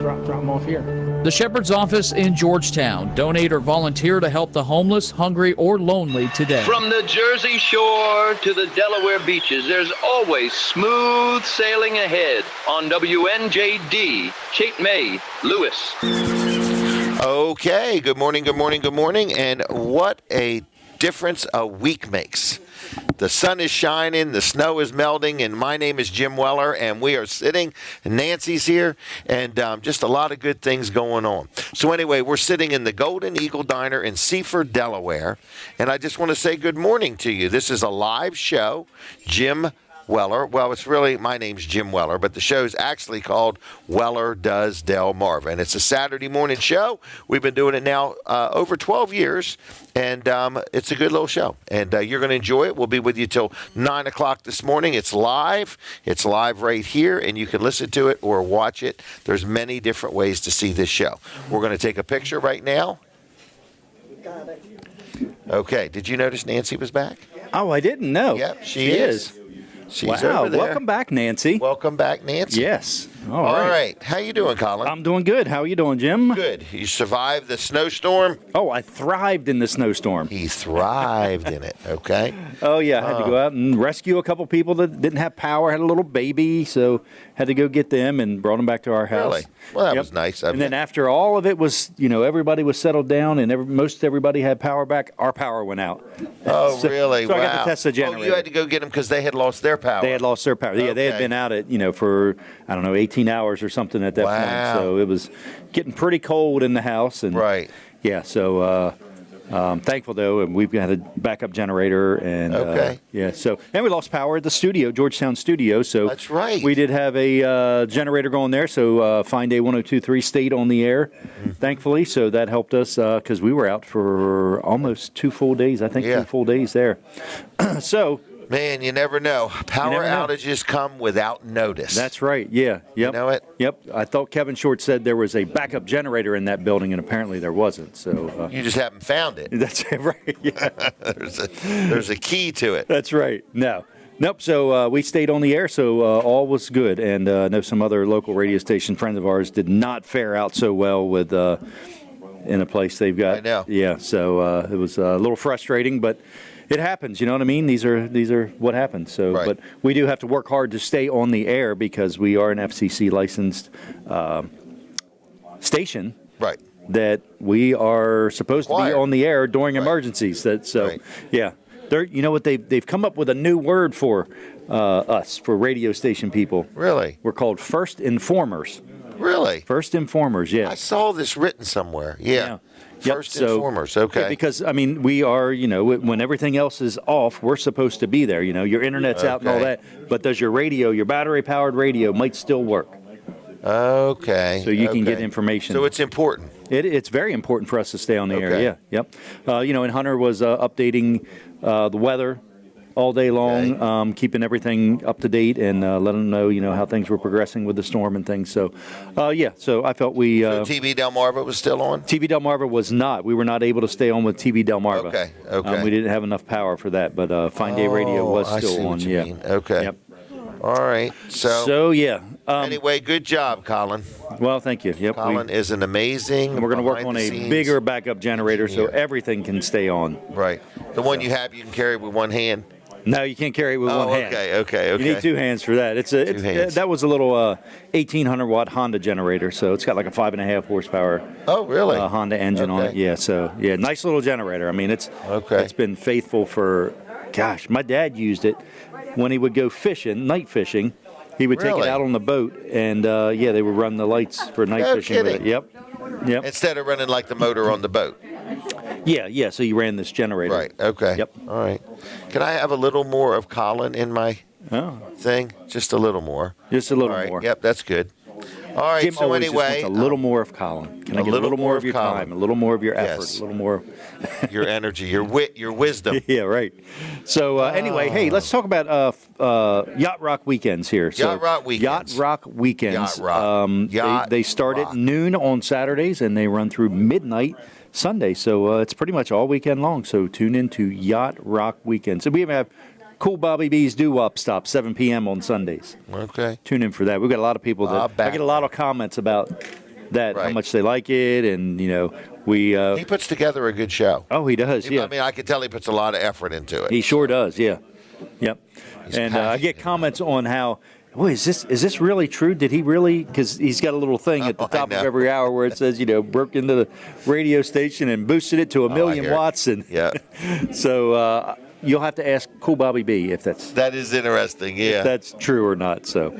Drop them off here. The Shepherd's Office in Georgetown. Donate or volunteer to help the homeless, hungry, or lonely today. From the Jersey Shore to the Delaware beaches, there's always smooth sailing ahead on WNJD. Cape May, Lewis. Okay, good morning, and what a difference a week makes. The sun is shining, the snow is melting, and my name is Jim Weller, and we are sitting, Nancy's here, and just a lot of good things going on. So anyway, we're sitting in the Golden Eagle Diner in Seaford, Delaware, and I just want to say good morning to you. This is a live show. Jim Weller. Well, it's really, my name's Jim Weller, but the show's actually called Weller Does Delmarva, and it's a Saturday morning show. We've been doing it now over 12 years, and it's a good little show, and you're going to enjoy it. We'll be with you till 9 o'clock this morning. It's live. It's live right here, and you can listen to it or watch it. There's many different ways to see this show. We're going to take a picture right now. Got it. Okay. Did you notice Nancy was back? Oh, I didn't know. Yep, she is. She's wow, over there. Welcome back, Nancy. Welcome back, Nancy. Yes. All right. How you doing, Colin? I'm doing good. How are you doing, Jim? Good. You survived the snowstorm? Oh, I thrived in the snowstorm. He thrived in it, okay? Oh, yeah. I had to go out and rescue a couple people that didn't have power, had a little baby, so had to go get them and brought them back to our house. Really? Well, that was nice. And then after all of it was, everybody was settled down and most everybody had power back, our power went out. Oh, really? So wow. I got to test the generator. Oh, you had to go get them because they had lost their power. They had lost their power. Yeah, they had been out at, for, 18 hours or something at that point. So it was getting pretty cold in the house. And right. Yeah, so thankful, though, and we've got a backup generator. And and we lost power at the studio, Georgetown studio. So that's right. We did have a generator going there, so Fine Day 102.3 stayed on the air, thankfully. So that helped us because we were out for almost 2 full days, I think 2 full days there. So... Man, you never know. Power outages come without notice. That's right. Yeah. Yep. You know it? Yep. I thought Kevin Short said there was a backup generator in that building, and apparently there wasn't. So you just haven't found it. That's right. Yeah. there's a key to it. That's right. No. Nope. So we stayed on the air, so all was good. And I know some other local radio station friends of ours did not fare out so well with in a place they've got. I know. Yeah. So it was a little frustrating, but. It happens, you know what I mean? These are what happens. So, right. But we do have to work hard to stay on the air because we are an FCC licensed station. Right. That we are supposed to be on the air during emergencies. Yeah. They're, you know what? They've come up with a new word for us, for radio station people. Really? We're called first informers. Really? First informers. Yeah. I saw this written somewhere. Yeah. First so, informers, okay. Yeah, because, we are, when everything else is off, we're supposed to be there. Your internet's out and all that. But does your radio, your battery-powered radio, might still work. Okay. So you can get information. So it's important. It's very important for us to stay on the air, yeah. Yep. And Hunter was updating the weather all day long, keeping everything up to date and letting them know, how things were progressing with the storm and things. So, so I felt we... so TV Delmarva was still on? TV Delmarva was not. We were not able to stay on with TV Delmarva. Okay. We didn't have enough power for that, but Fine Day Radio was still on. Yeah. Okay. Yep. All right. So yeah. Anyway, good job, Colin. Well, thank you. Yep. Colin is an amazing. And we're going to work on a bigger backup generator so everything can stay on. Right. The one you have, you can carry with one hand. No, you can't carry it with one hand. Okay. You need 2 hands for that. That was a little 1,800-watt Honda generator, so it's got like a 5.5 horsepower. Oh, really? Honda engine on it. Yeah. So nice little generator. It's been faithful for. Gosh, my dad used it when he would go fishing, night fishing. He would take it out on the boat, and they would run the lights for night fishing with it. Yep. Instead of running like the motor on the boat. Yeah. So you ran this generator. Right. Okay. Yep. All right. Can I have a little more of Colin in my thing? Just a little more. Just a little more. more. Yep. That's good. All right. Jim so anyway, just wants a little more of Colin. Can I get a little more of your time, a little more of your effort, a little more your energy, your wit, your wisdom. Yeah. Right. So anyway, hey, let's talk about Yacht Rock weekends here. So, Yacht Rock weekends. Yacht Rock weekends. Yacht Rock. They start at noon on Saturdays and they run through midnight Sunday. So it's pretty much all weekend long. So tune in to Yacht Rock weekends. So we even have Cool Bobby B's Doo-Wop Stop, 7 p.m. on Sundays. Okay. Tune in for that. We've got a lot of people that I get a lot of comments about that how Right. much they like it, and we. He puts together a good show. Oh, he does. Yeah. I mean, I can tell he puts a lot of effort into it. He sure does. Yeah. Yep. He's And I get passionate. comments on how. Boy, is this really true? Did he really? Because he's got a little thing at the I top of know. every hour where it says, broke into the radio station and boosted it to 1 million hear it. watts, and Yeah. so you'll have to ask Cool Bobby B if That is interesting, yeah. that's true or not. So,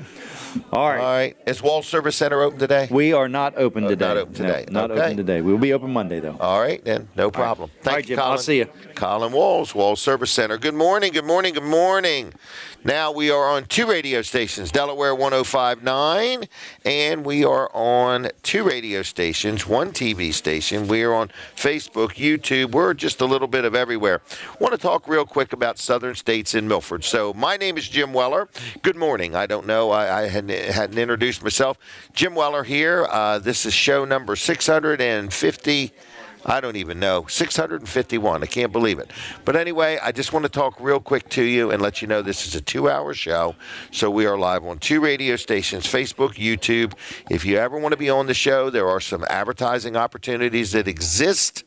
all All right, right. Is Wall Service Center open today? we are not open today. not open today. No, not Okay. open today. We'll be open Monday though. All right, then. No problem. All Thank right, you, Jim. Colin. I'll see you. Colin Wall Service Center. Good morning, good morning, good morning. Now we are on 2 radio stations, Delaware 105.9, and we are on 2 radio stations, 1 TV station. We are on Facebook, YouTube. We're just a little bit of everywhere. Want to talk real quick about Southern States in Milford. So my name is Jim Weller. Good morning. I don't know. I hadn't introduced myself. Jim Weller here. This is show number 650. I don't even know. 651. I can't believe it. But anyway, I just want to talk real quick to you and let you know this is a 2-hour show. So we are live on 2 radio stations, Facebook, YouTube. If you ever want to be on the show, there are some advertising opportunities that exist.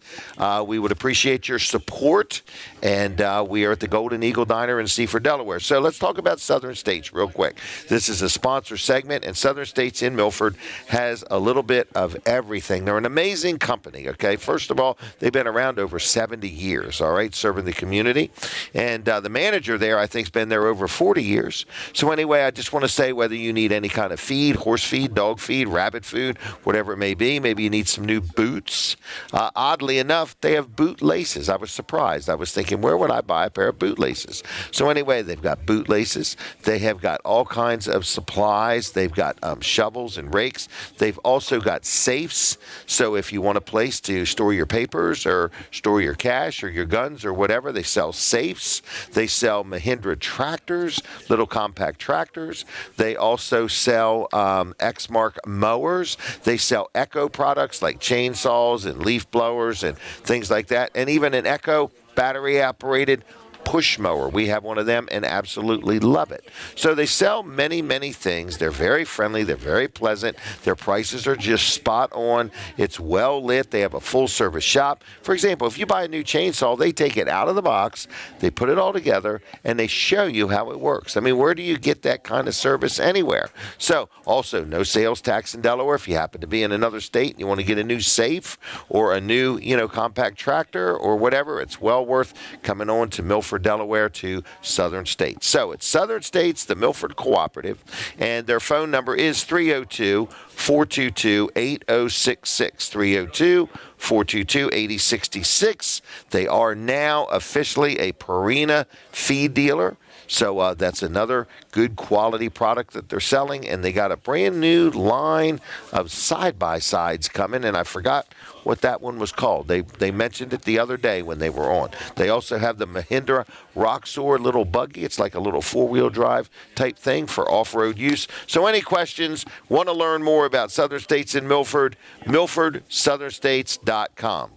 We would appreciate your support. And we are at the Golden Eagle Diner in Seaford, Delaware. So let's talk about Southern States real quick. This is a sponsor segment, and Southern States in Milford has a little bit of everything. They're an amazing company, okay? First of all, they've been around over 70 years, all right, serving the community. And the manager there, I think, has been there over 40 years. So anyway, I just want to say whether you need any kind of feed, horse feed, dog feed, rabbit food, whatever it may be, maybe you need some new boots. Oddly enough, they have boot laces. I was surprised. I was thinking, where would I buy a pair of boot laces? So anyway, they've got boot laces. They have got all kinds of supplies. They've got shovels and rakes. They've also got safes. So if you want a place to store your papers or store your cash or your guns or whatever, they sell safes. They sell Mahindra tractors, little compact tractors. They also sell Exmark mowers. They sell Echo products like chainsaws and leaf blowers and things like that. And even an Echo battery-operated push mower. We have one of them and absolutely love it. So they sell many, many things. They're very friendly. They're very pleasant. Their prices are just spot on. It's well lit. They have a full service shop. For example, if you buy a new chainsaw, they take it out of the box, they put it all together, and they show you how it works. I mean, where do you get that kind of service anywhere? So also no sales tax in Delaware. If you happen to be in another state and you want to get a new safe or a new, compact tractor or whatever, it's well worth coming on to Milford, Delaware to Southern States. So it's Southern States, the Milford Cooperative, and their phone number is 302-422-8066, 302-422-8066. They are now officially a Purina feed dealer. So that's another good quality product that they're selling, and they got a brand new line of side-by-sides coming, and I forgot what that one was called. They mentioned it the other day when they were on. They also have the Mahindra Roxor little buggy. It's like a little 4-wheel drive type thing for off-road use. So any questions, want to learn more about Southern States in Milford, milfordsoutherstates.com.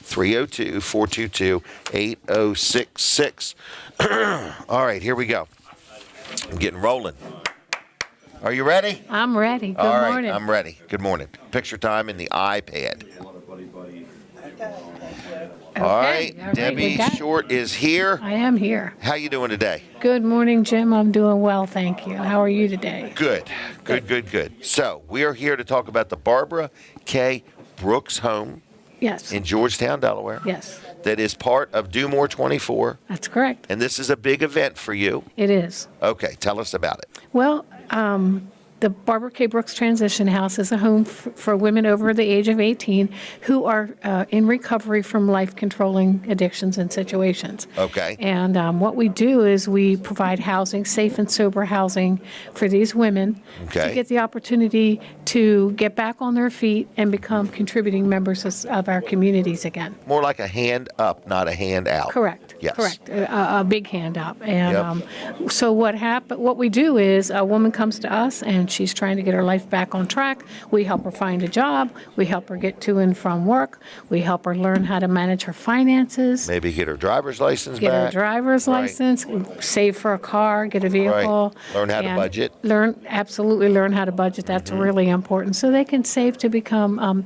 302-422-8066. All right, here we go. I'm getting rolling. Are you ready? I'm ready. Good All right, morning. I'm ready. Good morning. Picture time in the iPad. All right, we Debbie got it. Short is here. I am here. How you doing today? Good morning, Jim. I'm doing well, thank you. How are you today? Good. So we are here to talk about the Barbara K. Brooks home Yes. in Georgetown, Delaware. Yes, That is part of Do More 24. that's correct. And this is a big event for you. It is. Okay, tell us about it. Well, the Barbara K. Brooks Transition House is a home for women over the age of 18 who are in recovery from life-controlling addictions and situations. Okay. And what we do is we provide housing, safe and sober housing for these women Okay. to get the opportunity to get back on their feet and become contributing members of our communities again. More like a hand up, not a hand out. Correct. Yes. Correct. A big hand up. And so what we do is a woman comes to us and and she's trying to get her life back on track. We help her find a job. We help her get to and from work. We help her learn how to manage her finances. Maybe get her driver's license Get back. her driver's license, save for a car, get a vehicle. Right. Learn how to budget. Absolutely learn how to budget. That's really important. So they can save to become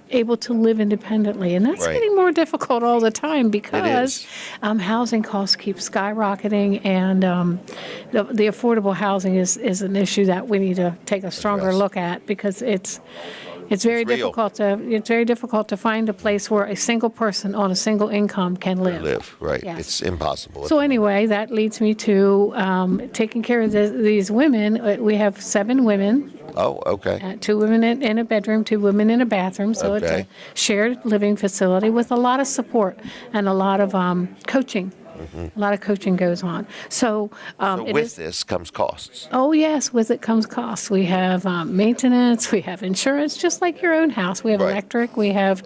able to live independently. And that's getting more difficult all the time because housing costs keep skyrocketing, and the affordable housing is an issue that we need to take a stronger look at, because it's very difficult to find a place where a single person on a single income can live. Right. Yes. It's impossible. So anyway, that leads me to taking care of these women. We have 7 women. Oh, okay. 2 women in a bedroom, 2 women in a bathroom. So it's a shared living facility with a lot of support and a lot of coaching. A lot of coaching goes on. So with this comes costs. Oh, yes, with it comes costs. We have maintenance, we have insurance, just like your own house. We have electric, we have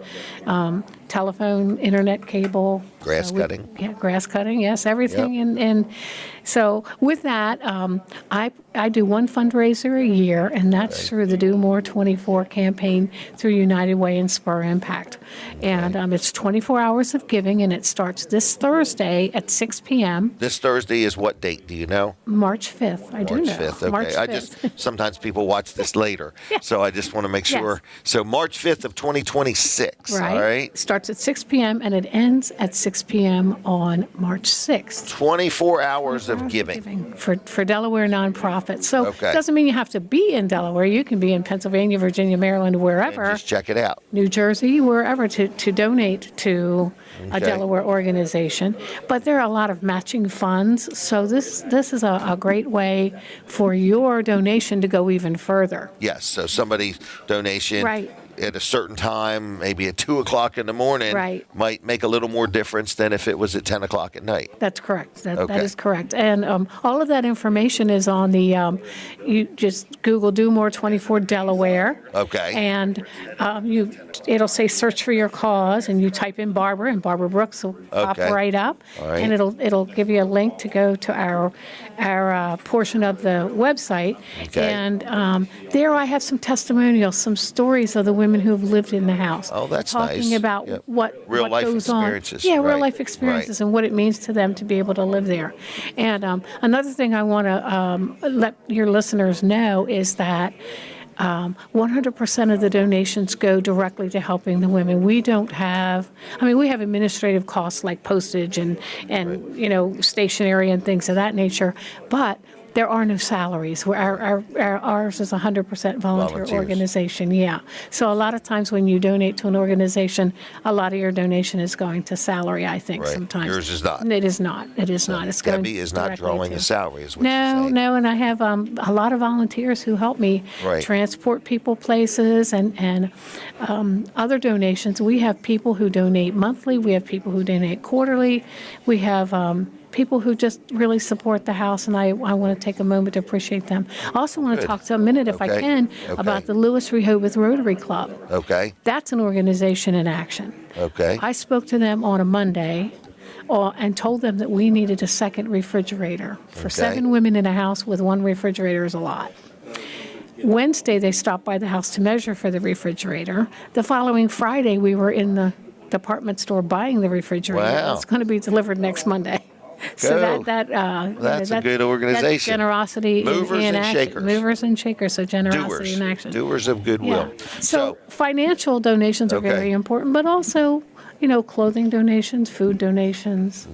telephone, internet cable. Grass cutting. Yeah, grass cutting, yes, everything. Yep. And so with that, I do one fundraiser a year, and that's through the Do More 24 campaign through United Way and Spur Impact. And it's 24 hours of giving, and it starts this Thursday at 6 p.m. This Thursday is what date? Do you know? March 5th. I do know. March 5th. Okay. March 5th. I just sometimes people watch this later, so I just want to make sure. So March 5th of 2026. Right. All right. Starts at 6 p.m. and it ends at 6 p.m. on March 6th. 24 hours of giving. For Delaware nonprofits. So it doesn't mean you have to be in Delaware. You can be in Pennsylvania, Virginia, Maryland, wherever. And just check it out. New Jersey, wherever, to donate to a Delaware organization. But there are a lot of matching funds. So this is a great way for your donation to go even further. Yes. So somebody's donation at a certain time, maybe at 2 o'clock in the morning, might make a little more difference than if it was at 10 o'clock at night. That's correct. That is correct. And all of that information is on the, you just Google Do More 24 Delaware. Okay. And it'll say search for your cause, and you type in Barbara, and Barbara Brooks will pop right up. All right. And it'll give you a link to go to our portion of the website. Okay. And there I have some testimonials, some stories of the women who have lived in the house. Oh, that's nice. Talking about what real life goes experiences. on. Yeah, real life experiences and what it means to them to be able to live there. And another thing I want to let your listeners know is that 100% of the donations go directly to helping the women. We don't have, we have administrative costs like postage and stationery and things of that nature, but there are no salaries. Ours is 100% volunteer organization, So a lot of times when you donate to an organization, a lot of your donation is going to salary, I think, sometimes. Yours is not. It is not. It is not. It's going Debbie is not drawing a salary, is what No, you're saying. no, and I have a lot of volunteers who help me transport people places and other donations. We have people who donate monthly. We have people who donate quarterly. We have people who just really support the house, and I want to take a moment to appreciate them. I also want to talk to a minute, if I can, about the Lewis Rehoboth Rotary Club. Okay. That's an organization in action. Okay. I spoke to them on a Monday and told them that we needed a second refrigerator. For 7 women in a house with 1 refrigerator is a lot. Wednesday, they stopped by the house to measure for the refrigerator. The following Friday, we were in the department store buying the refrigerator. Wow. It's going to be delivered next Monday. So that's a good organization. That's generosity Movers in and action. shakers. Movers and shakers. So generosity in action. Doers of goodwill. Yeah. So financial donations are very important, but also, clothing donations, food donations,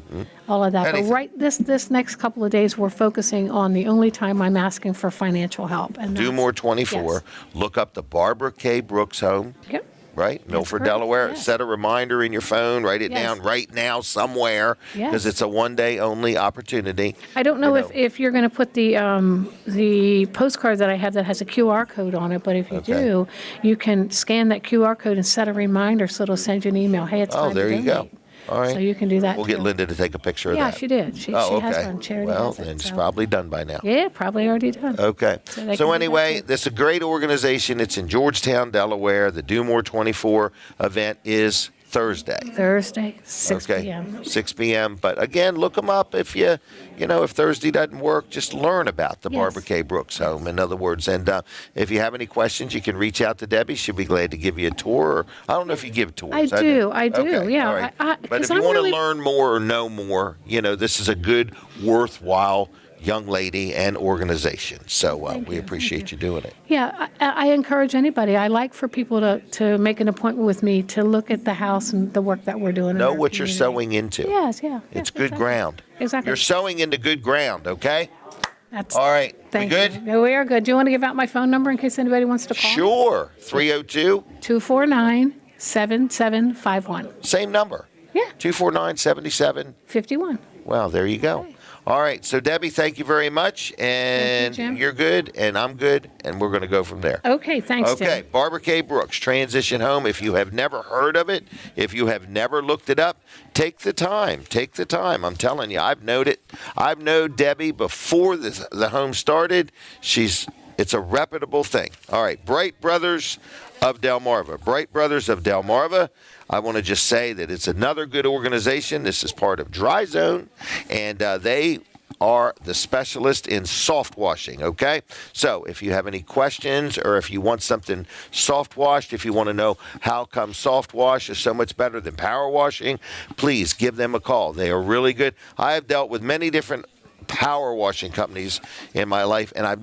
all of that. Anything. But right this next couple of days, we're focusing on the only time I'm asking for financial help. And Do More 24. Yes. Look up the Barbara K. Brooks home. Yep. Right? Milford, correct, Delaware. yes. Set a reminder in your phone. Write it Yes. down right now somewhere because it's a one-day only opportunity. I don't know if you're going to put the postcard that I have that has a QR code on it, but if you do, you can scan that QR code and set a reminder so it'll send you an email. Hey, it's time to there you go. donate. All right. So you can do that We'll get too. Linda to take a picture of Yeah, that. she did. She has one. Charity Well, has it, then it's so. probably done by now. Yeah, probably already done. Okay. So they can do So that anyway, too. this is a great organization. It's in Georgetown, Delaware. The Do More 24 event is Thursday. Thursday, 6 p.m. 6 p.m. But again, look them up if if Thursday doesn't work, just learn about the Barbara K. Brooks home, in other words. And if you have any questions, you can reach out to Debbie. She'll be glad to give you a tour. Or, I don't know if you give tours. I do, Okay, yeah. all right. But if you I'm want really- to learn more or know more, this is a good, worthwhile young lady and organization. So we appreciate you doing it. Yeah, I encourage anybody. I like for people to make an appointment with me to look at the house and the work that we're doing. Know in our what you're community. sowing into. Yes, yeah. It's good ground. Exactly. You're sowing into good ground, okay? That's, All right. thank We good? you. No, we are good. Do you want to give out my phone number in case anybody wants to call? Sure. 302. 249-7751. Same number. Yeah. 249-77. 51. Well, there you go. All right. So, Debbie, thank you very much. And Jim. you're good, and I'm good, and we're going to go from there. Okay, thanks, Tim. Okay, Barbara K. Brooks, Transition Home. If you have never heard of it, if you have never looked it up, take the time. Take the time. I'm telling you, I've known it. I've known Debbie before the home started. It's a reputable thing. All right, Bright Brothers of Delmarva. Bright Brothers of Delmarva. I want to just say that it's another good organization. This is part of Dry Zone, and they are the specialist in soft washing, okay? So if you have any questions or if you want something soft washed, if you want to know how come soft wash is so much better than power washing, please give them a call. They are really good. I have dealt with many different power washing companies in my life, and I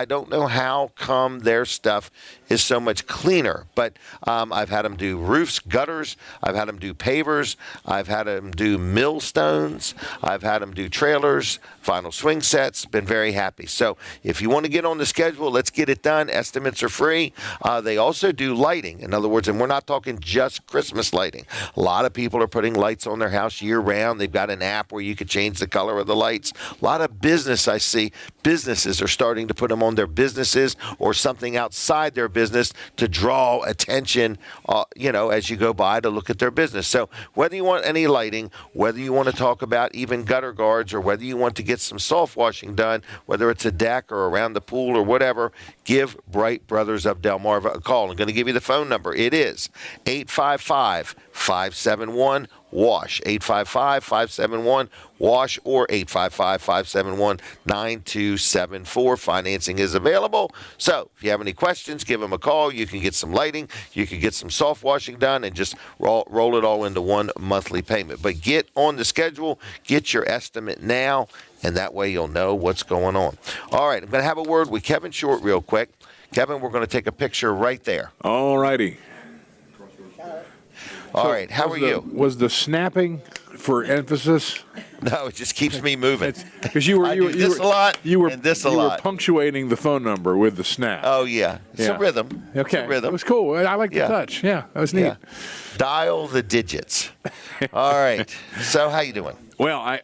don't know how come their stuff is so much cleaner, but I've had them do roofs, gutters, I've had them do pavers, I've had them do millstones, I've had them do trailers, vinyl swing sets, been very happy. So if you want to get on the schedule, let's get it done. Estimates are free. They also do lighting, in other words, and we're not talking just Christmas lighting. A lot of people are putting lights on their house year round. They've got an app where you could change the color of the lights. A lot of businesses are starting to put them on their businesses or something outside their business to draw attention, as you go by to look at their business. So whether you want any lighting, whether you want to talk about even gutter guards, or whether you want to get some soft washing done, whether it's a deck or around the pool or whatever, give Bright Brothers of Delmarva a call. I'm going to give you the phone number. It is 855-571-WASH, 855-571-WASH, or 855-571-9274. Financing is available. So if you have any questions, give them a call. You can get some lighting. You can get some soft washing done and just roll it all into one monthly payment. But get on the schedule. Get your estimate now, and that way you'll know what's going on. All right, I'm going to have a word with Kevin Short real quick. Kevin, we're going to take a picture right there. All righty. All right, how are you? Was the snapping for emphasis? No, it just keeps me moving. Because you were this a lot and this a lot. You were punctuating the phone number with the snap. Oh yeah, it's a rhythm. Okay, it's a rhythm. It was cool. I like the touch. Yeah, that was neat. Yeah. Dial the digits. All right. So how you doing? Well,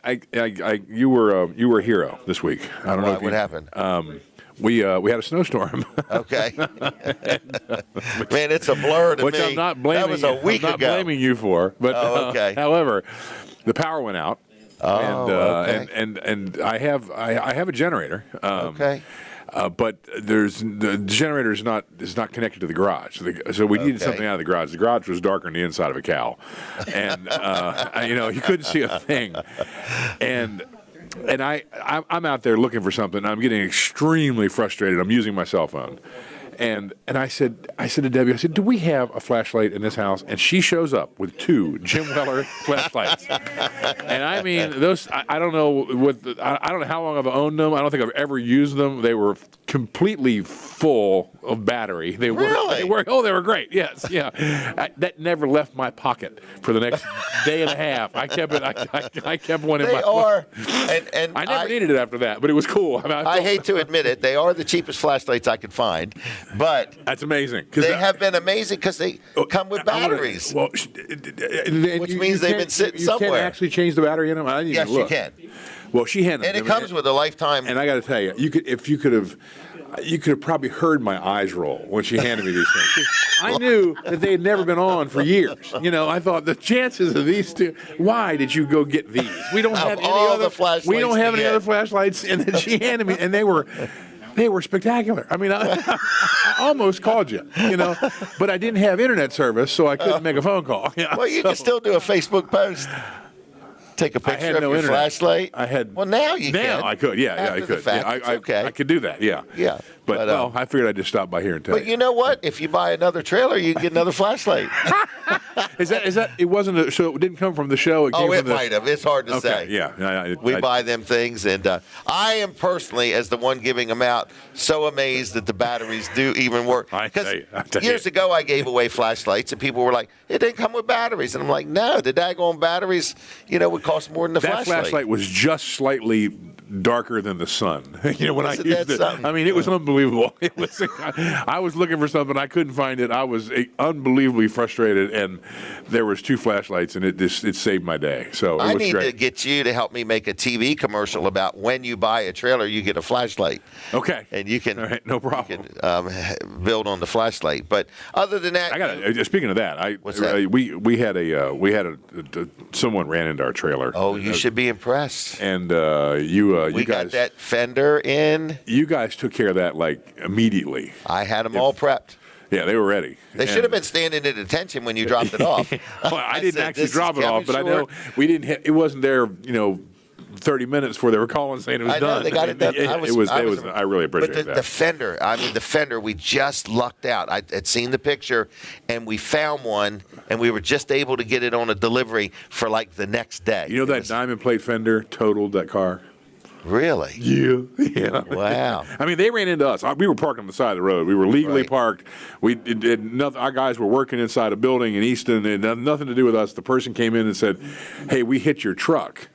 you were a hero this week. I don't know what happened. We had a snowstorm. Okay. Man, it's a blur to Which me. I'm not blaming. That was a week I'm not ago. blaming you for. But okay. However, the power went out. Okay. And I have a generator. Okay. But the generator is not connected to the garage, so we needed something out of the garage. The garage was darker than the inside of a cow, and you couldn't see a thing. And I'm out there looking for something. I'm getting extremely frustrated. I'm using my cell phone. And I said to Debbie, do we have a flashlight in this house? And she shows up with 2 Jim Weller flashlights. And I mean, those, I don't know I don't know how long I've owned them. I don't think I've ever used them. They were completely full of battery. They were great. Yes, yeah. That never left my pocket for the next day and a half. I kept it. I kept one in my pocket. And I never needed it after that, but it was cool. I hate to admit it. They are the cheapest flashlights I could find. But that's amazing. They have been amazing because they come with batteries. Which means they've been sitting somewhere. You can't actually change the battery in them? I didn't even look. You can. Well, she handed them. And it them, comes with a lifetime. And I got to tell you, you could have probably heard my eyes roll when she handed me these things. I knew that they had never been on for years. I thought the chances of these two. Why did you go get these? We don't have any other flashlights. We don't have any other flashlights. And then she handed me, and they were They were spectacular. I mean, I almost called you, but I didn't have internet service, so I couldn't make a phone call. Well, you can still do a Facebook post. Take a picture of your flashlight. I had. Well, now you can. Now I could. Yeah, I could. Okay. I could do that. Yeah. Yeah. But I figured I'd just stop by here and tell you. But you know what? If you buy another trailer, you can get another flashlight. Is that? It wasn't. So it didn't come from the show. It came it from the, might have. It's hard to say. Yeah. We buy them things, and I am personally, as the one giving them out, so amazed that the batteries do even work. Because years ago, I gave away flashlights, and people were like, "It didn't come with batteries," and I'm like, "No, the daggone batteries, would cost more than the flashlight." That flashlight was just slightly darker than the sun. When I used it, I mean, it was unbelievable. It was. I was looking for something, I couldn't find it. I was unbelievably frustrated, and there was 2 flashlights, and it saved my day. So it was need great. to get you to help me make a TV commercial about when you buy a trailer, you get a flashlight. Okay. And you can. All right, no problem. You can, build on the flashlight. But other than that, I got. Speaking of that, what's that? We had someone ran into our trailer. Oh, you should be impressed. And we you guys got that fender in. You guys took care of that like immediately. I had them all prepped. Yeah, they were ready. They should have been standing at attention when you dropped it off. Well, I didn't actually drop it off, but I know we didn't. It wasn't there. 30 minutes before they were calling saying it was done. I know, they got it done. I really appreciate that. But the fender, we just lucked out. I had seen the picture, and we found one, and we were just able to get it on a delivery for like the next day. That diamond plate fender totaled that car? Really? Yeah. Wow. I mean, they ran into us. We were parked on the side of the road. We were legally parked. Our guys were working inside a building in Easton. It had nothing to do with us. The person came in and said, "Hey, we hit your truck."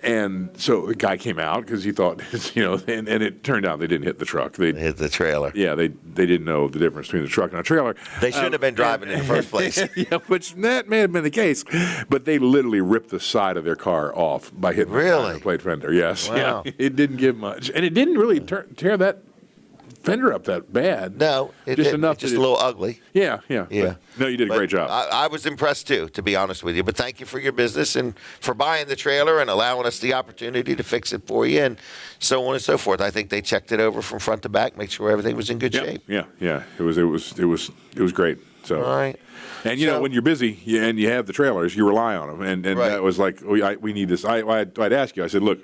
And so the guy came out because he thought, and it turned out they didn't hit the truck. They hit the trailer. Yeah, they didn't know the difference between the truck and a trailer. They shouldn't have been driving in the first place. Yeah, which that may have been the case. But they literally ripped the side of their car off by hitting the plate fender. Yes. Wow. Yeah, it didn't give much. And it didn't really tear that fender up that bad. No, enough. Just a little ugly. Yeah. Yeah. No, you did a great job. I was impressed too, to be honest with you. But thank you for your business and for buying the trailer and allowing us the opportunity to fix it for you and so on and so forth. I think they checked it over from front to back, make sure everything was in good shape. Yeah. It was great. So. All right. And when you're busy and you have the trailers, you rely on them. And that was like, we need this. I'd ask you. I said, look,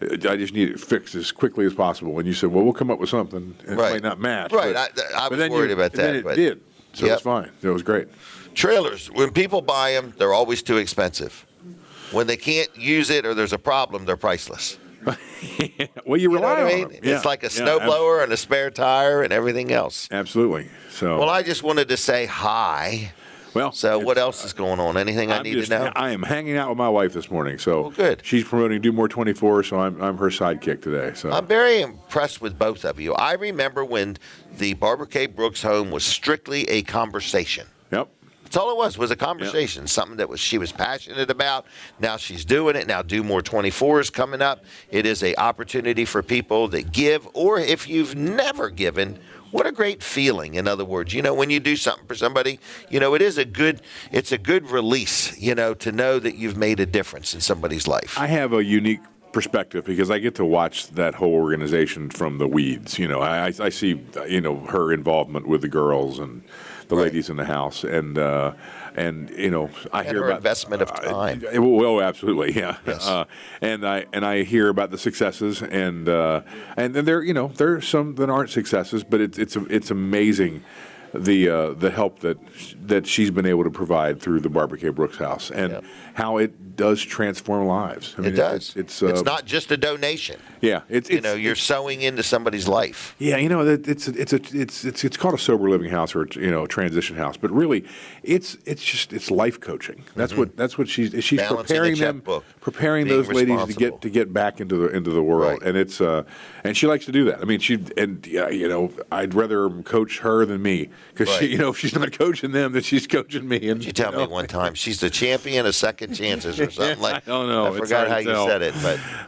I just need it fixed as quickly as possible. And you said, well, we'll come up with something. It might not match. Right. I was worried about that. It did. So it's fine. It was great. Trailers, when people buy them, they're always too expensive. When they can't use it or there's a problem, they're priceless. Well, you rely on them. Yeah. It's like a snowblower and a spare tire and everything else. Absolutely. So. Well, I just wanted to say hi. Well, so what else is going on? Anything I need to know? I am hanging out with my wife this morning. So good. She's promoting Do More 24, so I'm her sidekick today. So I'm very impressed with both of you. I remember when the Barbara K. Brooks home was strictly a conversation. Yep. That's all it was a conversation, something that she was passionate about. Now she's doing it. Now Do More 24 is coming up. It is an opportunity for people that give, or if you've never given, what a great feeling. In other words, when you do something for somebody, it's a good release, to know that you've made a difference in somebody's life. I have a unique perspective because I get to watch that whole organization from the weeds. I see, her involvement with the girls and the ladies in the house, and I hear about investment of time. Well, absolutely, yeah. Yes. And I hear about the successes, and there there are some that aren't successes, but it's amazing the help that she's been able to provide through the Barbara K. Brooks house and how it does transform lives. I mean, it does. It's not just a donation. Yeah, you're sewing into somebody's life. Yeah, it's called a sober living house or a transition house, but really, it's life coaching. That's what she's preparing those ladies to get back into the world, and it's and she likes to do that. I mean, I'd rather coach her than me because if she's not coaching them, then she's coaching me. And you tell me one time she's the champion of second chances or something like. I don't know. I forgot how you said it,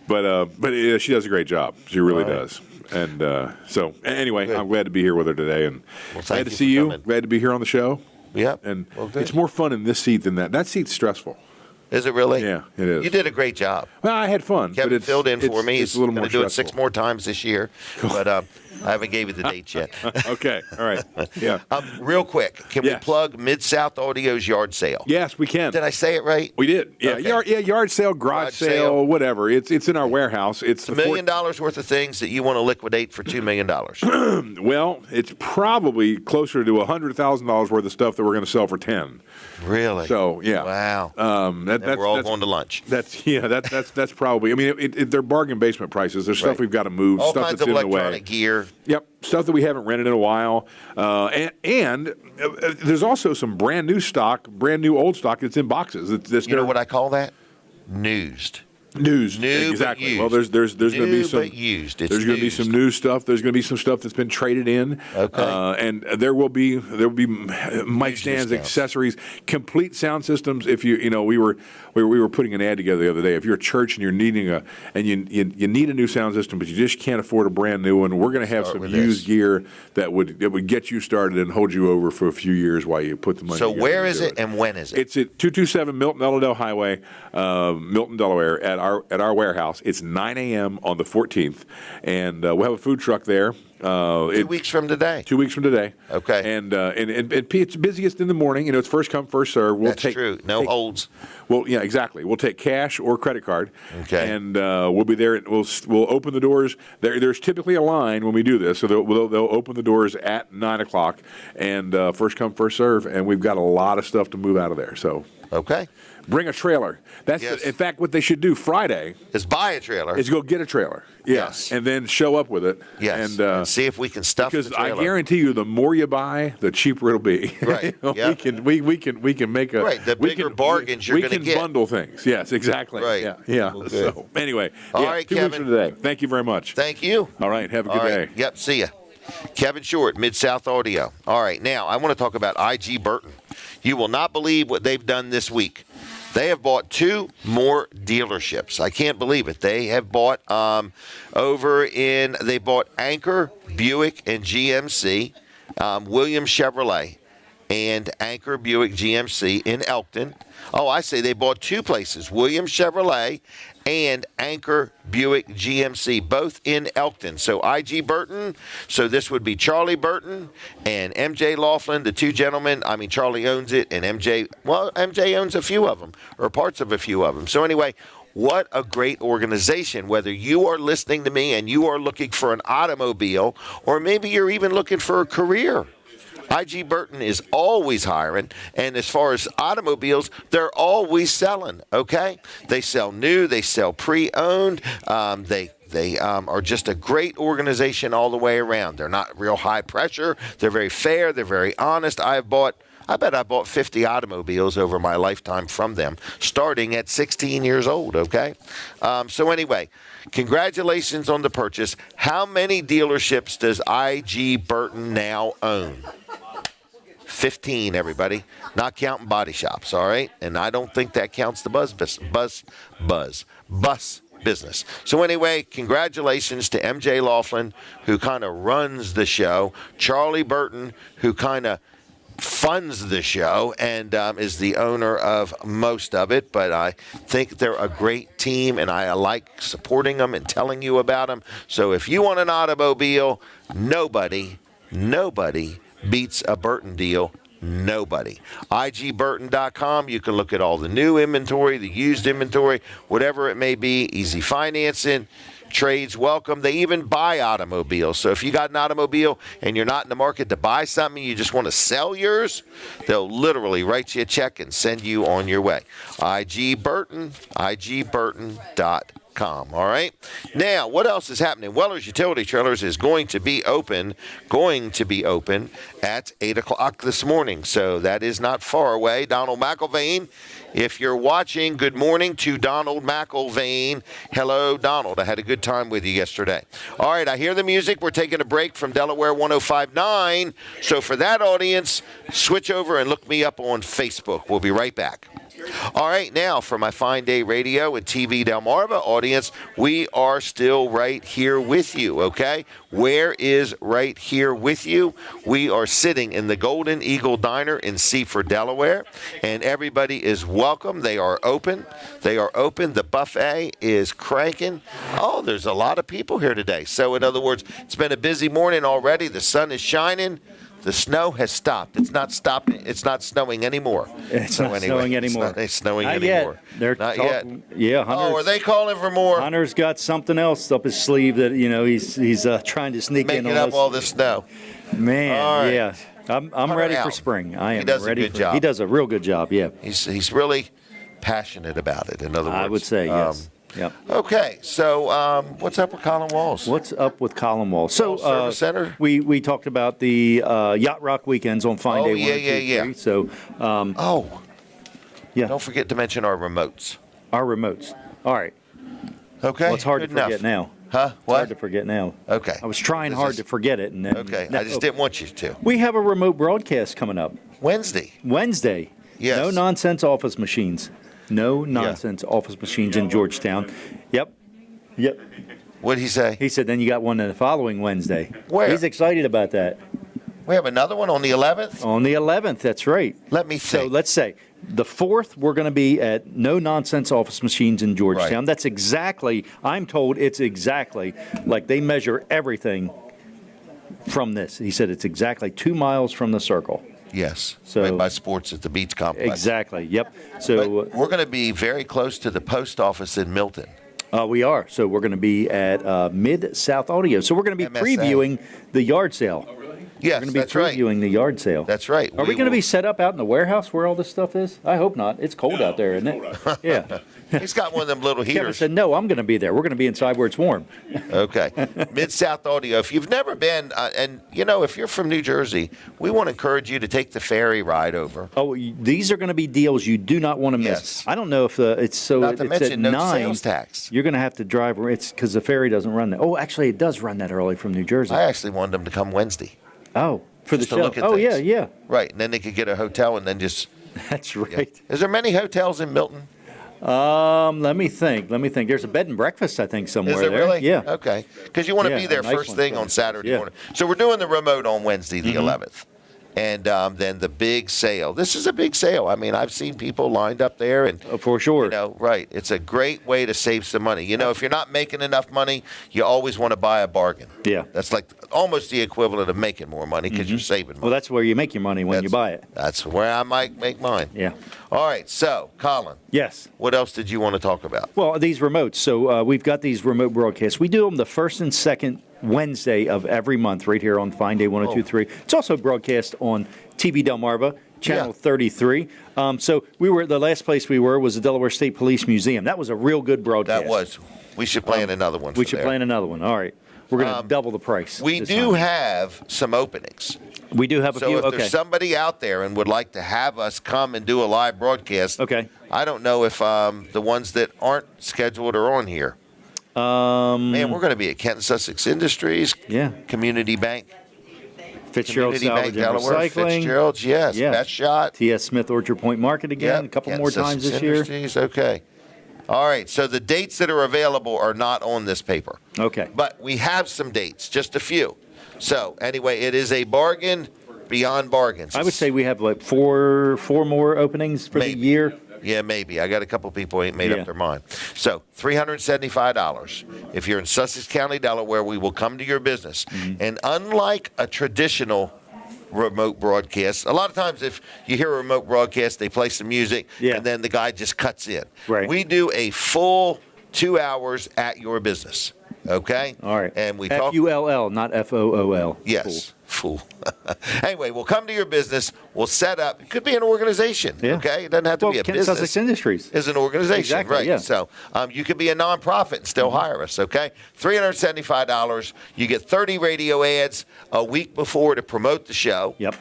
but she does a great job. She really does. And so anyway, good. I'm glad to be here with her today, and glad to see you. Glad to be here on the show. Yep. And it's more fun in this seat than that. That seat's stressful. Is it really? Yeah, it is. You did a great job. Well, I had fun. Kevin but filled in for me. It's a little more going to do it stressful. 6 more times this year, but I haven't gave you the dates yet. Okay, all right. Yeah. Real quick, can we Yes. plug Mid-South Audio's yard sale? Yes, we can. Did I say it right? We did. Yeah, Okay. yard sale, garage sale, whatever. It's in our warehouse. It's $1 million worth of things that you want to liquidate for $2 million. Well, it's probably closer to $100,000 worth of stuff that we're going to sell for 10. Really? So yeah. Wow. And we're all going to lunch. That's probably. I mean, they're bargain basement prices. There's stuff Right. we've got to move. All stuff kinds that's of in the way. electronic gear. Yep, stuff that we haven't rented in a while, and there's also some brand new stock, brand new old stock that's in boxes. You know what I call that? Newsed. News, New, exactly. but used. Well, there's going to be New, some but used. It's there's going to be used. some new stuff. There's going to be some stuff that's been traded in. Okay. And there will be mic stands, discounts. accessories, complete sound systems. If we were putting an ad together the other day. If you're a church and you're needing you need a new sound system, but you just can't afford a brand new one, we're going to have some used gear that would get you started and hold you over for a few years while you put the money. So together where to is do it and when is it? It's at 227 Milton Elledale Highway, Milton, Delaware, at our warehouse. It's 9 a.m. on the 14th, and we'll have a food truck there. 2 weeks from today. 2 weeks from today. Okay. And it's busiest in the morning. It's first come, first serve. That's true. No holds. Well, yeah, exactly. We'll take cash or credit card. Okay. And we'll be there. We'll open the doors. There's typically a line when we do this, so they'll open the doors at 9 o'clock, and first come, first serve. And we've got a lot of stuff to move out of there. So. Okay. Bring a trailer. In fact, what they should do Friday is buy a trailer. Is go get a trailer. Yeah. Yes. And then show up with it. Yes. And see if we can stuff the because trailer. I guarantee you, the more you buy, the cheaper it'll be. Right. Yep. We can make a right. The bigger bargains you're going to get. We can bundle things. Yes, exactly. Right. Yeah. Yeah. Okay. So anyway, all right, 2 Kevin. weeks from today. Thank you very much. Thank you. All right. Have a good All day. right. Yep. See ya. Kevin Short, Mid-South Audio. All right. Now I want to talk about IG Burton. You will not believe what they've done this week. They have bought 2 more dealerships. I can't believe it. They have bought they bought Anchor, Buick, and GMC, Williams Chevrolet, and Anchor, Buick, GMC in Elkton. Oh, I say they bought 2 places, Williams Chevrolet and Anchor, Buick, GMC, both in Elkton. So IG Burton, so this would be Charlie Burton and MJ Laughlin, the 2 gentlemen. I mean, Charlie owns it, and MJ owns a few of them, or parts of a few of them. So anyway, what a great organization. Whether you are listening to me and you are looking for an automobile, or maybe you're even looking for a career, IG Burton is always hiring, and as far as automobiles, they're always selling, okay? They sell new, they sell pre-owned, They are just a great organization all the way around. They're not real high pressure, they're very fair, they're very honest. I bet I bought 50 automobiles over my lifetime from them, starting at 16 years old, okay? So anyway, congratulations on the purchase. How many dealerships does IG Burton now own? 15, everybody. Not counting body shops, all right? And I don't think that counts the bus business. So anyway, congratulations to MJ Laughlin, who kind of runs the show, Charlie Burton, who kind of funds the show and is the owner of most of it. But I think they're a great team, and I like supporting them and telling you about them. So if you want an automobile, nobody beats a Burton deal. Nobody. IGBurton.com. You can look at all the new inventory, the used inventory, whatever it may be. Easy financing. Trades welcome. They even buy automobiles. So if you got an automobile and you're not in the market to buy something, you just want to sell yours, they'll literally write you a check and send you on your way. IGBurton, IGBurton.com. All right. Now, what else is happening? Weller's Utility Trailers is going to be open at 8 o'clock this morning. So that is not far away. Donald McIlvain, if you're watching, good morning to Donald McIlvain. Hello, Donald. I had a good time with you yesterday. All right, I hear the music. We're taking a break from Delaware 105.9. So for that audience, switch over and look me up on Facebook. We'll be right back. All right, now for my Fine Day Radio and TV Delmarva audience, we are still right here with you, okay? Where is right here with you? We are sitting in the Golden Eagle Diner in Seaford, Delaware, and everybody is welcome. They are open. They are open. The buffet is cranking. Oh, there's a lot of people here today. So, in other words, it's been a busy morning already. The sun is shining. The snow has stopped. It's not stopping. It's not snowing anymore. It's not snowing anymore. It's not snowing Not anymore. Yet. They're not talking, yet. Yeah, Hunter's, are they calling for more? Hunter's got something else up his sleeve that he's trying to sneak in Making on up us. all this snow. Man, All right. yeah. I'm Hunter ready out. for spring. I am He does ready a good for, job. He does a real good job. Yeah, He's really passionate about it. In other words, I would say yes. Yep. Okay, so what's up with Colin Walls? What's up with Colin Wall? So Service Center? we talked about the Yacht Rock weekends on Fine Day 1, 2, 3. So yeah. Don't forget to mention our remotes. Our remotes. All right. Okay. Well, it's hard Good to forget enough. now. Huh? It's What? hard to forget now. Okay. I was trying This hard is- to forget it, and then Okay. no. I just didn't want you to. We have a remote broadcast coming up Wednesday. Wednesday. Yes. No nonsense office machines. No nonsense office machines in Georgetown. Yep. What did he say? He said then you got one the following Wednesday. Where? He's excited about that. We have another one on the 11th? On the 11th, that's right. Let me So think. let's say the 4th, we're going to be at No Nonsense Office Machines in Georgetown. Right. That's exactly, I'm told it's exactly like they measure everything from this. He said it's exactly 2 miles from the circle. Yes. So- Right by sports at the beach complex. Exactly, yep. But So we're going to be very close to the post office in Milton. we are. So we're going to be at Mid-South Audio. So we're going to be MSA. previewing the yard sale. Yes, We're going to be that's right. previewing the yard sale. That's right. Are we going to will- be set up out in the warehouse where all this stuff is? I hope not. It's cold out there, isn't it? Yeah. He's got one of them little Kevin heaters. said, no, I'm going to be there. We're going to be inside where it's warm. Okay. Mid-South Audio. If you've never been, and if you're from New Jersey, we want to encourage you to take the ferry ride over. Oh, these are going to be deals you do not want to miss. Yes. I don't know if it's so. Not to it's mention at no 9. sales tax. You're going to have to drive. It's because the ferry doesn't run that. Oh, actually, it does run that early from New Jersey. I actually wanted them to come Wednesday. Oh, for Just the to show. look at Oh, things. yeah. Right, and then they could get a hotel and then just. That's right. Is there many hotels in Milton? Let me think. There's a bed and breakfast, I think, somewhere Is there there. really? Yeah. Okay. Because you want to Yeah, be there a nice first one, thing yeah. on Saturday Yeah. morning. So we're doing the remote on Wednesday, the 11th. And then the big sale. This is a big sale. I mean, I've seen people lined up there. And For sure. right. It's a great way to save some money. If you're not making enough money, you always want to buy a bargain. Yeah. That's like almost the equivalent of making more money because you're saving money. Well, that's where you make your money when you buy it. That's where I might make mine. Yeah. All right. So, Colin, Yes. what else did you want to talk about? Well, these remotes. So we've got these remote broadcasts. We do them the first and second Wednesday of every month right here on Fine Day 1023. It's also broadcast on TV Delmarva, Channel 33. So the last place we were was the Delaware State Police Museum. That was a real good broadcast. That was. We should plan another one. We for should there. plan another one. All right. We're going to double the price. We this do time. have some openings. We do have a So few. if Okay. there's somebody out there and would like to have us come and do a live broadcast, Okay. I don't know if the ones that aren't scheduled are on here. Man, we're going to be at Kent and Sussex Industries, Yeah. Community Bank, Fitzgerald Community Bank Salvage and Delaware, Recycling. Fitzgerald's, yes, Yeah. Best Shot. T.S. Smith Orchard Point Market again. Yep, A couple Kent more and Sussex times this year. Industries, okay. All right, so the dates that are available are not on this paper. Okay. But we have some dates, just a few. So anyway, it is a bargain beyond bargains. I would say we have like four more openings for Maybe. the year. Yeah, maybe. I got a couple people who ain't made Yeah. up their mind. So $375. If you're in Sussex County, Delaware, we will come to your business. Mm-hmm. And unlike a traditional remote broadcast, a lot of times if you hear a remote broadcast, they play some music, Yeah. and then the guy just cuts in. Right. We do a full 2 hours at your business. Okay? All right. And we talk. F-U-L-L, not F-O-O-L. Yes. Fool. Anyway, we'll come to your business. We'll set up. It could be an organization. Yeah. Okay? It doesn't have to be a Kent business. Sussex Industries. Is an organization, Exactly, right? yeah. So you could be a nonprofit and still hire us. Okay, $375. You get 30 radio ads a week before to promote the show. Yep.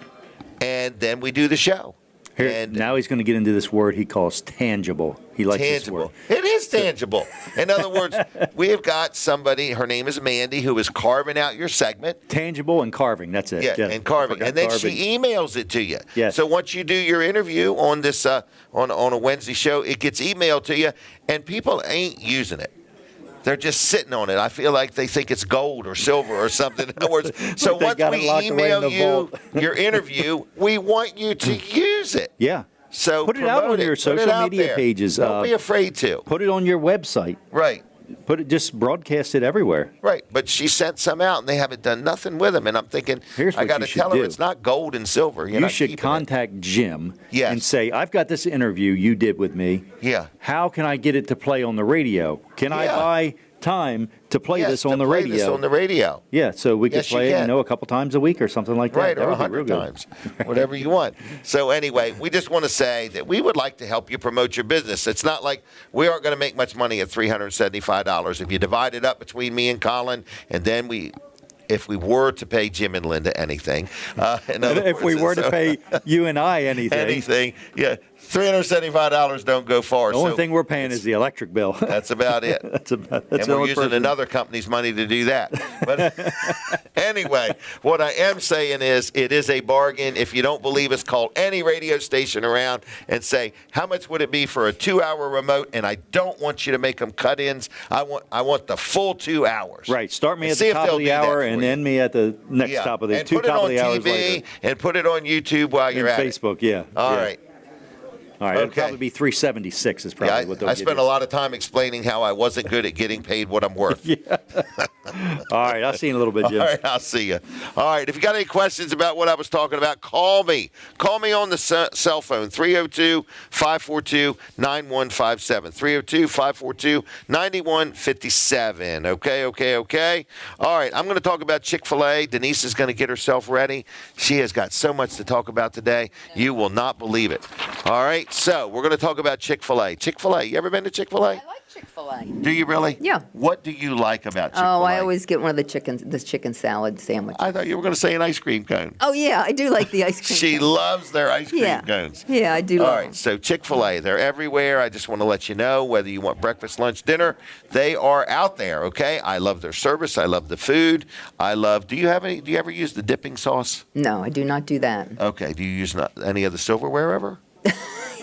And then we do the show. And now he's going to get into this word he calls tangible. He likes this word. It is tangible. In other words, we have got somebody, her name is Mandy, who is carving out your segment. Tangible and carving, that's it. Yeah, and carving. And then she emails it to you. Yes. So once you do your interview on this on a Wednesday show, it gets emailed to you, and people ain't using it. They're just sitting on it. I feel like they think it's gold or silver or something. In other words, so once we email you your interview, we want you to use it. Yeah. So put it out on your social media pages. Don't be afraid to. Put it on your website. Right. Just broadcast it everywhere. Right. But she sent some out, and they haven't done nothing with them. And I'm thinking, I got to tell her it's not gold and silver. You should contact Jim Yes. and say, I've got this interview you did with me. Yeah. How can I get it to play on the radio? Can I buy time to play this on the radio? This on the radio. Yeah, so we could Yes, you play it, can. a couple times a week or something like that. Right, That or would be 100 real good. times, whatever you want. So anyway, we just want to say that we would like to help you promote your business. It's not like we aren't going to make much money at $375. If you divide it up between me and Colin, and then if we were to pay Jim and Linda anything, if we were to pay you and I anything, yeah, $375 don't go far. The only thing we're paying is the electric bill. That's about it. and we're using another company's money to do that. But anyway, what I am saying is it is a bargain. If you don't believe us, call any radio station around and say, how much would it be for a 2-hour remote? And I don't want you to make them cut-ins. I want the full 2 hours. Right. Start me at the top of the hour and end me at the next top of the two top of the hours later. And put it on YouTube while you're at Facebook, it. All right. All right, it'll probably be $376 is probably what they'll I spent a lot of time explaining how I wasn't good at getting paid what I'm worth. All right, I'll see you in a little bit, Jim. All right, I'll see you. All right, if you got any questions about what I was talking about, call me. Call me on the cell phone, 302-542-9157, 302-542-9157. Okay. All right, I'm going to talk about Chick-fil-A. Denise is going to get herself ready. She has got so much to talk about today. You will not believe it. All right. So we're going to talk about Chick-fil-A. Chick-fil-A. You ever been to Chick-fil-A? I like Chick-fil-A. Do you really? Yeah. What do you like about Chick-fil-A? Oh, I always get one of the chicken salad sandwiches. I thought you were going to say an ice cream cone. Oh, yeah, I do like the ice cream She loves their ice cream cones. Yeah, I do love All right, them. so Chick-fil-A, they're everywhere. I just want to let you know whether you want breakfast, lunch, dinner, they are out there, okay? I love their service. I love the food. Do you ever use the dipping sauce? No, I do not do that. Okay, do you use any of the silverware ever?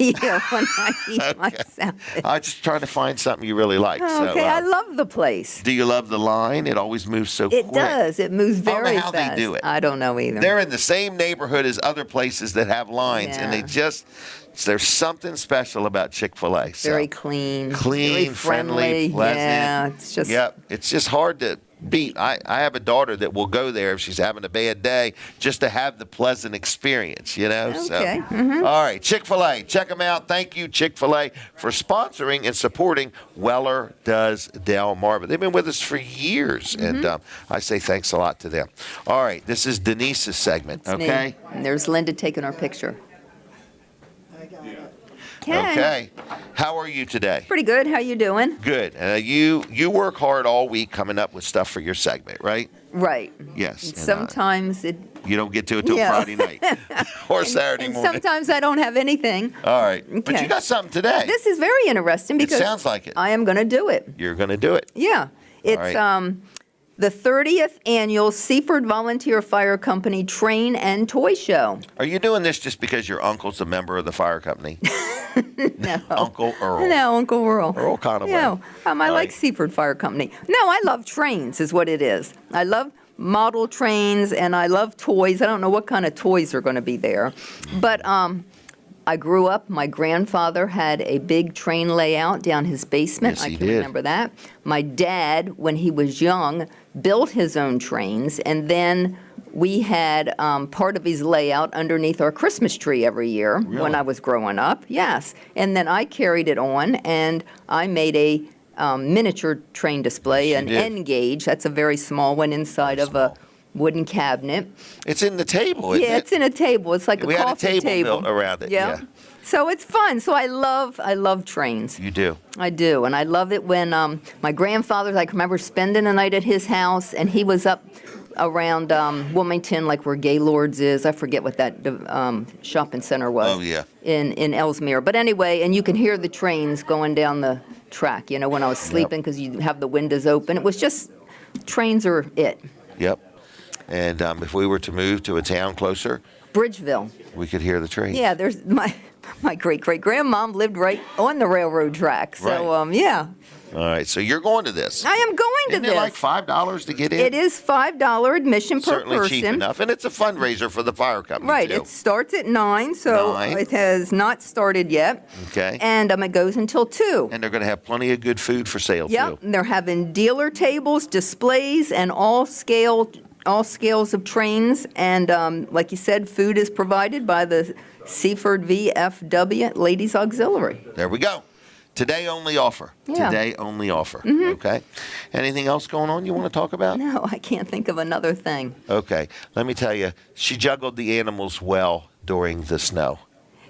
Yeah, when I eat my salad. I'm just trying to find something you really like. Okay, I love the place. Do you love the line? It always moves so quick. It does. It moves very fast. I don't know how they do it. I don't know either. They're in the same neighborhood as other places that have lines, and there's something special about Chick-fil-A. Very clean. Clean, very friendly, pleasant. Yeah, it's just. Yep, it's just hard to beat. I have a daughter that will go there if she's having a bad day just to have the pleasant experience, Okay. So, all right, Chick-fil-A, check them out. Thank you, Chick-fil-A, for sponsoring and supporting Weller Does Delmarva. They've been with us for years, and I say thanks a lot to them. All right, this is Denise's segment, It's okay? me. And there's Linda taking our picture. Okay. How are you today? Pretty good. How you doing? Good. You work hard all week coming up with stuff for your segment, right? Right. Yes. And sometimes you don't get to it till Friday night or Saturday and morning. Sometimes I don't have anything. All right. Okay. But you got something today. This is very interesting because it sounds like it. I am going to do it. You're going to do it. Yeah. It's the 30th annual Seaford Volunteer Fire Company Train and Toy Show. Are you doing this just because your uncle's a member of the fire company? No. Uncle Earl. No, Uncle Earl. Earl Conaway. No, I like Seaford Fire Company. No, I love trains is what it is. I love model trains and I love toys. I don't know what kind of toys are going to be there. But I grew up, my grandfather had a big train layout down his basement. Yes, I he can did. remember that. My dad, when he was young, built his own trains, and then we had part of his layout underneath our Christmas tree every year when I was growing up. Yes. And then I carried it on, and I made a miniature train display, an N gauge. That's a very small one inside of a wooden cabinet. It's in the table, isn't it? Yeah, it's in a table. It's like a coffee had a table built around it. Yeah. So it's fun. So I love trains. You do. I do, and I love it when my grandfather. I can remember spending a night at his house, and he was up around Wilmington, like where Gaylord's is. I forget what that shopping center was. Oh, yeah. In Ellesmere. But anyway, and you can hear the trains going down the track, when I was sleeping, because you have the windows open. It was just, trains are it. Yep. And if we were to move to a town closer, Bridgeville. we could hear the trains. Yeah, there's my great-great-grandmom lived right on the railroad track. So, Right. yeah. All right, so you're going to this. I am going Isn't to it this. like $5 to get in? It is $5 admission per Certainly person. cheap enough, and it's a fundraiser for the fire company, Right. too. It starts at 9, so 9. it has not started yet. Okay. And it goes until 2. And they're going to have plenty of good food for sale, Yep. too. And they're having dealer tables, displays, and all scales of trains. And like you said, food is provided by the Seaford VFW Ladies Auxiliary. There we go. Today only offer. Yeah. Today only offer. Mm-hmm. Okay. Anything else going on you want to talk about? No, I can't think of another thing. Okay. Let me tell you, she juggled the animals well during the snow.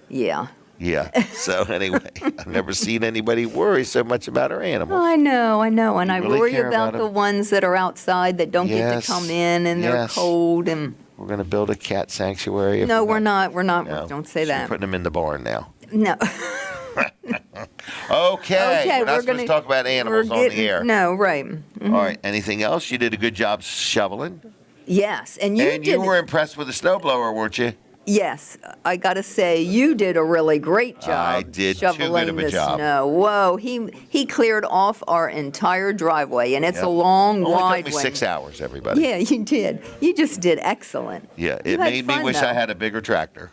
Yeah. Yeah. So anyway, I've never seen anybody worry so much about her animals. I know. And I really worry care about about the 'em? ones that are outside that don't get Yes. to come in and they're Yes. cold and. We're going to build a cat sanctuary. No, we're not. No. Don't say So that. We're putting them in the barn now. No. Okay. We're not supposed to talk about animals on the air. No, right. All right. Anything else? You did a good job shoveling. Yes, and you And did. you were impressed with the snowblower, weren't you? Yes, I got to say you did a really great job. I did too shoveling good of a the job. snow. Whoa, he cleared off our entire driveway, and it's Yep. a long, Only wide took me one. 6 hours, everybody. Yeah, you did. You just did excellent. Yeah, You it had made me fun, wish though. I had a bigger tractor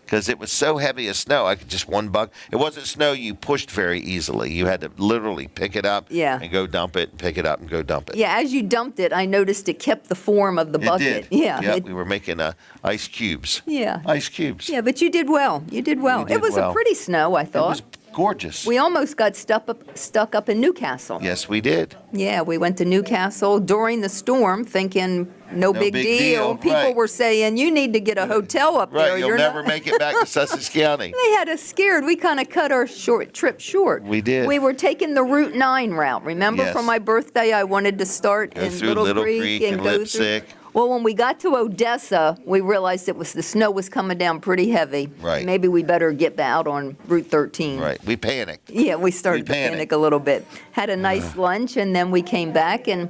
because it was so heavy as snow. I could just one bug. It wasn't snow you pushed very easily. You had to literally pick it up Yeah. and go dump it, and pick it up and go dump it. Yeah, as you dumped it, I noticed it kept the form of the It bucket. did. Yeah. Yep, it- we were making ice cubes. yeah. Ice cubes. Yeah, but you did well. You did well. We did It was well. a pretty snow, I It thought. was gorgeous. We almost got stuck up in Newcastle. Yes, we did. Yeah, we went to Newcastle during the storm thinking no big big deal. deal, People right. were saying, you need to get a hotel up there. Right, you'll You're never not-" make it back to Sussex County. They had us scared. We kind of cut our trip short. We did. We were taking the Route 9 route. Remember, Yes. for my birthday, I wanted to start Go in through Little Little Creek, Creek and go Lipsick. through. Well, when we got to Odessa, we realized the snow was coming down pretty heavy. Right. Maybe we better get out on Route 13. Right, we panicked. Yeah, we started to panicked. panic a little bit. Had a nice lunch, and then we came back. And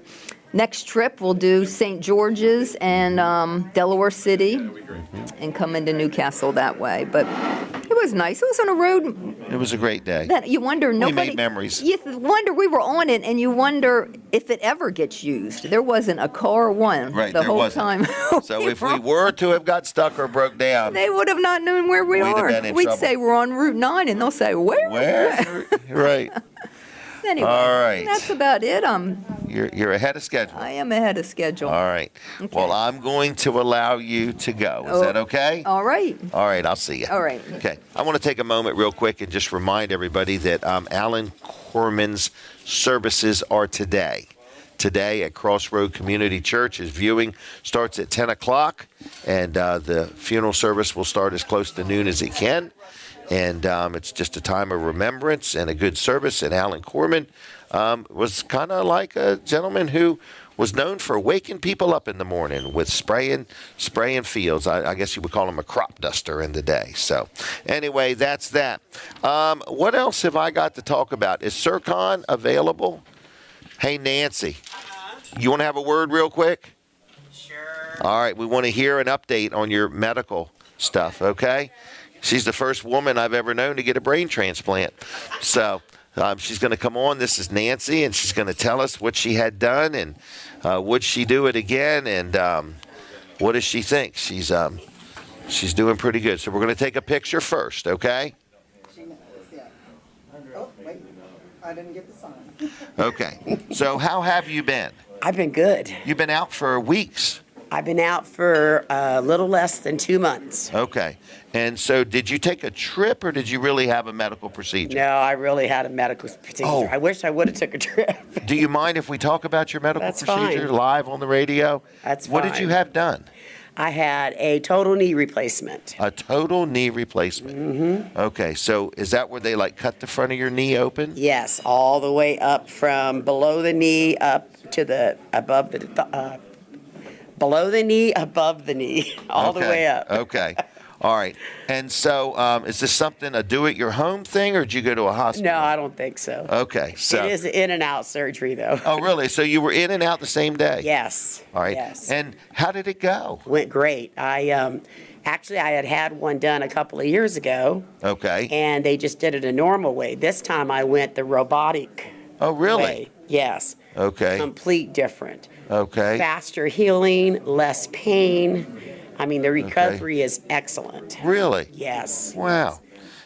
next trip, we'll do St. George's and Delaware City, and come into Newcastle that way. But it was nice. It was on a road It was a great day. that you wonder nobody. made memories. You wonder we were on it, and you wonder if it ever gets used. There wasn't a car or one Right, the there whole wasn't. time. So if we were to have got stuck or broke down, They would have not known where we We'd have are. been in We'd trouble. say we're on Route 9, and they'll say, where? where? Right. Anyway, All right. that's about it. You're ahead of schedule. I am ahead of schedule. All right. Okay. Well, I'm going to allow you to go. Is Oh. that okay? All right. All right. I'll see you. All right. Okay. I want to take a moment real quick and just remind everybody that Alan Corman's services are today. Today at Crossroad Community Church. His viewing starts at 10 o'clock, and the funeral service will start as close to noon as it can. And it's just a time of remembrance and a good service. And Alan Corman was kind of like a gentleman who was known for waking people up in the morning with spraying fields. I guess you would call him a crop duster in the day. So anyway, that's that. What else have I got to talk about? Is Serkan available? Hey, Nancy, you want to have a word real quick? Sure. All right, we want to hear an update on your medical stuff, okay? She's the first woman I've ever known to get a brain transplant. So she's going to come on. This is Nancy, and she's going to tell us what she had done and would she do it again, and what does she think? She's doing pretty good. So we're going to take a picture first, okay? Oh, wait, I didn't get the sign. Okay. So how have you been? I've been good. You've been out for weeks. I've been out for a little less than 2 months. Okay. And so did you take a trip or did you really have a medical procedure? No, I really had a medical procedure. Oh. I wish I would have took a trip. Do you mind if we talk about your medical That's procedure fine. live on the radio? That's What did fine. you have done? I had a total knee replacement. A total knee replacement. Mm-hmm. Okay. So is that where they like cut the front of your knee open? Yes, all the way up from below the knee up to the above the below the knee, above the knee, all the way up. Okay. All right. And so is this something, a do-it-your-home thing, or did you go to a hospital? No, I don't think so. Okay. So It is in and out surgery, though. Oh, really? So you were in and out the same day? Yes. All right. Yes. And how did it go? Went great. Actually, I had one done a couple of years ago. Okay. And they just did it a normal way. This time I went the robotic Oh, really? way. Yes. Okay. Complete different. Okay. Faster healing, less pain. I mean, the recovery is excellent. Really? Yes. Wow.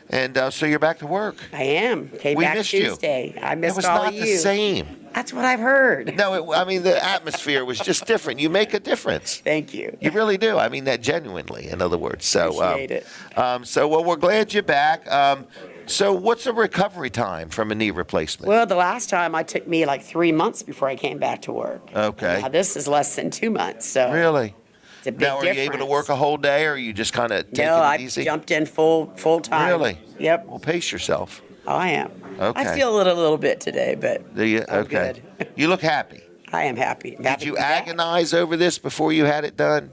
And so you're back to work. I am. Came We back missed you. Tuesday. I It missed was all not of you. the same. That's what I've heard. No, I mean, the atmosphere was just different. You make a difference. Thank you. You really do. I mean that genuinely, in other words. So, Appreciate it. Well, we're glad you're back. So what's the recovery time from a knee replacement? Well, the last time I took me like 3 months before I came back to work. Okay. Now this is less than 2 months. So Really? it's a big Now, are difference. you able to work a whole day, or are you just kind of taking No, it I easy? jumped in full time. Really? Yep. Well, pace yourself. Oh, I am. Okay. I feel it a little bit today, but Do you? I'm Okay. good. You look happy. I am happy. Did you agonize over this before you had it done?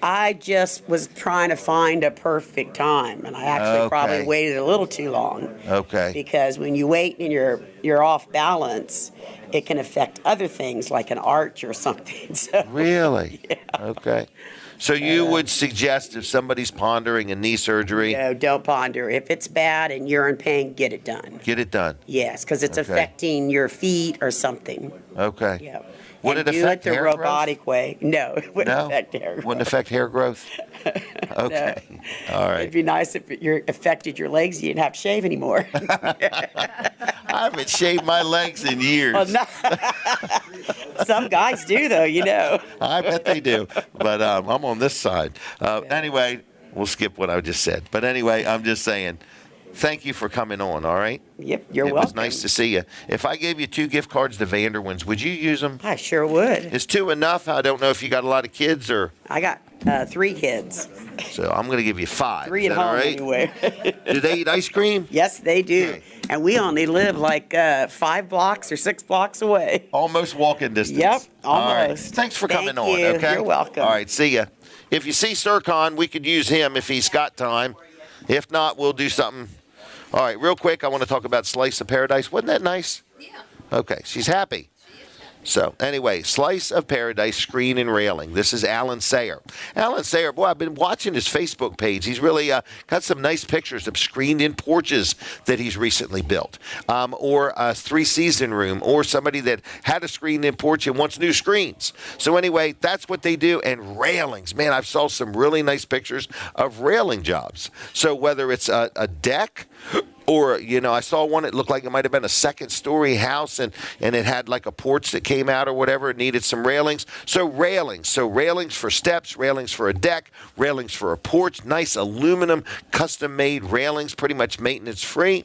I just was trying to find a perfect time, and I actually probably Okay. waited a little too long. Okay. Because when you wait and you're off balance, it can affect other things like an arch or something. So, Really? Okay. So you would suggest if somebody's pondering a knee surgery, no, don't ponder. If it's bad and you're in pain, get it done. get it done. Yes, because it's Okay. affecting your feet or something. Okay. Yeah. Would And it do affect it the hair growth? robotic way. No, it wouldn't No? affect hair growth. Wouldn't affect hair growth? Okay. All right. It'd be nice if it affected your legs. You didn't have to shave anymore. I haven't shaved my legs in years. Well, no. Some guys do, though, you know. I bet they do. But I'm on this side. Anyway, we'll skip what I just said. But anyway, I'm just saying, thank you for coming on, all right? Yep, you're It welcome. was nice to see you. If I gave you 2 gift cards to Vanderwin's, would you use them? I sure would. Is 2 enough? I don't know if you got a lot of kids or... I got 3 kids. So I'm going to give you 5. 3 Is at that all home right? anyway. Do they eat ice cream? Yes, they do. Okay. And we only live like 5 blocks or 6 blocks away. Almost walking distance. Yep, All right. almost. Thanks for coming Thank on, you. okay? You're welcome. All right, see ya. If you see Serkan, we could use him if he's got time. If not, we'll do something. All right, real quick, I want to talk about Slice of Paradise. Wasn't that nice? Yeah. Okay, she's happy. So, anyway, Slice of Paradise Screen and Railing. This is Alan Sayer. Alan Sayer, boy, I've been watching his Facebook page. He's really got some nice pictures of screened-in porches that he's recently built, or a 3-season room, or somebody that had a screened-in porch and wants new screens. So, anyway, that's what they do. And railings. Man, I saw some really nice pictures of railing jobs. So, whether it's a deck, or, you know, I saw one that looked like it might have been a 2nd-story house, and it had like a porch that came out or whatever. It needed some railings. So railings. So railings for steps, railings for a deck, railings for a porch. Nice aluminum, custom-made railings, pretty much maintenance-free.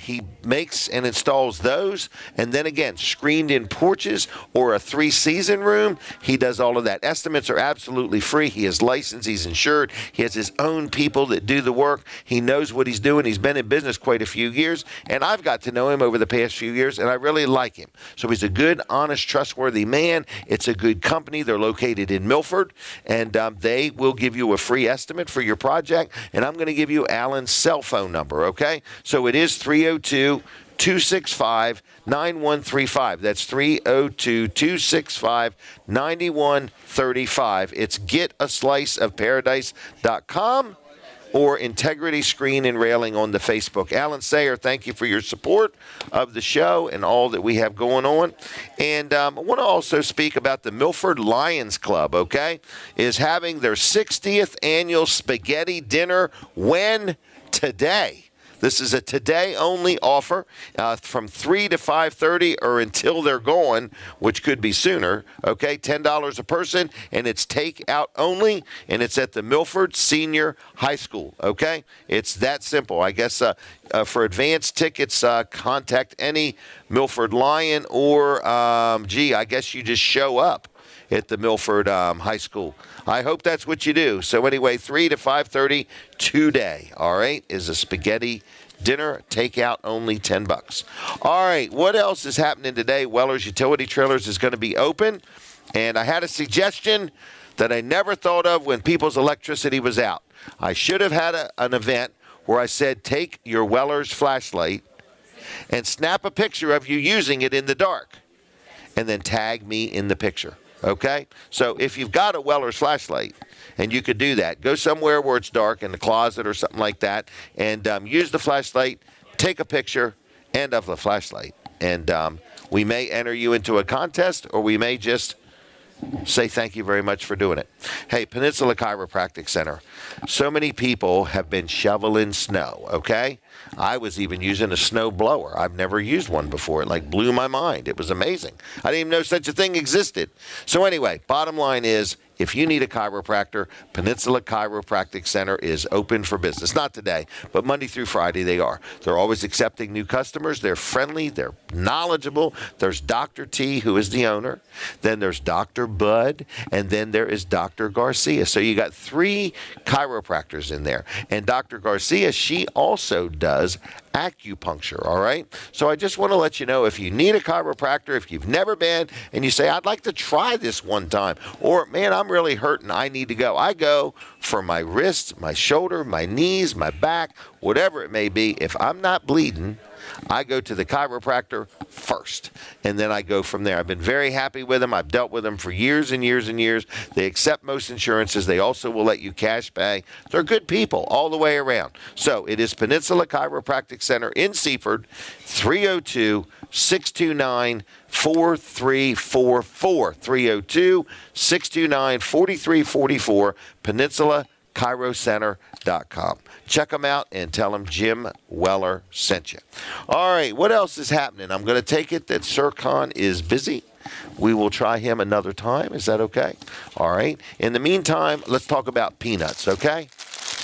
He makes and installs those. And then again, screened-in porches or a 3-season room. He does all of that. Estimates are absolutely free. He is licensed. He's insured. He has his own people that do the work. He knows what he's doing. He's been in business quite a few years, and I've got to know him over the past few years, and I really like him. So he's a good, honest, trustworthy man. It's a good company. They're located in Milford, and they will give you a free estimate for your project, and I'm going to give you Alan's cell phone number, okay? So it is 302-265-9135. That's 302-265-9135. It's getasliceofparadise.com. or Integrity Screen and Railing on the Facebook. Alan Sayer, thank you for your support of the show and all that we have going on. And I want to also speak about the Milford Lions Club, okay, is having their 60th annual spaghetti dinner when? Today. This is a today-only offer from 3 to 5:30 or until they're gone, which could be sooner. Okay, $10 a person, and it's takeout only, and it's at the Milford Senior High School. Okay, it's that simple. I guess for advance tickets, contact any Milford Lion, or I guess you just show up at the Milford High School. I hope that's what you do. So anyway, 3 to 5:30 today, all right, is a spaghetti dinner, takeout only, $10. All right, what else is happening today? Weller's Utility Trailers is going to be open. And I had a suggestion that I never thought of when people's electricity was out. I should have had an event where I said, take your Weller's flashlight and snap a picture of you using it in the dark, and then tag me in the picture, okay? So if you've got a Weller's flashlight, and you could do that, go somewhere where it's dark in the closet or something like that, and use the flashlight, take a picture, and of the flashlight. And we may enter you into a contest, or we may just say thank you very much for doing it. Hey, Peninsula Chiropractic Center. So many people have been shoveling snow, okay? I was even using a snow blower. I've never used one before. It blew my mind. It was amazing. I didn't even know such a thing existed. So anyway, bottom line is, if you need a chiropractor, Peninsula Chiropractic Center is open for business. Not today, but Monday through Friday they are. They're always accepting new customers. They're friendly. They're knowledgeable. There's Dr. T, who is the owner. Then there's Dr. Bud. And then there is Dr. Garcia. So you got 3 chiropractors in there. And Dr. Garcia, she also does acupuncture, all right? So I just want to let you know, if you need a chiropractor, if you've never been, and you say, I'd like to try this one time, or, man, I'm really hurting, I need to go. I go for my wrists, my shoulder, my knees, my back, whatever it may be. If I'm not bleeding, I go to the chiropractor first, and then I go from there. I've been very happy with them. I've dealt with them for years and years and years. They accept most insurances. They also will let you cash pay. They're good people all the way around. So it is Peninsula Chiropractic Center in Seaford, 302-629-4344, 302-629-4344, PeninsulaChiroCenter.com. Check them out and tell them Jim Weller sent you. All right, what else is happening? I'm going to take it that Serkan is busy. We will try him another time. Is that okay? All right. In the meantime, let's talk about peanuts, okay?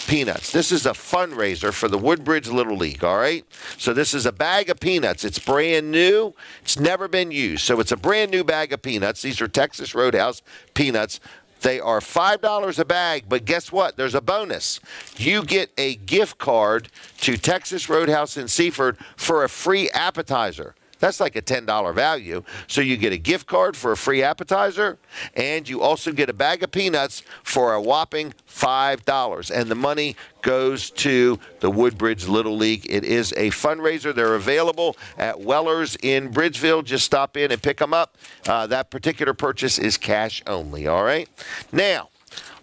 Peanuts. This is a fundraiser for the Woodbridge Little League, all right? So this is a bag of peanuts. It's brand new. It's never been used. So it's a brand new bag of peanuts. These are Texas Roadhouse peanuts. They are $5 a bag, but guess what? There's a bonus. You get a gift card to Texas Roadhouse in Seaford for a free appetizer. That's like a $10 value. So you get a gift card for a free appetizer, and you also get a bag of peanuts for a whopping $5. And the money goes to the Woodbridge Little League. It is a fundraiser. They're available at Weller's in Bridgeville. Just stop in and pick them up. That particular purchase is cash only, all right? Now,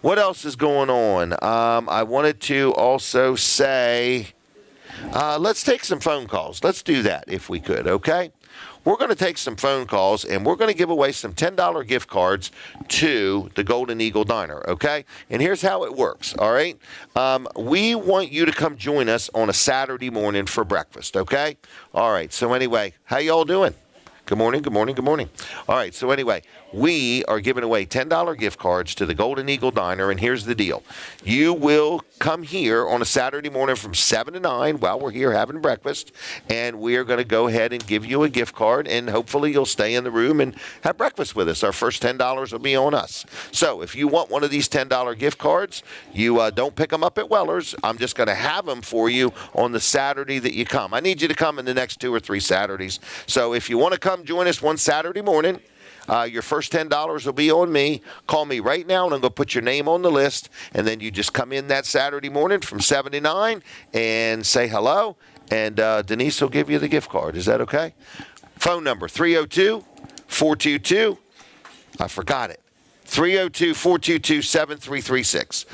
what else is going on? I wanted to also say, let's take some phone calls. Let's do that if we could, okay? We're going to take some phone calls, and we're going to give away some $10 gift cards to the Golden Eagle Diner, okay? And here's how it works, all right? We want you to come join us on a Saturday morning for breakfast, okay? All right, so anyway, how y'all doing? Good morning, good morning, good morning. All right, so anyway, we are giving away $10 gift cards to the Golden Eagle Diner, and here's the deal. You will come here on a Saturday morning from 7 to 9 while we're here having breakfast, and we are going to go ahead and give you a gift card, and hopefully you'll stay in the room and have breakfast with us. Our first $10 will be on us. So if you want one of these $10 gift cards, you don't pick them up at Weller's. I'm just going to have them for you on the Saturday that you come. I need you to come in the next 2 or 3 Saturdays. So if you want to come join us one Saturday morning, your first $10 will be on me. Call me right now, and I'm going to put your name on the list. And then you just come in that Saturday morning from 7 to 9 and say hello, and Denise will give you the gift card. Is that okay? Phone number, 302-422. I forgot it. 302-422-7336.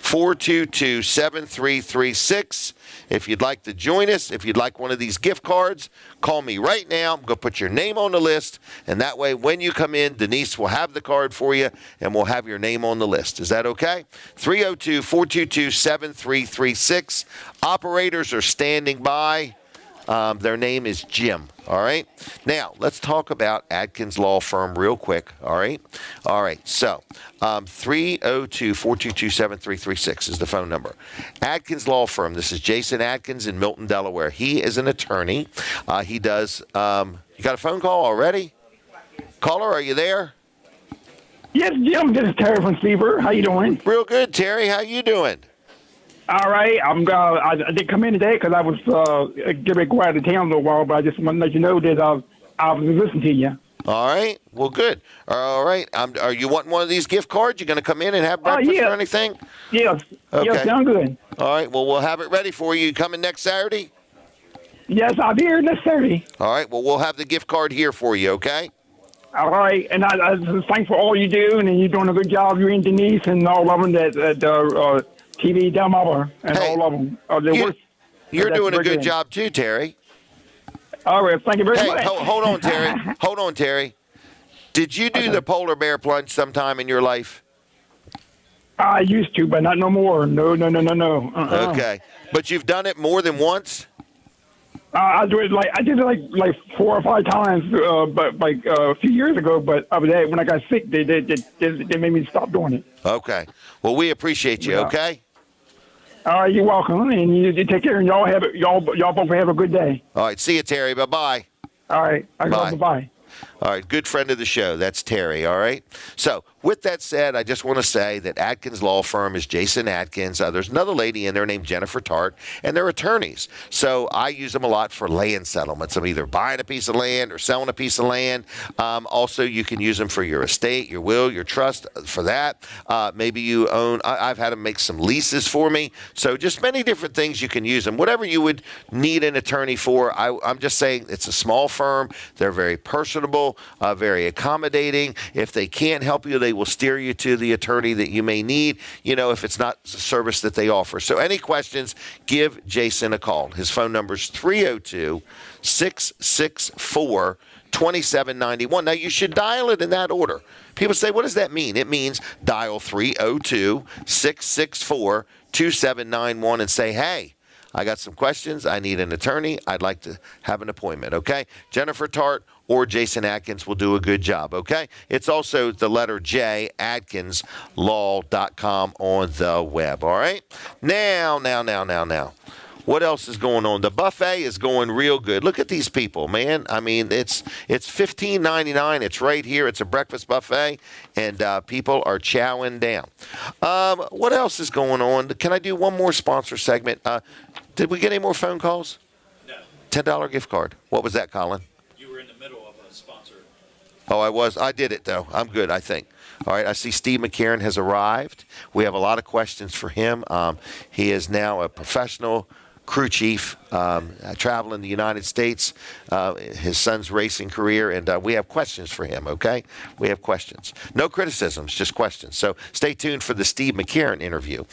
422-7336. If you'd like to join us, if you'd like one of these gift cards, call me right now. I'm going to put your name on the list, and that way when you come in, Denise will have the card for you, and we'll have your name on the list. Is that okay? 302-422-7336. Operators are standing by. Their name is Jim, all right? Now, let's talk about Adkins Law Firm real quick, all right? All right, so 302-422-7336 is the phone number. Adkins Law Firm, this is Jason Adkins in Milton, Delaware. He is an attorney. He does, you got a phone call already? Caller, are you there? Yes, Jim, this is Terry from Seaford. How you doing? Real good, Terry. How you doing? All right, I did come in today because I was getting ready to go out of town for a while, but I just want to let you know that I was listening to you. All right. Well, good. All right. Are you wanting one of these gift cards? You going to come in and have breakfast or anything? Yes. Okay. Yes, sound good. All right. Well, we'll have it ready for you. Coming next Saturday? Yes, I'll be here next Saturday. All right. Well, we'll have the gift card here for you, okay? All right. And I thanks for all you do, and you're doing a good job. You and Denise and all of them at TV Delmarva and all of them. You're doing a good job too, Terry. All right. Thank you very much. Hey, hold on, Terry. Hold on, Terry. Did you do the polar bear plunge sometime in your life? I used to, but not no more. No. Okay. But you've done it more than once? I did it like 4 or 5 times, but like a few years ago. But after that, when I got sick, they made me stop doing it. Okay. Well, we appreciate you. Okay. All right, you're welcome, and you take care, and y'all both have a good day. All right. See you, Terry. Bye bye. All right. Bye. All right, good friend of the show. That's Terry, all right? So with that said, I just want to say that Atkins Law Firm is Jason Atkins. There's another lady in there named Jennifer Tart, and they're attorneys. So I use them a lot for land settlements. I'm either buying a piece of land or selling a piece of land. Also, you can use them for your estate, your will, your trust, for that. Maybe you own, I've had them make some leases for me. So just many different things you can use them. Whatever you would need an attorney for, I'm just saying it's a small firm. They're very personable. Very accommodating. If they can't help you, they will steer you to the attorney that you may need, if it's not the service that they offer. So any questions, give Jason a call. His phone number is 302-664-2791. Now, you should dial it in that order. People say, what does that mean? It means dial 302-664-2791 and say, hey, I got some questions. I need an attorney. I'd like to have an appointment, okay? Jennifer Tart or Jason Atkins will do a good job, okay? It's also the letter J, AtkinsLaw.com on the web, all right? Now. What else is going on? The buffet is going real good. Look at these people, man. I mean, it's $15.99. It's right here. It's a breakfast buffet, and people are chowing down. What else is going on? Can I do one more sponsor segment? Did we get any more phone calls? No. $10 gift card. What was that, Colin? You were in the middle of a sponsor. Oh, I was. I did it, though. I'm good, I think. All right, I see Steve McCarron has arrived. We have a lot of questions for him. He is now a professional crew chief, traveling the United States, his son's racing career, and we have questions for him, okay? We have questions. No criticisms, just questions. So stay tuned for the Steve McCarron interview.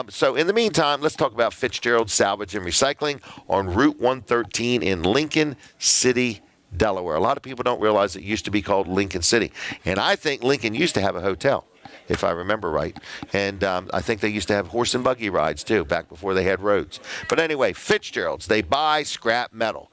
So in the meantime, let's talk about Fitzgerald's Salvage and Recycling on Route 113 in Lincoln City, Delaware. A lot of people don't realize it used to be called Lincoln City, and I think Lincoln used to have a hotel, if I remember right. And I think they used to have horse and buggy rides, too, back before they had roads. But anyway, Fitzgerald's, they buy scrap metal.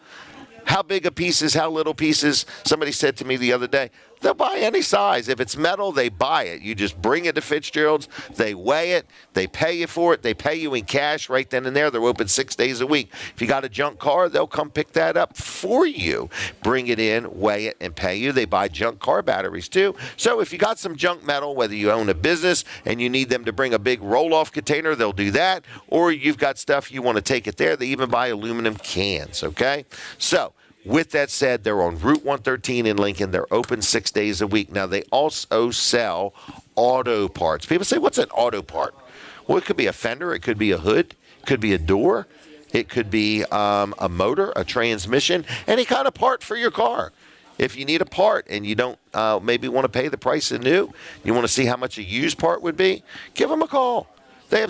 How big a pieces, how little pieces? Somebody said to me the other day, they'll buy any size. If it's metal, they buy it. You just bring it to Fitzgerald's. They weigh it. They pay you for it. They pay you in cash right then and there. They're open 6 days a week. If you got a junk car, they'll come pick that up for you. Bring it in, weigh it, and pay you. They buy junk car batteries, too. So if you got some junk metal, whether you own a business and you need them to bring a big roll-off container, they'll do that. Or you've got stuff you want to take it there. They even buy aluminum cans, okay? So with that said, they're on Route 113 in Lincoln. They're open 6 days a week. Now, they also sell auto parts. People say, what's an auto part? Well, it could be a fender. It could be a hood. It could be a door. It could be a motor, a transmission, any kind of part for your car. If you need a part and you don't maybe want to pay the price of new, you want to see how much a used part would be, give them a call.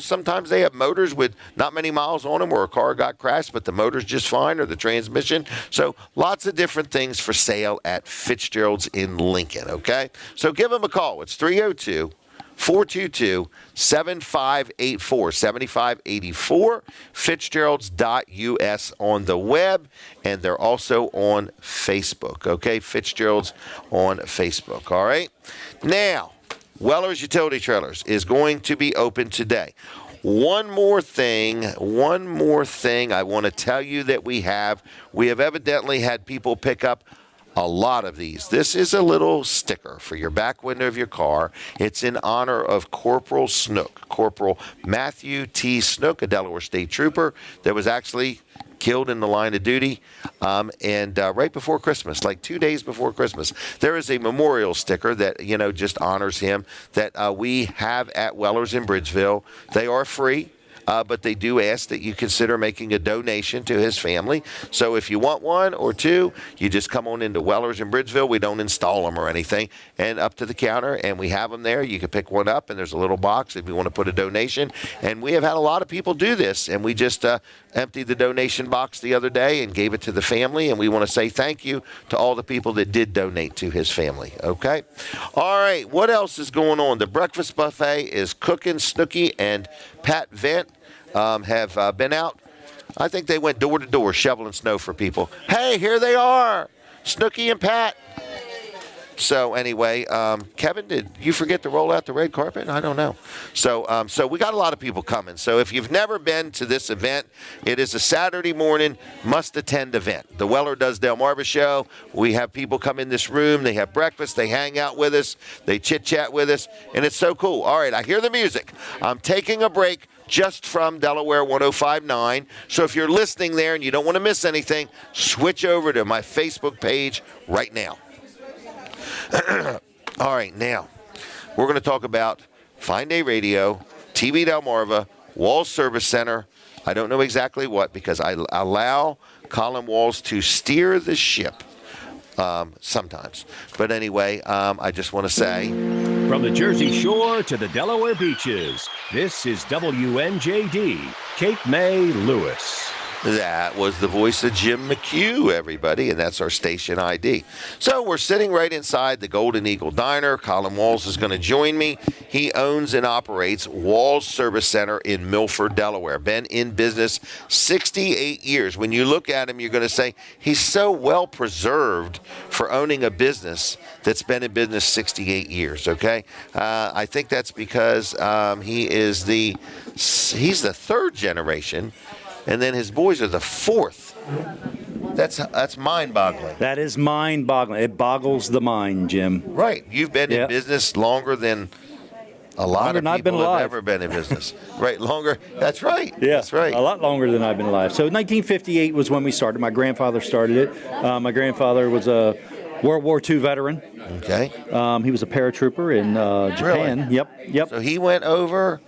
Sometimes they have motors with not many miles on them where a car got crashed, but the motor's just fine, or the transmission. So lots of different things for sale at Fitzgerald's in Lincoln, okay? So give them a call. It's 302-422-7584, 7584, Fitzgerald's.us on the web, and they're also on Facebook, okay? Fitzgerald's on Facebook, all right? Now, Weller's Utility Trailers is going to be open today. One more thing I want to tell you that we have evidently had people pick up a lot of these. This is a little sticker for your back window of your car. It's in honor of Corporal Snook, Corporal Matthew T. Snook, a Delaware State Trooper that was actually killed in the line of duty. And right before Christmas, like 2 days before Christmas, there is a memorial sticker that, just honors him that we have at Weller's in Bridgeville. They are free. But they do ask that you consider making a donation to his family. So if you want one or two, you just come on into Weller's in Bridgeville. We don't install them or anything. And up to the counter, and we have them there. You can pick one up, and there's a little box if you want to put a donation. And we have had a lot of people do this, and we just emptied the donation box the other day and gave it to the family. And we want to say thank you to all the people that did donate to his family. Okay? All right, what else is going on? The breakfast buffet is cooking. Snooki and Pat Vent have been out. I think they went door to door shoveling snow for people. Hey, here they are, Snooki and Pat. So anyway, Kevin, did you forget to roll out the red carpet? I don't know. So we got a lot of people coming. So if you've never been to this event, it is a Saturday morning must-attend event. The Weller Does Delmarva show. We have people come in this room. They have breakfast. They hang out with us. They chit-chat with us. And it's so cool. All right, I hear the music. I'm taking a break just from Delaware 105.9. So if you're listening there and you don't want to miss anything, switch over to my Facebook page right now. All right, now we're going to talk about Fine Day Radio, TV Delmarva, Walls Service Center. I don't know exactly what because I allow Colin Walls to steer the ship sometimes. But anyway, I just want to say, from the Jersey Shore to the Delaware beaches, this is WNJD, Cape May, Lewis. That was the voice of Jim McHugh, everybody, and that's our station ID. So we're sitting right inside the Golden Eagle Diner. Colin Walls is going to join me. He owns and operates Walls Service Center in Milford, Delaware. Been in business 68 years. When you look at him, you're going to say he's so well preserved for owning a business that's been in business 68 years, okay? I think that's because he's the third generation, and then his boys are the fourth. That's mind-boggling. That is mind-boggling. It boggles the mind, Jim. Right. You've been in business longer than a lot of people have ever been in business. Right. Longer. That's right. Yeah. That's right. A lot longer than I've been alive. So 1958 was when we started. My grandfather started it. My grandfather was a World War II veteran. Okay. He was a paratrooper in Japan. Really? Yep. So he went over.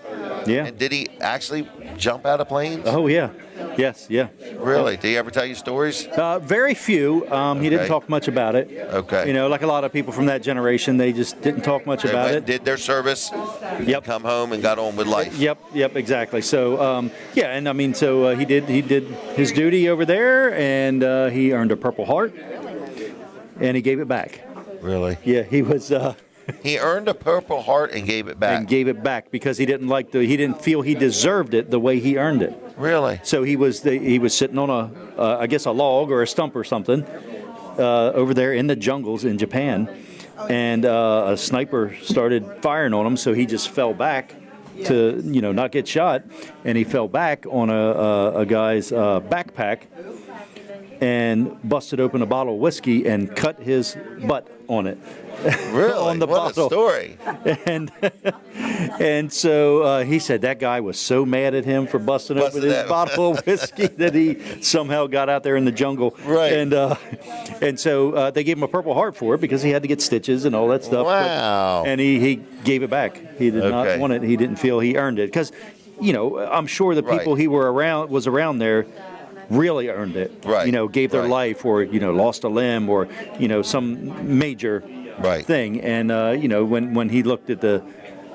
Yeah. And did he actually jump out of planes? Oh, yeah. Yes, yeah. Really? Did he ever tell you stories? Very few. He didn't talk much about it. Okay. You know, like a lot of people from that generation, they just didn't talk much about it. Did their service. Yep. Come home and got on with life. Yep, exactly. So, and I mean, so he did his duty over there, and he earned a Purple Heart, and he gave it back. Really? Yeah, he was. He earned a Purple Heart and gave it back. And gave it back because he didn't feel he deserved it the way he earned it. Really? So he was sitting on I guess a log or a stump or something over there in the jungles in Japan, and a sniper started firing on him. So he just fell back to not get shot, and he fell back on a guy's backpack and busted open a bottle of whiskey and cut his butt on it. Really? On the what bottle. A story. And so he said that guy was so mad at him for busting open his bottle of whiskey that he somehow got out there in the jungle. Right. And so they gave him a Purple Heart for it because he had to get stitches and all that stuff. Wow. And he gave it back. He did not want it. He didn't feel he earned it because, I'm sure the people he was around there really earned it. Right. Gave their life or lost a limb or some major thing. And when he looked at the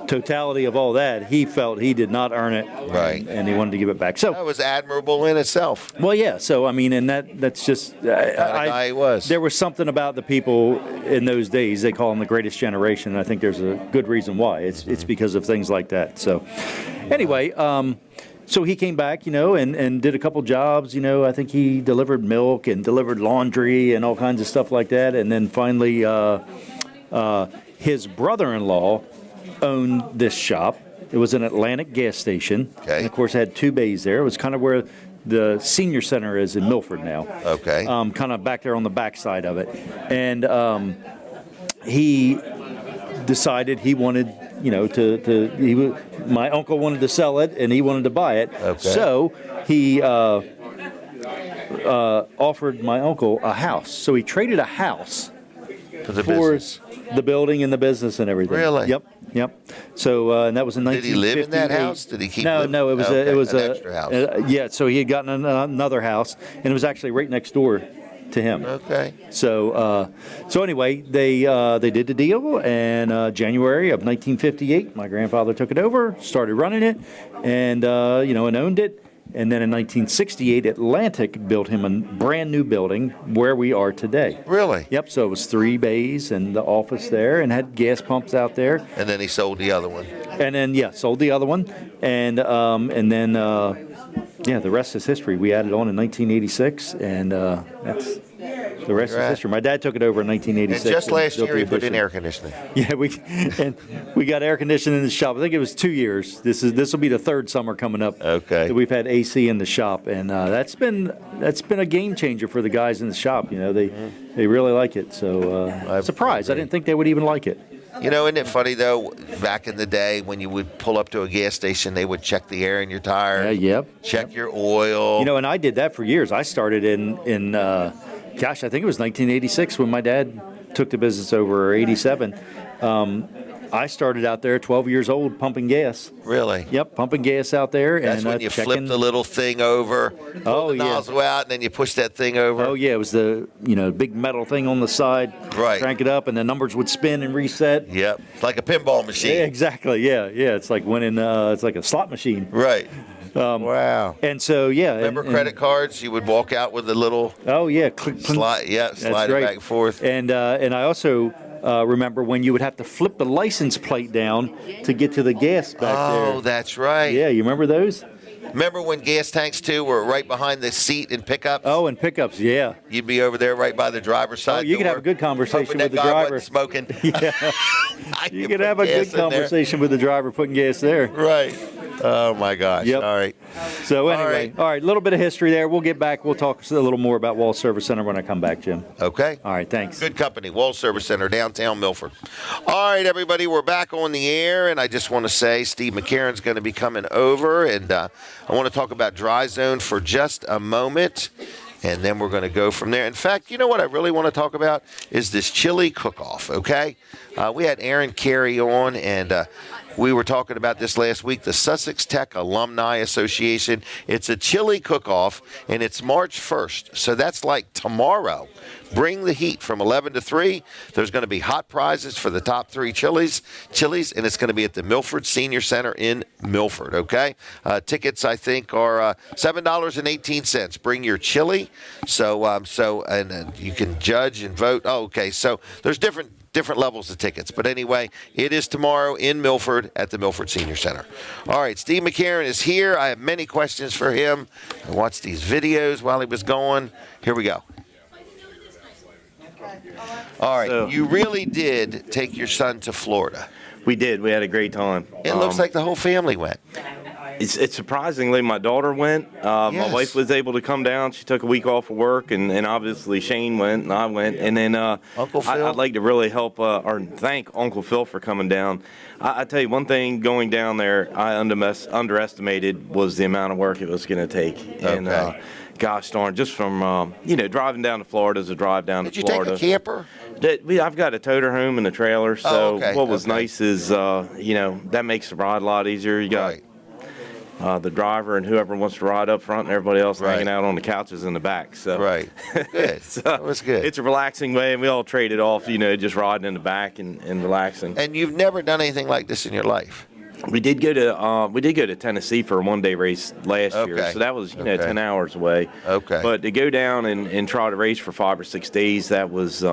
totality of all that, he felt he did not earn it. Right. And he wanted to give it back. So that was admirable in itself. Well, yeah. So I mean, and that's just guy was. There was something about the people in those days. They call them the greatest generation. And I think there's a good reason why. It's because of things like that. So anyway. So he came back, and did a couple jobs. I think he delivered milk and delivered laundry and all kinds of stuff like that. And then finally, his brother-in-law owned this shop. It was an Atlantic gas station. Okay. And of course, it had two bays there. It was kind of where the senior center is in Milford now. Okay. Kind of back there on the back side of it. And he decided he wanted, my uncle wanted to sell it and he wanted to buy it. Okay. So he offered my uncle a house. So he traded a house For the for business. the building and the business and everything. Really? Yep. So and that was in 1958. Did he live in that house? Did he keep living? No, it was an extra house. yeah. So he had gotten another house, and it was actually right next door to him. Okay. So anyway, they did the deal, and January of 1958, my grandfather took it over, started running it, and and owned it. And then in 1968, Atlantic built him a brand new building where we are today. Really? Yep. So it was 3 bays and the office there, and had gas pumps out there. And then he sold the other one. And then sold the other one, and then the rest is history. We added on in 1986 and that's the rest is history. My dad took it over in 1986. And just last built year the he put in addition. air conditioning. Yeah, we got air conditioning in the shop. I think it was 2 years. This will be the third summer coming up. Okay. That we've had AC in the shop, and that's been a game changer for the guys in the shop. They really like it. So surprised. I didn't think they would even like it. Isn't it funny though? Back in the day, when you would pull up to a gas station, they would check the air in your tire. Check your oil. And I did that for years. I started in I think it was 1986 when my dad took the business over, or 87. I started out there 12 years old pumping gas. Really? Yep, pumping gas out there. That's and when you checking. flip the little thing over, pull the nozzle out, and then you push that thing over. Oh yeah, it was the big metal thing on the side. Right. Crank it up, and the numbers would spin and reset. Yep, it's like a pinball machine. Yeah, exactly. Yeah. It's like winning. It's like a slot machine. Right. Wow. And so Remember credit cards? You would walk out with a little. Oh yeah. Click. Slide it back and forth. And I also. Remember when you would have to flip the license plate down to get to the gas back there. Oh, that's right. Yeah, you remember those? Remember when gas tanks, too, were right behind the seat in pickups? Oh, and pickups, yeah. You'd be over there right by the driver's side. Oh, you could have a good conversation with the driver. Smoking. Yeah. You could have a good conversation with the driver putting gas there. Right. Oh, my gosh. Yep. All right. So anyway, all right, a little bit of history there. We'll get back. We'll talk a little more about Wall Service Center when I come back, Jim. Okay. All right, thanks. Good company, Wall Service Center, downtown Milford. All right, everybody, we're back on the air, and I just want to say Steve McCarron's going to be coming over, and I want to talk about Dry Zone for just a moment, and then we're going to go from there. In fact, you know what I really want to talk about is this chili cook-off, okay? We had Aaron Carey on, and we were talking about this last week, the Sussex Tech Alumni Association. It's a chili cook-off, and it's March 1st, so that's like tomorrow. Bring the heat from 11 to 3. There's going to be hot prizes for the top 3 chilies, and it's going to be at the Milford Senior Center in Milford, okay? Tickets, I think, are $7.18. Bring your chili, and you can judge and vote. Oh, okay, so there's different levels of tickets. But anyway, it is tomorrow in Milford at the Milford Senior Center. All right, Steve McCarron is here. I have many questions for him. I watched these videos while he was going. Here we go. All right, so, you really did take your son to Florida. We did. We had a great time. It looks like the whole family went. It's surprisingly, my daughter went. Yes. My wife was able to come down. She took a week off of work, and obviously Shane went, and I went. And then Uncle Phil? I'd like to really help or thank Uncle Phil for coming down. I tell you, one thing going down there I underestimated was the amount of work it was going to take. And gosh darn, just from, driving down to Florida is a drive down to Florida. Did you take a camper? I've got a toter home and a trailer, so what was nice is, that makes the ride a lot easier. You got the driver and whoever wants to ride up front and everybody else hanging out on the couches in the back. So Good. So that was good. It's a relaxing way, and we all traded off, just riding in the back and relaxing. And you've never done anything like this in your life? We did go to Tennessee for a one-day race last year, so that was 10 hours away. Okay. But to go down and try to race for 5 or 6 days, that was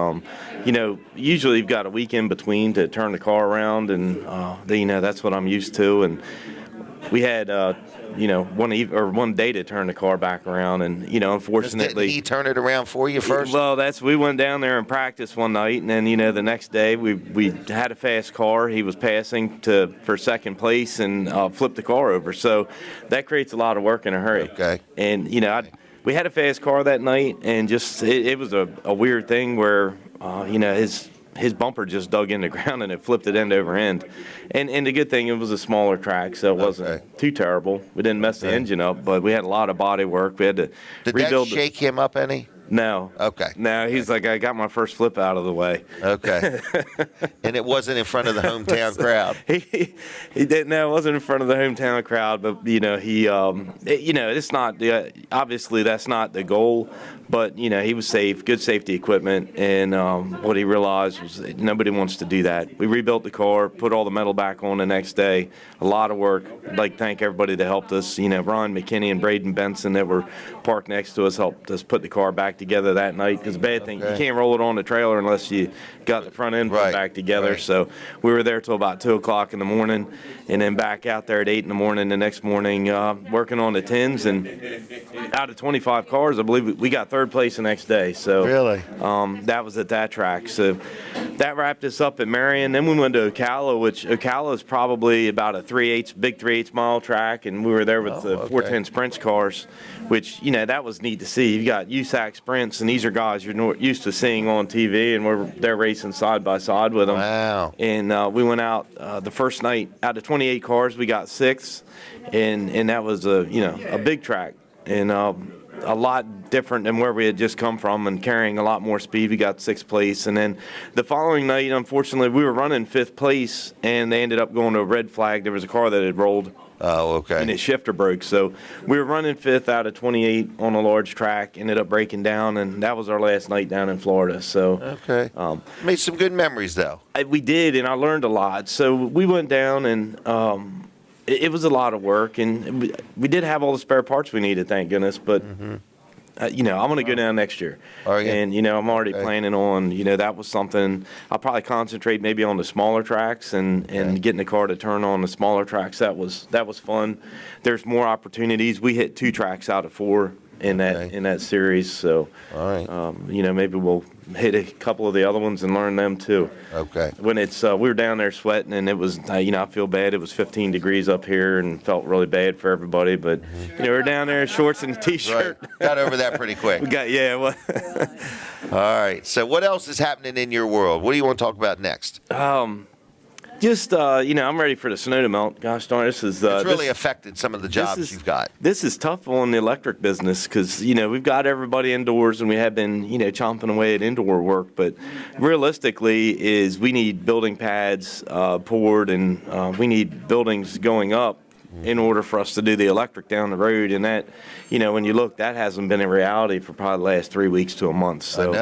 usually you've got a week in between to turn the car around, and that's what I'm used to. And we had one day to turn the car back around, and unfortunately, did he turn it around for you first? Well, we went down there and practiced one night, and then the next day we had a fast car. He was passing for second place and flipped the car over. So that creates a lot of work in a hurry. Okay. And we had a fast car that night, and just it was a weird thing where his bumper just dug in the ground and it flipped it end over end. And the good thing, it was a smaller track, so it wasn't too terrible. We didn't mess the engine up, but we had a lot of body work. We had to rebuild. Did that shake him up any? No. Okay. No, he's like, I got my first flip out of the way. Okay. And it wasn't in front of the hometown crowd. He didn't. No, it wasn't in front of the hometown crowd. But he, it's not. Obviously, that's not the goal. But he was safe, good safety equipment, and what he realized was that nobody wants to do that. We rebuilt the car, put all the metal back on the next day. A lot of work. I'd like to thank everybody that helped us. Ron McKinney and Braden Benson that were parked next to us helped us put the car back together that night. Because the bad thing, you can't roll it on the trailer unless you got the front end put back together. Right. So we were there till about 2 o'clock in the morning, and then back out there at 8 in the morning the next morning working on the tins. And out of 25 cars, I believe we got third place the next day. So really, that was at that track. So that wrapped us up at Marion. Then we went to Ocala, which Ocala is probably about a big 3/8 mile track, and we were there with the 410 Sprints cars, which that was neat to see. You got USAC Sprints, and these are guys you're used to seeing on TV, and they're racing side by side with them. Wow! And we went out the first night. Out of 28 cars, we got 6th, and that was a big track, and a lot different than where we had just come from, and carrying a lot more speed. We got 6th place, and then the following night, unfortunately, we were running 5th place, and they ended up going to a red flag. There was a car that had rolled. Oh, okay. And its shifter broke. So we were running 5th out of 28 on a large track, ended up breaking down, and that was our last night down in Florida. So made some good memories, though. We did, and I learned a lot. So we went down, and it was a lot of work, and we did have all the spare parts we needed, thank goodness. But I'm going to go down next year. And I'm already planning on. That was something I'll probably concentrate maybe on the smaller tracks and getting the car to turn on the smaller tracks. That was fun. There's more opportunities. We hit 2 tracks out of 4 in that series. So maybe we'll hit a couple of the other ones and learn them too. Okay. When it's we were down there sweating, and it was I feel bad. It was 15 degrees up here and felt really bad for everybody. But we're down there in shorts and a t-shirt. Right. Got over that pretty quick. Well. All right. So what else is happening in your world? What do you want to talk about next? I'm ready for the snow to melt. Gosh darn, this is it's really affected some of the jobs you've got. This is tough on the electric business because we've got everybody indoors, and we have been chomping away at indoor work. But realistically, we need building pads poured, and we need buildings going up in order for us to do the electric down the road. And that, when you look, that hasn't been a reality for probably the last 3 weeks to a month. So, I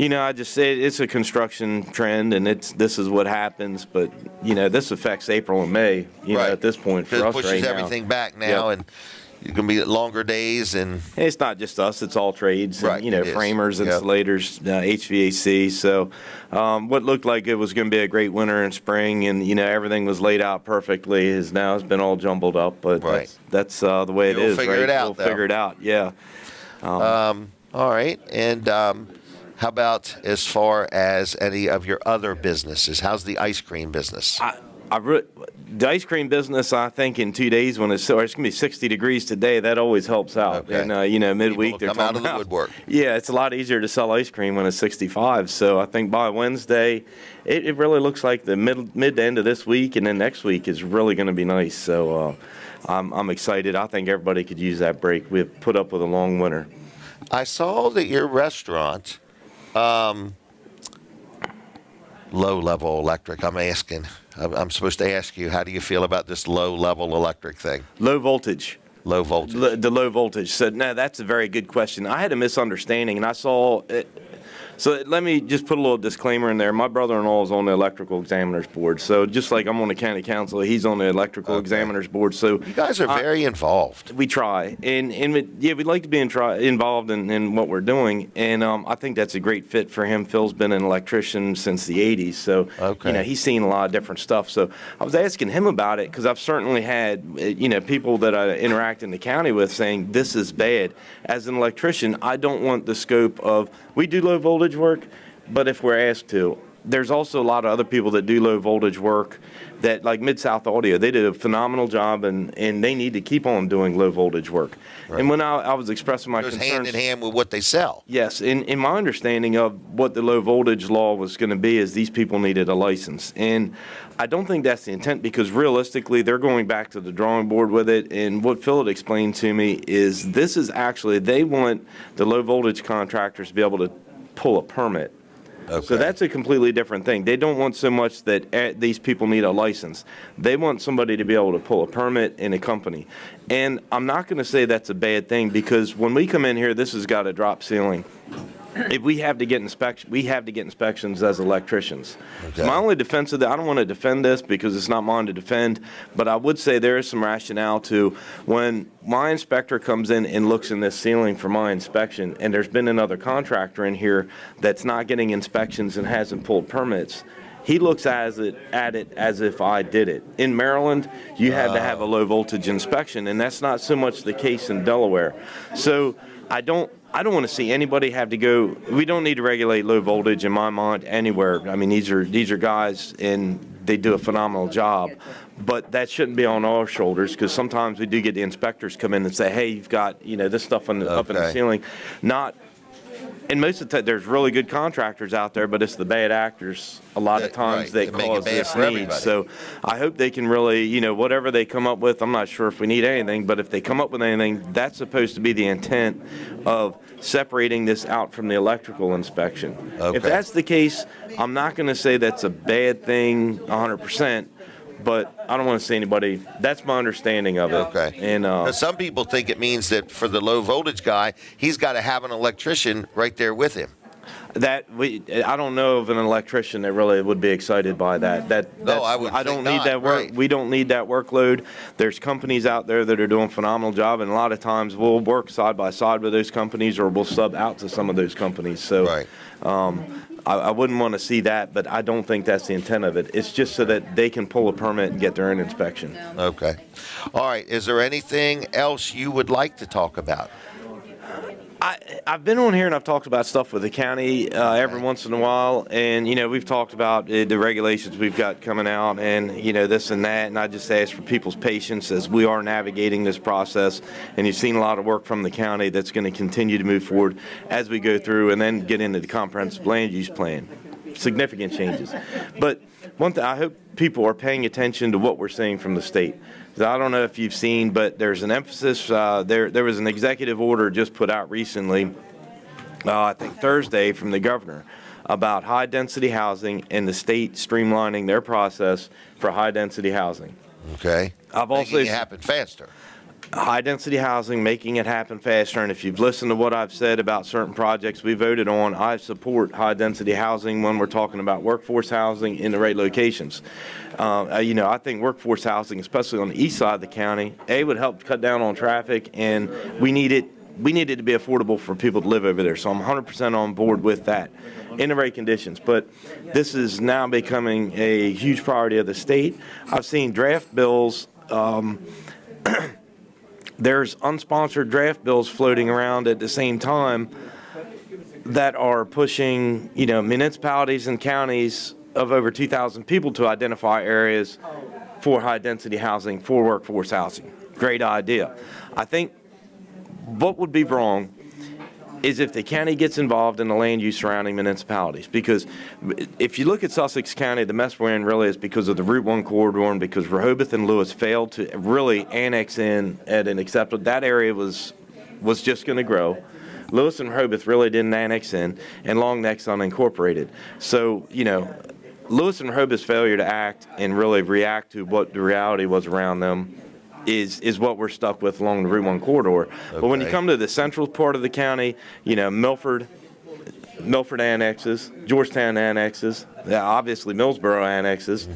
know. I just say it's a construction trend, and this is what happens. But, this affects April and May, at this point for us right now. It pushes everything back now, and you're going to be at longer days. And it's not just us, it's all trades, and, framers, insulators, HVAC. So what looked like it was going to be a great winter and spring, and, everything was laid out perfectly, has been all jumbled up. But that's the way it is. Figure it out, we'll figure it out, yeah. All right. And how about as far as any of your other businesses? How's the ice cream business? The ice cream business, I think in 2 days when it's going to be 60 degrees today, that always helps out. Okay. And midweek they're come out of the woodwork. Yeah, it's a lot easier to sell ice cream when it's 65. So I think by Wednesday, it really looks like the mid to end of this week, and then next week is really going to be nice. So I'm excited. I think everybody could use that break. We've put up with a long winter. I saw that your restaurant, low-level electric, I'm asking. I'm supposed to ask you, how do you feel about this low-level electric thing? Low voltage. Low voltage. The low voltage. So, no, that's a very good question. I had a misunderstanding, and I saw it. So let me just put a little disclaimer in there. My brother-in-law is on the electrical examiner's board. So just like I'm on the county council, he's on the electrical examiner's board. So you guys are very involved. We try. And we'd like to be involved in what we're doing. And I think that's a great fit for him. Phil's been an electrician since the 80s. So, he's seen a lot of different stuff. So I was asking him about it because I've certainly had, people that I interact in the county with saying this is bad. As an electrician, I don't want the scope of, we do low voltage work, but if we're asked to, there's also a lot of other people that do low voltage work that, like Mid-South Audio, they did a phenomenal job, and they need to keep on doing low voltage work. Right. And when I was expressing my concerns, hand in hand with what they sell. Yes, in my understanding of what the low voltage law was going to be is these people needed a license. And I don't think that's the intent, because realistically they're going back to the drawing board with it. And what Phil had explained to me is this is actually, they want the low voltage contractors to be able to pull a permit. Okay. So that's a completely different thing. They don't want so much that these people need a license. They want somebody to be able to pull a permit in a company. And I'm not going to say that's a bad thing, because when we come in here, this has got a drop ceiling. If we have to get inspections as electricians. Okay. So my only defense of that, I don't want to defend this because it's not mine to defend, but I would say there is some rationale to when my inspector comes in and looks in this ceiling for my inspection, and there's been another contractor in here that's not getting inspections and hasn't pulled permits. He looks at it as if I did it. In Maryland, you had to have a low voltage inspection, and that's not so much the case in Delaware. So I don't want to see anybody have to go. We don't need to regulate low voltage in my mind anywhere. I mean, these are guys, and they do a phenomenal job. But that shouldn't be on our shoulders, because sometimes we do get the inspectors come in and say, hey, you've got this stuff up in the ceiling. And most of the time, there's really good contractors out there, but it's the bad actors a lot of times that cause this need. So I hope they can really, whatever they come up with, I'm not sure if we need anything, but if they come up with anything, that's supposed to be the intent of separating this out from the electrical inspection. Okay. If that's the case, I'm not going to say that's a bad thing 100%. But I don't want to see anybody. That's my understanding of it. Okay. And some people think it means that for the low voltage guy, he's got to have an electrician right there with him. I don't know of an electrician that really would be excited by that. I don't need that work. Right. We don't need that workload. There's companies out there that are doing a phenomenal job, and a lot of times we'll work side by side with those companies, or we'll sub out to some of those companies. So. Right. I wouldn't want to see that, but I don't think that's the intent of it. It's just so that they can pull a permit and get their own inspection. Okay. All right. Is there anything else you would like to talk about? I've been on here and I've talked about stuff with the county every once in a while, and we've talked about the regulations we've got coming out, and this and that, and I just ask for people's patience as we are navigating this process. And you've seen a lot of work from the county that's going to continue to move forward as we go through and then get into the comprehensive land use plan. Significant changes. But one thing, I hope people are paying attention to what we're seeing from the state. I don't know if you've seen, but there's an emphasis. There was an executive order just put out recently, I think Thursday, from the governor about high-density housing and the state streamlining their process for high-density housing. Okay. Making it happen faster. High-density housing, making it happen faster. And if you've listened to what I've said about certain projects we voted on, I support high-density housing when we're talking about workforce housing in the right locations. I think workforce housing, especially on the east side of the county, would help cut down on traffic, and we need it to be affordable for people to live over there. So I'm 100% on board with that in the right conditions. But this is now becoming a huge priority of the state. I've seen draft bills. There's unsponsored draft bills floating around at the same time that are pushing, municipalities and counties of over 2,000 people to identify areas for high-density housing, for workforce housing. Great idea. I think what would be wrong is if the county gets involved in the land use surrounding municipalities. Because if you look at Sussex County, the mess we're in really is because of the Route 1 corridor, and because Rehoboth and Lewis failed to really annex in at an acceptable. That area was just going to grow. Lewis and Rehoboth really didn't annex in, and Long Neck's unincorporated. So, Lewis and Rehoboth's failure to act and really react to what the reality was around them is what we're stuck with along the Route 1 corridor. Okay. But when you come to the central part of the county, Milford annexes, Georgetown annexes, obviously Millsboro annexes,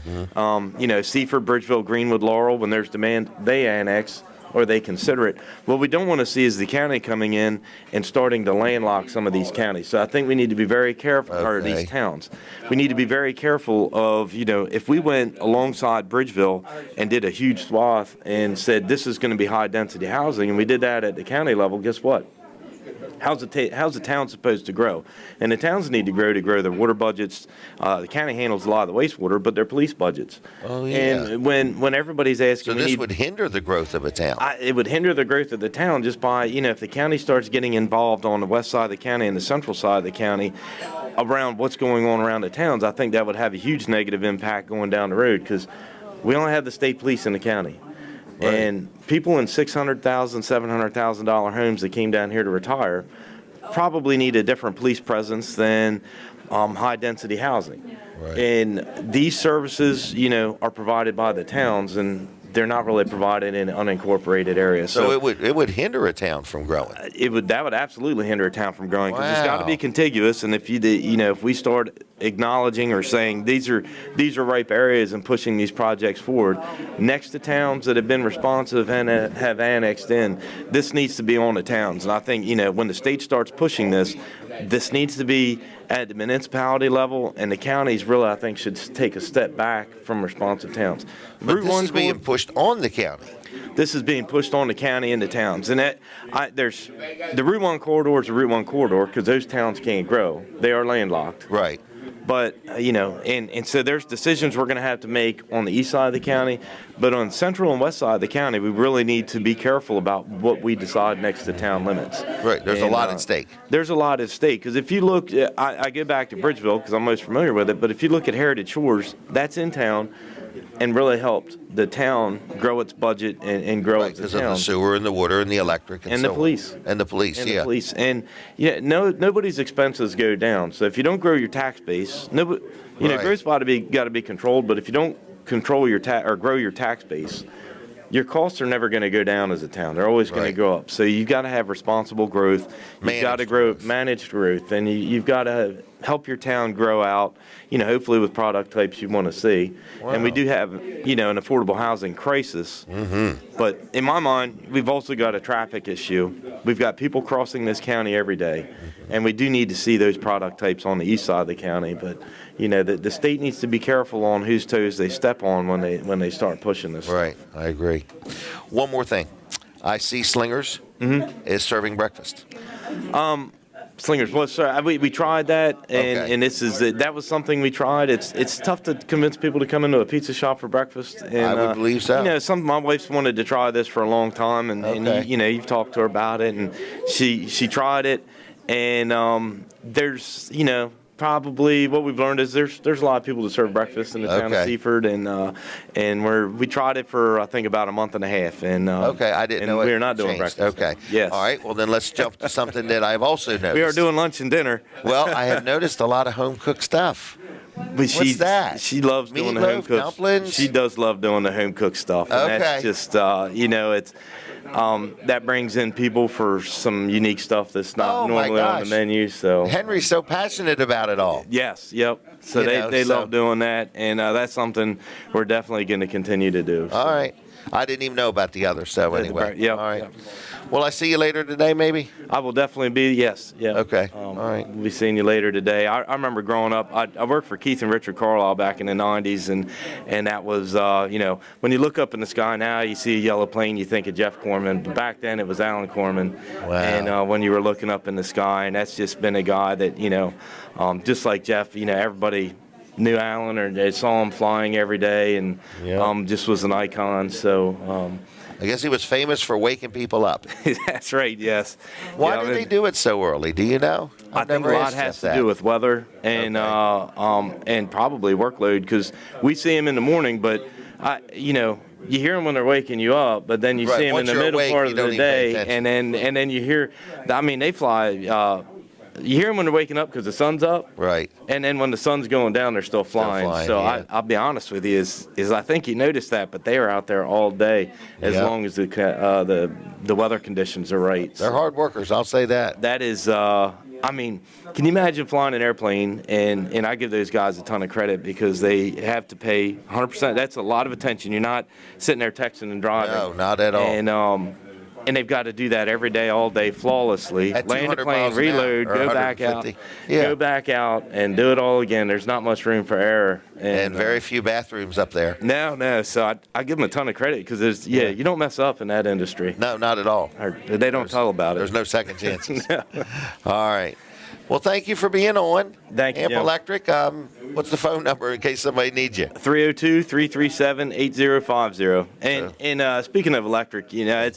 Seaford, Bridgeville, Greenwood, Laurel, when there's demand, they annex or they consider it. What we don't want to see is the county coming in and starting to landlock some of these counties. So I think we need to be very careful, or these towns. We need to be very careful of, if we went alongside Bridgeville and did a huge swath and said this is going to be high density housing, and we did that at the county level, guess what? how's the town supposed to grow? And the towns need to grow their water budgets. The county handles a lot of the wastewater, but their police budgets. Oh, yeah. And when everybody's asking, so this would hinder the growth of a town. It would hinder the growth of the town just by, if the county starts getting involved on the west side of the county and the central side of the county around what's going on around the towns. I think that would have a huge negative impact going down the road, because we only have the state police in the county. Right. And people in $600,000, $700,000 homes that came down here to retire probably need a different police presence than high-density housing. Right. And these services, are provided by the towns, and they're not really provided in unincorporated areas. So it would hinder a town from growing. That would absolutely hinder a town from growing, because Wow. it's got to be contiguous. And if if we start acknowledging or saying these are ripe areas and pushing these projects forward next to towns that have been responsive and have annexed in, this needs to be on the towns. And I think when the state starts pushing this needs to be at the municipality level, and the counties really, I think, should take a step back from responsive towns. But this is being pushed on the county. This is being pushed on the county and the towns. And there's the Route 1 corridor is a Route 1 corridor because those towns can't grow. They are landlocked. Right. But, and so there's decisions we're going to have to make on the east side of the county. But on central and west side of the county, we really need to be careful about what we decide next to town limits. Right. There's a lot at stake. There's a lot at stake. Because if you look, I go back to Bridgeville because I'm most familiar with it. But if you look at Heritage Shores, that's in town and really helped the town grow its budget and grow its town. Because of the sewer and the water and the electric and the police. And the police, and the police. And nobody's expenses go down. So if you don't grow your tax base, growth's got to be controlled. But if you don't control your grow your tax base, your costs are never going to go down as a town. They're always going to go up. So you've got to have responsible growth. You've got to managed growth, and you've got to help your town grow out, hopefully with product types you want to see. Wow. And we do have, an affordable housing crisis. Mm-hmm. But in my mind, we've also got a traffic issue. We've got people crossing this county every day, and we do need to see those product types on the east side of the county. But, the state needs to be careful on whose toes they step on when they start pushing this. Right, I agree. One more thing. I see Slingers is serving breakfast. Slingers, well, sir, we tried that, and that was something we tried. It's tough to convince people to come into a pizza shop for breakfast. And, I would believe so. My wife's wanted to try this for a long time, and you've talked to her about it, and she tried it, and there's probably what we've learned is there's a lot of people that serve breakfast in the town of Seaford, and we tried it for I think about a month and a half, and I didn't know we're not doing breakfast. Okay, yes. All right. Well, then let's jump to something that I've also noticed. We are doing lunch and dinner. Well, I have noticed a lot of home cooked stuff. But What's that? She loves doing the home cooked. Dumplings? She does love doing the home cooked stuff, and that's just it's. That brings in people for some unique stuff that's not normally on the menu. So Henry's so passionate about it all. Yes, yep. So they love doing that, and that's something we're definitely going to continue to do. So. All right. I didn't even know about the other stuff anyway. Yeah. All right. Yep. Will I see you later today, maybe? I will definitely be, yes. Yeah. Okay. All right. We'll be seeing you later today. I remember growing up, I worked for Keith and Richard Carlisle back in the 90s, and that was, when you look up in the sky now, you see a yellow plane, you think of Jeff Corman. But back then, it was Alan Corman. Wow. And when you were looking up in the sky, and that's just been a guy that, just like Jeff, everybody knew Alan or they saw him flying every day, and just was an icon. So I guess he was famous for waking people up. That's right. Yes. Why did they do it so early? Do you know? I think a lot has to do with weather and probably workload, because we see him in the morning, but you hear them when they're waking you up, but then you see them in the middle part of the day, and then you hear, they fly. You hear them when they're waking up because the sun's up. Right. And then when the sun's going down, they're still flying. So yeah. I'll be honest with you, is I think you noticed that, but they are out there all day as long as the weather conditions are right. They're hard workers, I'll say that. That is, can you imagine flying an airplane? And I give those guys a ton of credit because they have to pay 100%. That's a lot of attention. You're not sitting there texting and driving. No, not at all. And and they've got to do that every day, all day, flawlessly. At Land a 200 plane, miles an hour, reload, or go back out, 150. Yeah. go back out, and do it all again. There's not much room for error. And very few bathrooms up there. No. So I give them a ton of credit because you don't mess up in that industry. No, not at all. They don't tell about it. There's no second chances. No. All right. Well, thank you for being on. Thank you, AMP Jim. Electric. What's the phone number in case somebody needs you? 302-337-8050. And speaking of electric, I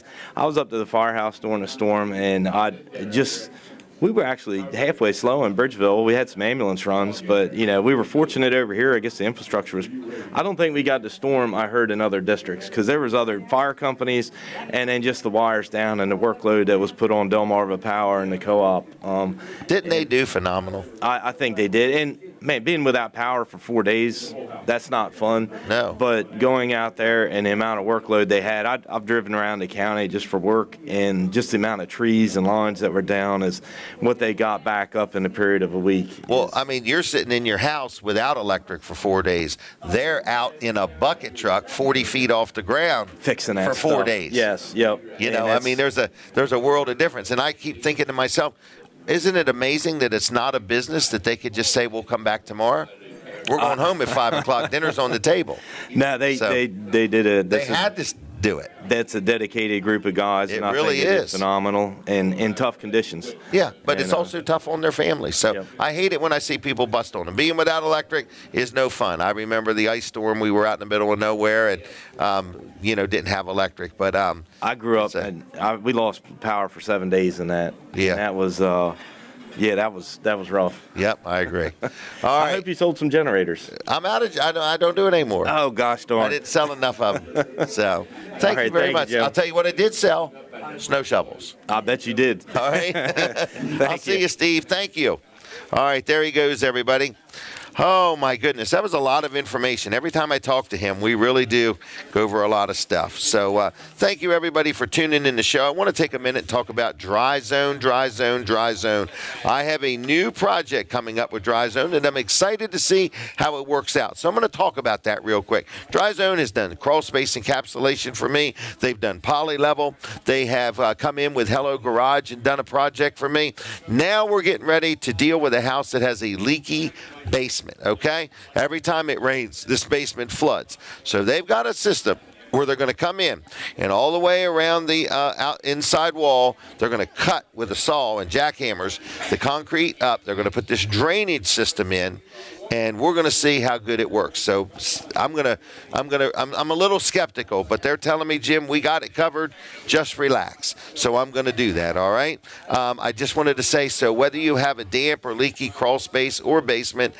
was up to the firehouse during a storm, and we were actually halfway slow in Bridgeville. We had some ambulance runs, but, we were fortunate over here. I guess the infrastructure was, I don't think we got the storm I heard in other districts because there was other fire companies and then just the wires down and the workload that was put on Delmarva Power and the co-op. Didn't they do phenomenal? I think they did. And, man, being without power for 4 days, that's not fun. No. But going out there and the amount of workload they had, I've driven around the county just for work, and just the amount of trees and lawns that were down is what they got back up in a period of a week. Well, I mean, you're sitting in your house without electric for 4 days. They're out in a bucket truck 40 feet off the ground fixing that for 4 stuff. days. Yes, yep. I mean, there's a world of difference. And I keep thinking to myself, isn't it amazing that it's not a business that they could just say, we'll come back tomorrow? We're going home at 5 o'clock. Dinner's on the table. No, they did it. They had to do it. That's a dedicated group of guys. It and I really think they did is. phenomenal and in tough conditions. Yeah, but it's also tough on their families. So Yep. I hate it when I see people bust on them. Being without electric is no fun. I remember the ice storm. We were out in the middle of nowhere and, didn't have electric. But I grew up and we lost power for 7 days in that. Yeah. And that was that was rough. Yep, I agree. All I right. hope you sold some generators. I'm out of. I don't do it anymore. Oh gosh darn. I didn't sell enough of them. So thank All you right, very thank much. you, Jim. I'll tell you what I did sell: snow shovels. I bet you did. All right. I'll see you, Steve. Thank you. All right, there he goes, everybody. Oh, my goodness. That was a lot of information. Every time I talk to him, we really do go over a lot of stuff. So thank you, everybody, for tuning in the show. I want to take a minute and talk about Dry Zone, Dry Zone, Dry Zone. I have a new project coming up with Dry Zone, and I'm excited to see how it works out. So I'm going to talk about that real quick. Dry Zone has done crawl space encapsulation for me. They've done poly level. They have come in with Hello Garage and done a project for me. Now we're getting ready to deal with a house that has a leaky basement, okay? Every time it rains, this basement floods. So they've got a system where they're going to come in and all the way around the inside wall, they're going to cut with a saw and jackhammers the concrete up. They're going to put this drainage system in, and we're going to see how good it works. So I'm a little skeptical, but they're telling me, Jim, we got it covered. Just relax. So I'm going to do that. All right. I just wanted to say, so whether you have a damp or leaky crawl space or basement,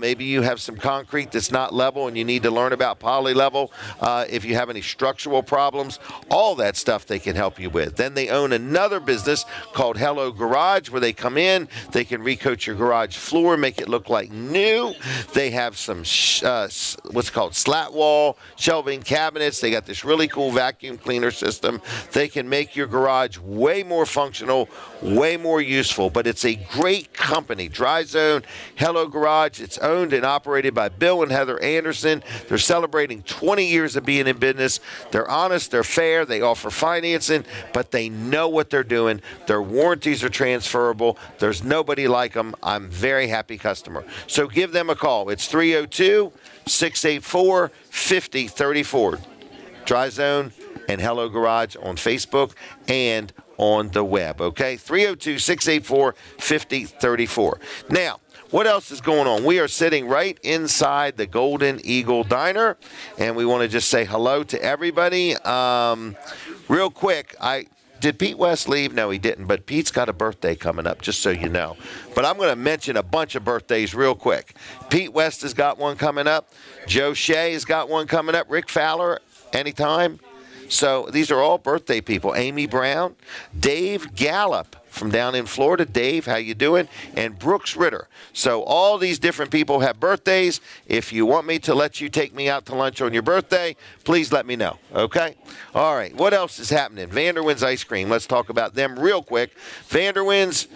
maybe you have some concrete that's not level and you need to learn about poly level. If you have any structural problems, all that stuff they can help you with. Then they own another business called Hello Garage, where they come in, they can recoat your garage floor, make it look like new. They have some what's called slat wall shelving cabinets. They got this really cool vacuum cleaner system. They can make your garage way more functional, way more useful. But it's a great company, Dry Zone, Hello Garage. It's owned and operated by Bill and Heather Anderson. They're celebrating 20 years of being in business. They're honest, they're fair, they offer financing, but they know what they're doing. Their warranties are transferable. There's nobody like them. I'm a very happy customer. So give them a call. It's 302-684-5034. Dry Zone and Hello Garage on Facebook and on the web, okay? 302-684-5034. Now, what else is going on? We are sitting right inside the Golden Eagle Diner, and we want to just say hello to everybody. Real quick, did Pete West leave? No, he didn't, but Pete's got a birthday coming up, just so you know. But I'm going to mention a bunch of birthdays real quick. Pete West has got one coming up. Joe Shea has got one coming up. Rick Fowler, anytime. So these are all birthday people. Amy Brown, Dave Gallup from down in Florida. Dave, how you doing? And Brooks Ritter. So all these different people have birthdays. If you want me to let you take me out to lunch on your birthday, please let me know, okay? All right, what else is happening? Vanderwin's Ice Cream. Let's talk about them real quick. Vanderwin's,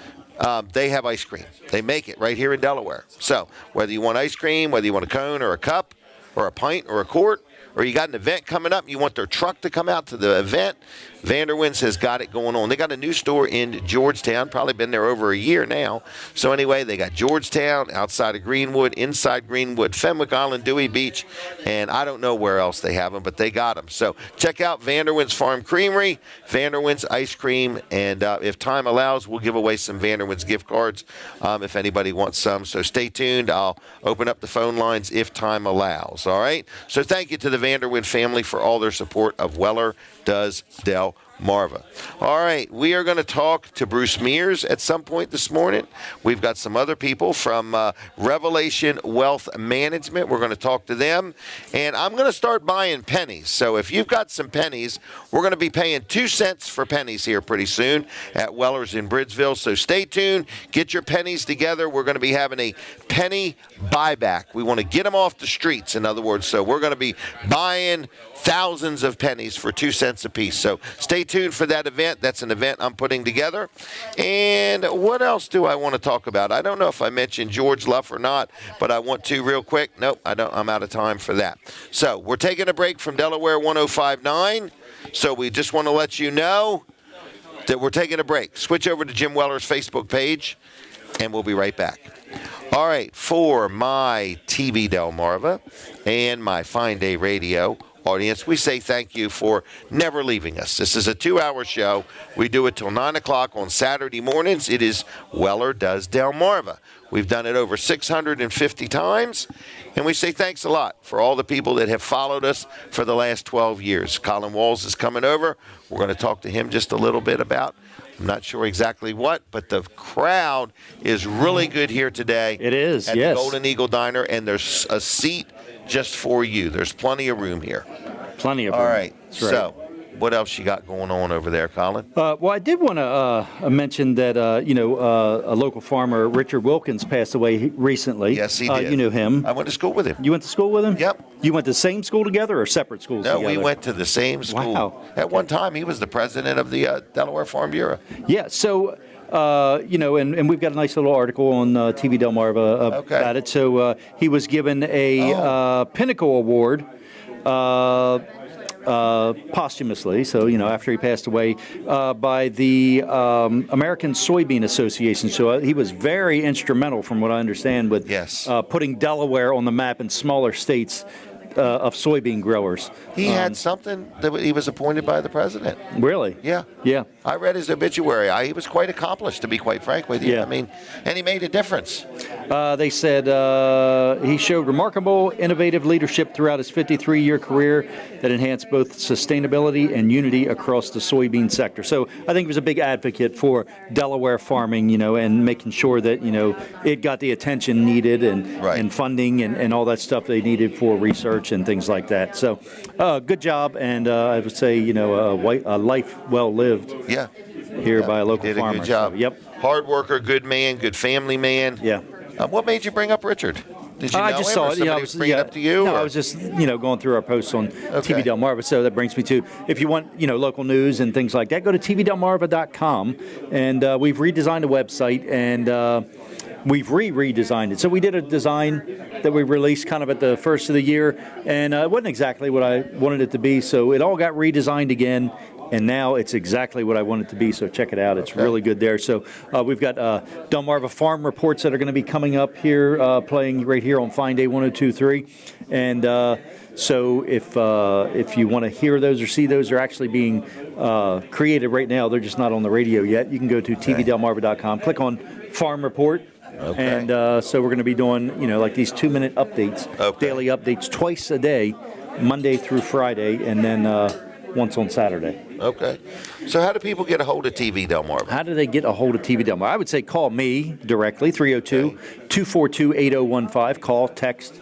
they have ice cream. They make it right here in Delaware. So whether you want ice cream, whether you want a cone or a cup or a pint or a quart, or you got an event coming up, you want their truck to come out to the event, Vanderwins has got it going on. They got a new store in Georgetown, probably been there over a year now. So anyway, they got Georgetown, outside of Greenwood, inside Greenwood, Fenwick Island, Dewey Beach, and I don't know where else they have them, but they got them. So check out Vanderwins Farm Creamery, Vanderwins Ice Cream, and if time allows, we'll give away some Vanderwins gift cards if anybody wants some. So stay tuned. I'll open up the phone lines if time allows. All right? So thank you to the Vanderwin family for all their support of Weller Does Delmarva. All right, we are going to talk to Bruce Mears at some point this morning. We've got some other people from Revelation Wealth Management. We're going to talk to them, and I'm going to start buying pennies. So if you've got some pennies, we're going to be paying 2 cents for pennies here pretty soon at Weller's in Bridgeville. So stay tuned. Get your pennies together. We're going to be having a penny buyback. We want to get them off the streets, in other words. So we're going to be buying thousands of pennies for 2 cents a piece. So stay tuned for that event. That's an event I'm putting together. And what else do I want to talk about? I don't know if I mentioned George Luff or not, but I want to real quick. Nope, I don't. I'm out of time for that. So we're taking a break from Delaware 105.9. So we just want to let you know that we're taking a break. Switch over to Jim Weller's Facebook page, and we'll be right back. All right, for my TV Delmarva and my Fine Day Radio audience, we say thank you for never leaving us. This is a 2-hour show. We do it till 9 o'clock on Saturday mornings. It is Weller Does Delmarva. We've done it over 650 times, and we say thanks a lot for all the people that have followed us for the last 12 years. Colin Walls is coming over. We're going to talk to him just a little bit about, I'm not sure exactly what, but the crowd is really good here today. It is, at yes. the Golden Eagle Diner, and there's a seat just for you. There's plenty of room here. Plenty of room. All right. That's right. So what else you got going on over there, Colin? Well, I did want to mention that, a local farmer, Richard Wilkins, passed away recently. Yes, he did. You knew him. I went to school with him. You went to school with him? Yep. You went to the same school together or separate schools No, together? we went to the same school. Wow. At one time, he was the president of the Delaware Farm Bureau. Yeah, so, and we've got a nice little article on TV Delmarva about it. So he was given a Pinnacle Award posthumously, so, after he passed away, by the American Soybean Association. So he was very instrumental, from what I understand, with putting Delaware on the map in smaller states of soybean growers. He had something that he was appointed by the president. Really? Yeah. Yeah. I read his obituary. He was quite accomplished, to be quite frank with you. Yeah. I mean, and he made a difference. They said he showed remarkable, innovative leadership throughout his 53-year career that enhanced both sustainability and unity across the soybean sector. So I think he was a big advocate for Delaware farming, and making sure that, it got the attention needed and funding and all that stuff they needed for research and things like that. So good job, and I would say, a life well lived. Yeah. Here by a local farmer. Did a good job. So, yep. Hard worker, good man, good family man. Yeah. What made you bring up Richard? Did you know I just him, saw or it. somebody was bringing it up to you? No, or? I was just, going through our posts on TV Delmarva. So that brings me to, if you want, local news and things like that, go to tvdelmarva.com. And we've redesigned the website, and we've redesigned it. So we did a design that we released kind of at the first of the year, and it wasn't exactly what I wanted it to be. So it all got redesigned again. And now it's exactly what I want it to be, so check it out. It's really good there. So we've got Delmarva Farm Reports that are going to be coming up here, playing right here on Fine Day 102.3. And so if you want to hear those or see those, they're actually being created right now. They're just not on the radio yet. You can go to tvdelmarva.com, click on Farm Report. Okay. And so we're going to be doing, like these 2-minute updates, daily updates twice a day, Monday through Friday, and then once on Saturday. Okay. So how do people get a hold of TV Delmarva? How do they get a hold of TV Delmarva? I would say call me directly, 302-242-8015. Call, text,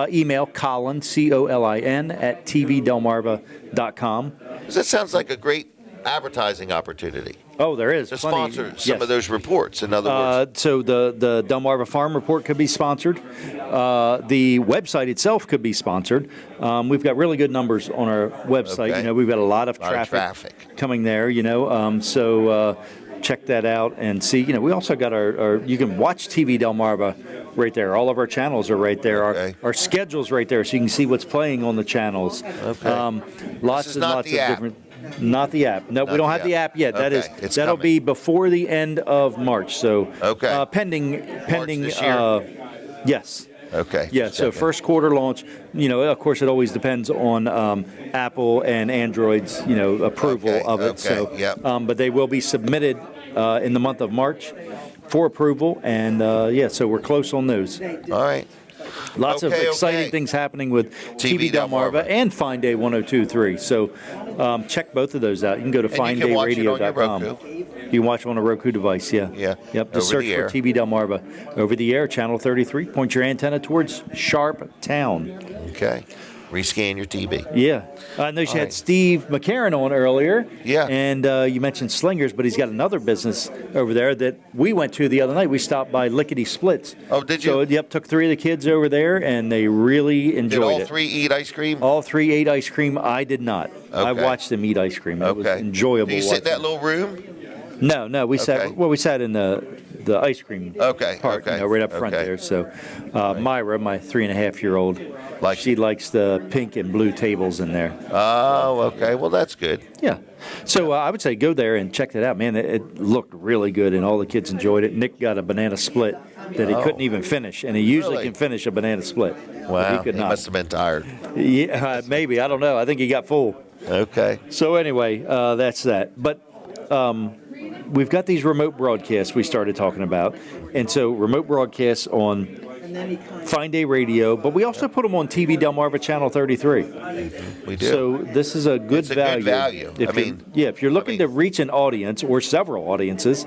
email Colin, Colin, at tvdelmarva.com. That sounds like a great advertising opportunity. Oh, there is. To plenty, sponsor some of those reports, in other words. So the Delmarva Farm Report could be sponsored. The website itself could be sponsored. We've got really good numbers on our website. Okay. We've got a lot of traffic coming there, so check that out and see. We also got our you can watch TV Delmarva right there. All of our channels are right there. Okay. Our schedule's right there, so you can see what's playing on the channels. Okay. Lots is and not lots the of app. different. Not the app. No, Not we don't the have the app. app yet. Okay, it's That'll coming. be before the end of March. So Okay. pending this year? Yes. Okay. Yeah, so first quarter launch, of course, it always depends on Apple and Android's, approval Okay, of it. okay, So, yep. but they will be submitted in the month of March for approval, and so we're close on those. All right. Lots of exciting things happening with TV Delmarva and Fine Day 102.3. So check both of those out. You can go to And you can watch it on your finedayradio.com. Roku. You can watch it on a Roku device, yeah. Yeah. Yep, Over just search the for air. TV Delmarva. Over the air, channel 33. Point your antenna towards Sharp Town. Okay. Rescan your TV. Yeah. I know you had Steve McCarron on earlier. Yeah. And you mentioned Slingers, but he's got another business over there that we went to the other night. We stopped by Lickety Splits. Oh, did you? So, yep, took 3 of the kids over there, and they really Did enjoyed all it. 3 eat ice cream? All 3 ate ice cream. I did not. I Okay. watched them eat ice cream. It was Okay. enjoyable. Do you sit in that watching little room? it. No, we Okay. we sat in the ice cream Okay, part, okay, right up front okay. there. So Myra, my 3.5-year-old, she likes the pink and blue tables in there. Oh, okay. Well, that's good. Yeah. So I would say go there and check that out. Man, it looked really good, and all the kids enjoyed it. Nick got a banana split that he couldn't even finish, and he usually Really? can finish a banana split. but Wow. he could not. must have been tired. Yeah, maybe. I don't know. I think he got full. Okay. So anyway, that's that. But we've got these remote broadcasts we started talking about. And so remote broadcasts on Fine Day Radio, but we also put them on TV Delmarva Channel 33. We do. So this is a good It's a value. good value. If you're looking to reach an audience or several audiences,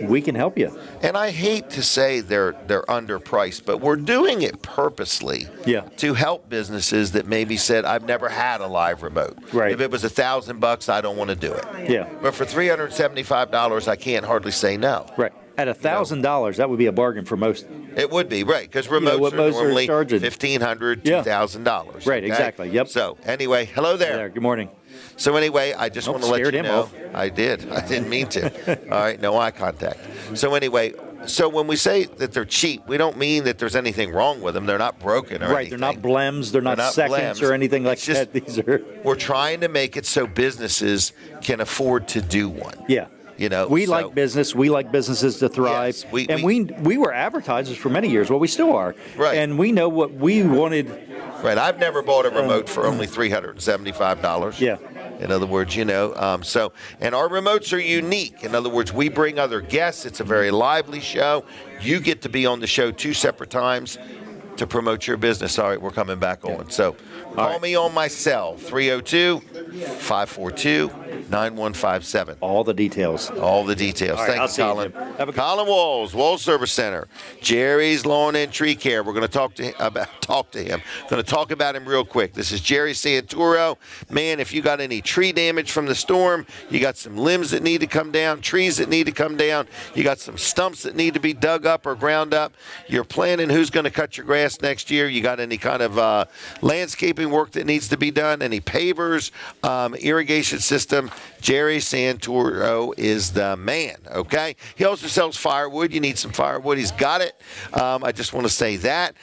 we can help you. And I hate to say they're underpriced, but we're doing it purposely to help businesses that maybe said, I've never had a live remote. Right. If it was $1,000, I don't want to do it. Yeah. But for $375, I can't hardly say no. Right. At $1,000, that would be a bargain for most. It would be, right, because remotes what are most are normally charging. $1,500, Yeah. $2,000. Right, okay? exactly. Yep. So anyway, hello there. Good morning. So anyway, I just want to let scared you him know. off. I did. I didn't mean to. All right, no eye contact. So anyway, so when we say that they're cheap, we don't mean that there's anything wrong with them. They're not broken or Right. anything. They're not blems. They're not seconds blems. or anything like It's just- that. These are. We're trying to make it so businesses can afford to do one. Yeah. We like business. We like businesses to thrive. Yes, we were advertisers for many years. Well, we still are. Right. And we know what we wanted. Right. I've never bought a remote for only $375. Yeah. In other words, and our remotes are unique. In other words, we bring other guests. It's a very lively show. You get to be on the show 2 separate times to promote your business. All right, we're coming back on. So call me on my cell, 302-542-9157. All the details. All the details. All right, I'll Thank see you, you, Colin. Jim. Have a good- Colin Walls Service Center, Jerry's Lawn and Tree Care. We're going to talk to him. Going to talk about him real quick. This is Jerry Santoro. Man, if you got any tree damage from the storm, you got some limbs that need to come down, trees that need to come down, you got some stumps that need to be dug up or ground up, you're planning who's going to cut your grass next year, you got any kind of landscaping work that needs to be done, any pavers, irrigation system, Jerry Santoro is the man, okay? He also sells firewood. You need some firewood. He's got it. I just want to say that.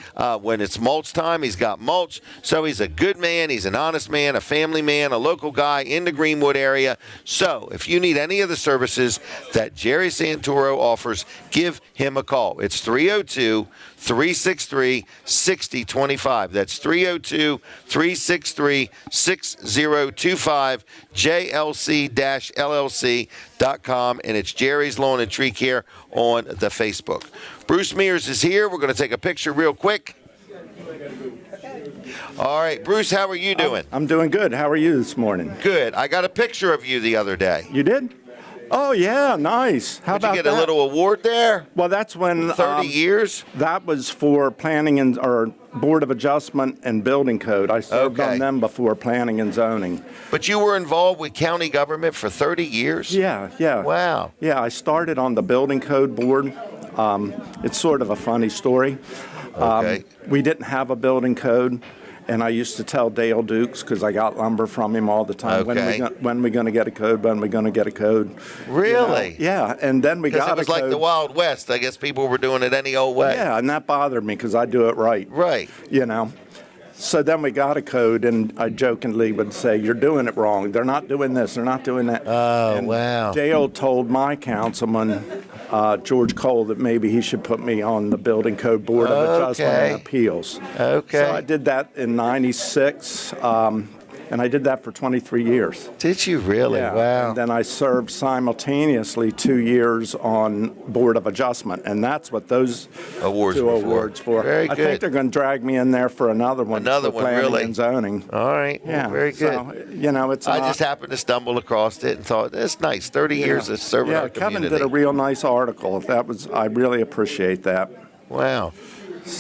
When it's mulch time, he's got mulch. So he's a good man. He's an honest man, a family man, a local guy in the Greenwood area. So if you need any of the services that Jerry Santoro offers, give him a call. It's 302-363-6025. That's 302-363-6025, JLC-LLC.com, and it's Jerry's Lawn and Tree Care on the Facebook. Bruce Mears is here. We're going to take a picture real quick. All right, Bruce, how are you doing? I'm doing good. How are you this morning? Good. I got a picture of you the other day. You did? Oh, yeah, nice. How Did about you get a little award there? Well, that's when 30 years? That was for planning or Board of Adjustment and Building Code. I served on them before planning and zoning. But you were involved with county government for 30 years? Yeah. Wow. Yeah, I started on the Building Code Board. It's sort of a funny story. Okay. We didn't have a building code, And I used to tell Dale Dukes, because I got lumber from him all the time, Okay. when we going to get a code, when we going to get a code. Really? Yeah, and then we got a code. Because it was like the Wild West. I guess people were doing it any old way. Yeah, and that bothered me because I do it right. Right. So then we got a code, and I jokingly would say, "You're doing it wrong. They're not doing this. They're not doing that." Oh, and wow. Dale told my councilman, George Cole, that maybe he should put me on the Building Code Board of Adjustment and Appeals. Okay. So I did that in '96. And I did that for 23 years. Did you really? Yeah. Wow. And then I served simultaneously 2 years on Board of Adjustment, and that's what those awards two were awards for. Very I good. think they're going to drag me in there for another one. Another for one, planning really? and zoning. All right. Yeah. Very good. So, it's. I just happened to stumble across it and thought, it's nice. 30 years of serving our Kevin community. did a real nice article. I really appreciate that. Wow.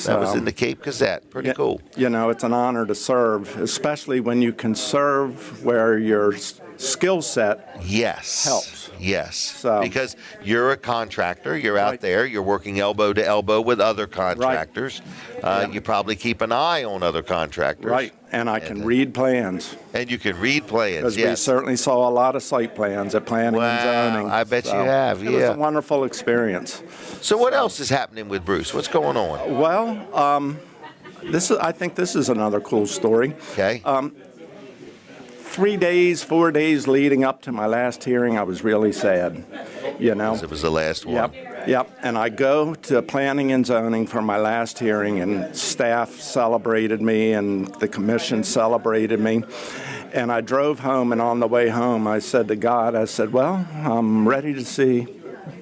That was in the Cape Gazette. Pretty cool. It's an honor to serve, especially when you can serve where your skill set helps. Yes. Because you're a contractor, you're out there, you're working elbow to elbow with other contractors. You probably keep an eye on other contractors. Right. And I can read plans. And you can read plans, Because we certainly saw a lot of site plans at planning and zoning. I bet you have, It was a wonderful experience. So what else is happening with Bruce? What's going on? Well, I think this is another cool story. Okay. 4 days leading up to my last hearing, I was really sad. It was the last one. Yep. And I go to planning and zoning for my last hearing, and staff celebrated me, and the commission celebrated me. And I drove home, and on the way home, I said to God, well, I'm ready to see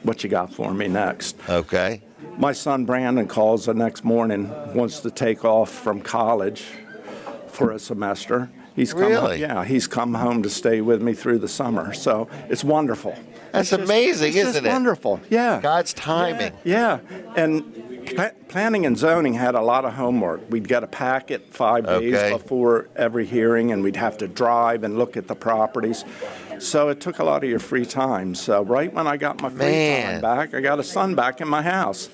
what you got for me next. Okay. My son Brandon calls the next morning, wants to take off from college for a semester. He's come home to stay with me through the summer. So it's wonderful. That's amazing, isn't it? It's wonderful. Yeah. God's timing. Yeah. And planning and zoning had a lot of homework. We'd get a packet 5 days before every hearing, and we'd have to drive and look at the properties. So it took a lot of your free time. So right when I got my free time back, I got a son back in my house.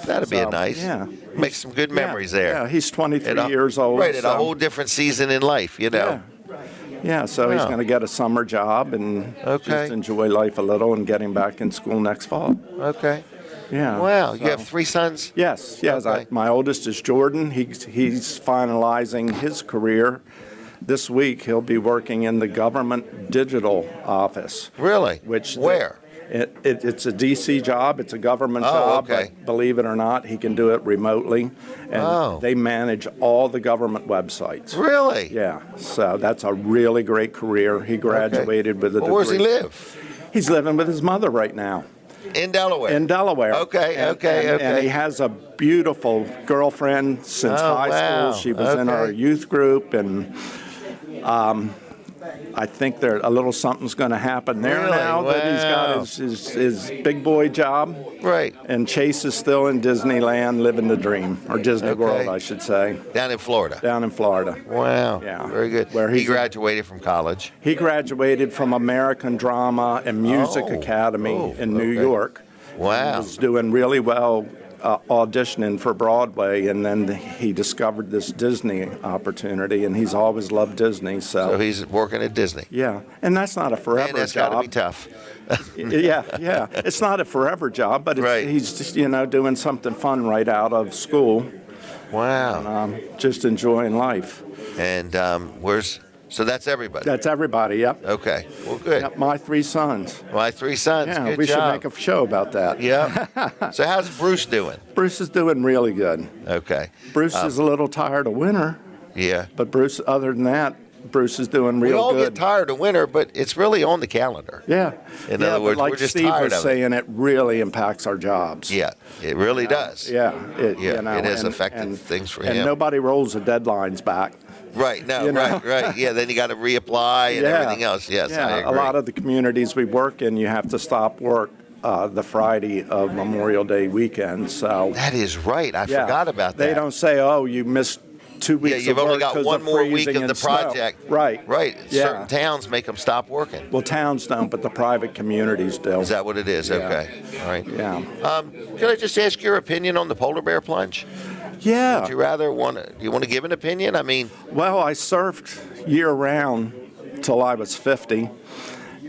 That'd be nice. Yeah. Make some good memories there. Yeah, he's 23 years old. Right, at a whole different season in life, Yeah, so he's going to get a summer job and just enjoy life a little and get him back in school next fall. Okay. Yeah. Wow, you have 3 sons? Yes. Okay. My oldest is Jordan. He's finalizing his career. This week he'll be working in the government digital office. Really? Where? It's a DC job. It's a government job. But believe it or not, he can do it remotely. And they manage all the government websites. Really? Yeah. So that's a really great career. He graduated with a degree. Where does he live? He's living with his mother right now. In Delaware? In Delaware. Okay. And he has a beautiful girlfriend since high school. She was in our youth group, and I think a little something's going to happen there now that he's got his big boy job. Right. And Chase is still in Disneyland living the dream, or Disney World, I should say. Down in Florida? Down in Florida. Wow. Yeah. Very good. Where he graduated from college? He graduated from American Drama and Music Academy in New York. Wow. He was doing really well auditioning for Broadway, and then he discovered this Disney opportunity, and he's always loved Disney. So he's working at Disney. Yeah, and that's not a forever that's job. Got to be tough. yeah. It's not a forever job, but he's just, doing something fun right out of school. Wow. And, just enjoying life. And so that's everybody? That's everybody, yep. Okay, well, good. Yep, my 3 sons. My 3 sons, yeah, good we job. should make a show about that. Yeah. So how's Bruce doing? Bruce is doing really good. Okay. Bruce is a little tired of winter. Yeah. But Bruce, other than that, Bruce is doing real good. We all get tired of winter, but it's really on the calendar. Yeah. In other words, like we're just Steve tired was of saying, it really impacts our jobs. Yeah, it really does. Yeah. It has affected things for him. And nobody rolls the deadlines back. Right, right. Yeah, then you got to reapply and everything else. Yes, yeah, I agree. A lot of the communities we work in, you have to stop work the Friday of Memorial Day weekend. So that is right. I forgot about that. They don't say, "Oh, you missed 2 weeks." Yeah, you've of only work got 'cause one more week freezing of the and snow. project. Right. Yeah. Certain towns make them stop working. Well, towns don't, but the private communities do. Is that what it is? Yeah. Okay. All right. Yeah. Can I just ask your opinion on the polar bear plunge? Yeah. Would you rather do you want to give an opinion? I mean. Well, I surfed year-round till I was 50.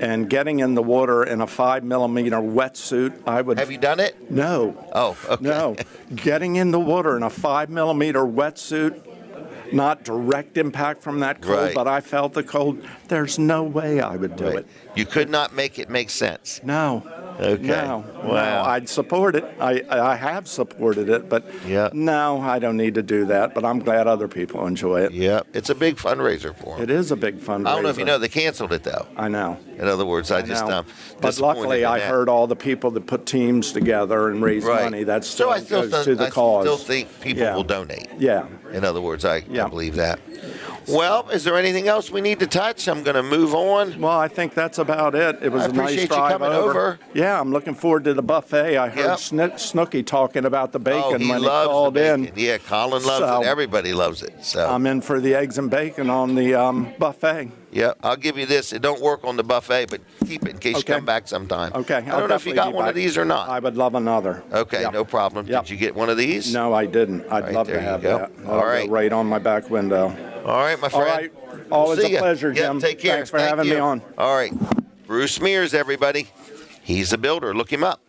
And getting in the water in a 5-millimeter wetsuit, I would... Have you done it? No. Oh, okay. No. Getting in the water in a 5-millimeter wetsuit, not direct impact from that cold, Right. but I felt the cold. There's no way I would do it. You could not make it make sense. No. Okay. No. Wow. No, I'd support it. I have supported it, but no, I don't need to do that. But I'm glad other people enjoy it. Yeah, it's a big fundraiser for them. It is a big fundraiser. I don't know if you know, they canceled it though. I know. In other words, I just know. But disappointed luckily, in I that. heard all the people that put teams together and raise Right. money. That So still I still goes to the cause. still think people will donate. Yeah. In other words, I believe that. Well, is there anything else we need to touch? I'm going to move on. Well, I think that's about it. It was I a nice appreciate you drive coming over. Yeah, I'm looking forward to the buffet. I heard Snooky talking about the bacon he when he loves called the bacon. in. Yeah, Colin loves So, it. Everybody loves it. So I'm in for the eggs and bacon on the buffet. Yeah, I'll give you this. It don't work on the buffet, but keep it in case you come back sometime. Okay. I don't know if you got one of these or not. I would love another. Okay, no problem. Did you get one of these? No, I didn't. I'd love there to you have go. that. All That'll right. go right on my back window. All right, my friend. All right. Always See a ya. pleasure, Yeah, Jim. take care. Thanks for Thank having you. me on. All right. Bruce Mears, everybody. He's a builder. Look him up.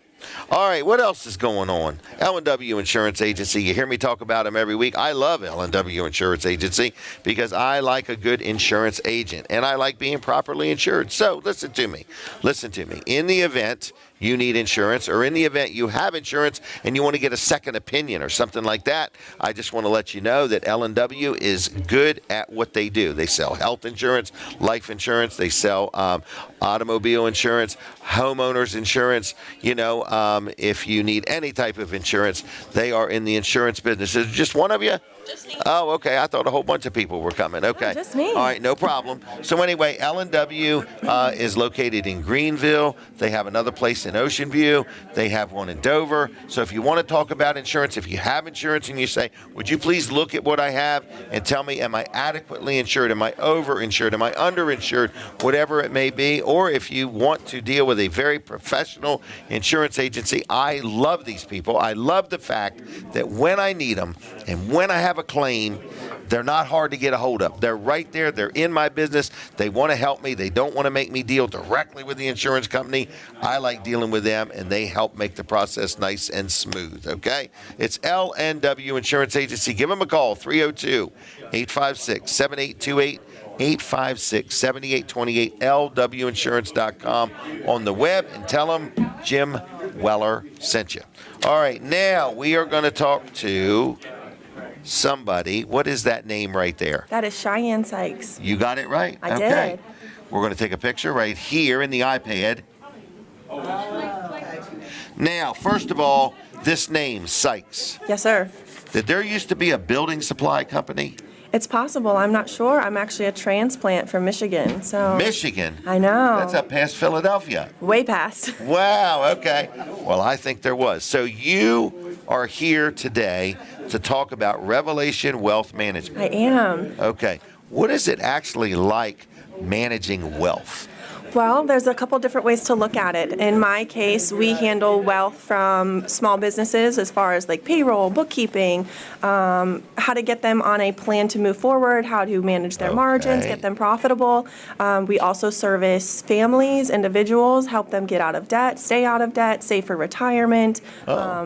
All right, what else is going on? L&W Insurance Agency. You hear me talk about them every week. I love L&W Insurance Agency because I like a good insurance agent, and I like being properly insured. So listen to me. Listen to me. In the event you need insurance, or in the event you have insurance and you want to get a second opinion or something like that, I just want to let you know that L&W is good at what they do. They sell health insurance, life insurance. They sell automobile insurance, homeowners insurance. You know, if you need any type of insurance, they are in the insurance business. Is it just one of you? Just me. Oh, okay. I thought a whole bunch of people were coming. Okay. No, just me. All right, no problem. So anyway, L&W is located in Greenville. They have another place in Ocean View. They have one in Dover. So if you want to talk about insurance, if you have insurance and you say, would you please look at what I have and tell me, am I adequately insured? Am I overinsured? Am I underinsured? Whatever it may be. Or if you want to deal with a very professional insurance agency, I love these people. I love the fact that when I need them and when I have a claim, they're not hard to get a hold of. They're right there. They're in my business. They want to help me. They don't want to make me deal directly with the insurance company. I like dealing with them, and they help make the process nice and smooth, okay? It's L&W Insurance Agency. Give them a call, 302-856-7828. 856-7828, lwinsurance.com on the web, and tell them Jim Weller sent you. All right, now we are going to talk to somebody. What is that name right there? That is Shyann Sikes. You got it right? I okay. did. We're going to take a picture right here in the iPad. Now, first of all, this name, Sikes. Yes, sir. Did there used to be a building supply company? It's possible. I'm not sure. I'm actually a transplant from Michigan. So Michigan? I know. That's up past Philadelphia. Way past. Wow, okay. Well, I think there was. So you are here today to talk about Revelation Wealth Management. I am. Okay. What is it actually like managing wealth? Well, there's a couple different ways to look at it. In my case, we handle wealth from small businesses as far as like payroll, bookkeeping, how to get them on a plan to move forward, how to manage their margins, get them profitable. We also service families, individuals, help them get out of debt, stay out of debt, save for retirement,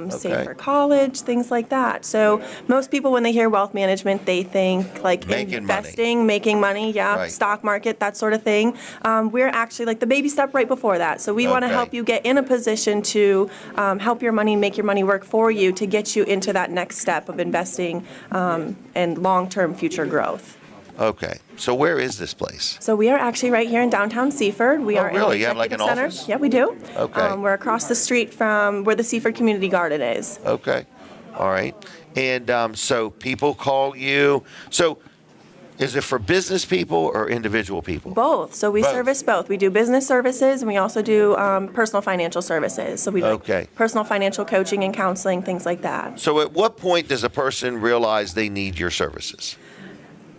save for college, things like that. So most people, when they hear wealth management, they think like investing, making money, stock market, that sort of thing. We're actually like the baby step right before that. So we want to help you get in a position to help your money, make your money work for you to get you into that next step of investing and long-term future growth. Okay. So where is this place? So we are actually right here in downtown Seaford. We are really? in the You have like an executive office? center. Yeah, we do. Okay. We're across the street from where the Seaford Community Garden is. Okay. All right. And so people call you. So is it for business people or individual people? Both. So we service both. We do business services, and we also do personal financial services. So we do personal financial coaching and counseling, things like that. So at what point does a person realize they need your services?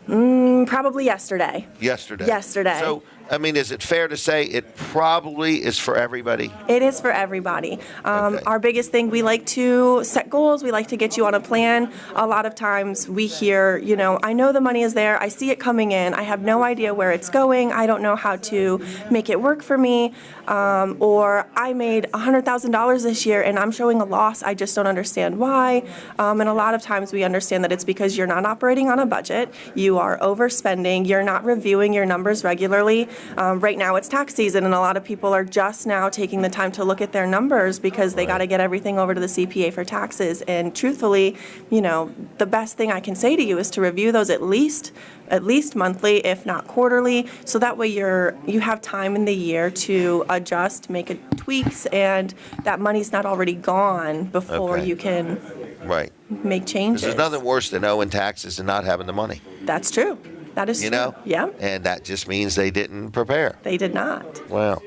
Probably yesterday. Yesterday. Yesterday. So I mean, is it fair to say it probably is for everybody? It is for everybody. Our biggest thing, we like to set goals. We like to get you on a plan. A lot of times we hear, I know the money is there. I see it coming in. I have no idea where it's going. I don't know how to make it work for me. Or I made $100,000 this year and I'm showing a loss. I just don't understand why. And a lot of times we understand that it's because you're not operating on a budget. You are overspending. You're not reviewing your numbers regularly. Right now it's tax season and a lot of people are just now taking the time to look at their numbers because they got to get everything over to the CPA for taxes. And truthfully, the best thing I can say to you is to review those at least monthly, if not quarterly, so that way you have time in the year to adjust, make tweaks, and that money's not already gone before you can make changes. There's nothing worse than owing taxes and not having the money. That's true. That is true. Yeah. And that just means they didn't prepare. They did not. Wow.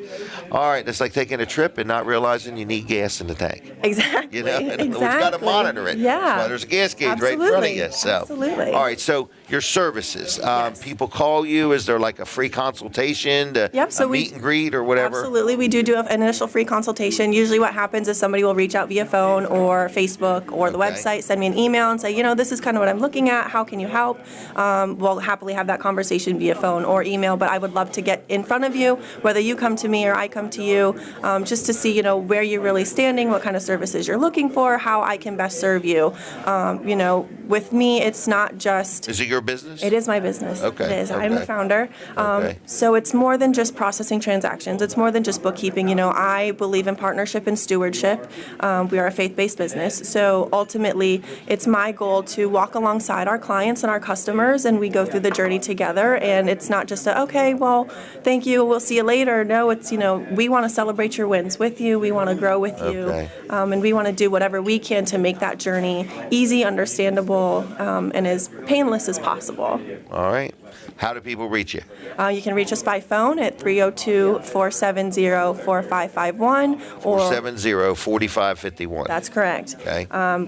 All right. It's like taking a trip and not realizing you need gas in the tank. Exactly. In other words, you got to monitor it. Yeah. That's why there's a gas gauge right in front of you. So. Absolutely. All right. So your services. People call you. Is there like a free consultation to meet and greet or whatever? Absolutely. We do an initial free consultation. Usually what happens is somebody will reach out via phone or Facebook or the website, send me an email and say, this is kind of what I'm looking at. How can you help? We'll happily have that conversation via phone or email, but I would love to get in front of you, whether you come to me or I come to you, just to see, where you're really standing, what kind of services you're looking for, how I can best serve you. With me, it's not just... Is it your business? It is my business. Okay. It is. I'm the founder. So it's more than just processing transactions. It's more than just bookkeeping. I believe in partnership and stewardship. We are a faith-based business. So ultimately, it's my goal to walk alongside our clients and our customers, and we go through the journey together. And it's not just okay, well, thank you, we'll see you later. No, it's, we want to celebrate your wins with you. We want to grow with you. And we want to do whatever we can to make that journey easy, understandable, and as painless as possible. All right. How do people reach you? You can reach us by phone at 302-470-4551 or 470-4551. That's correct. Okay.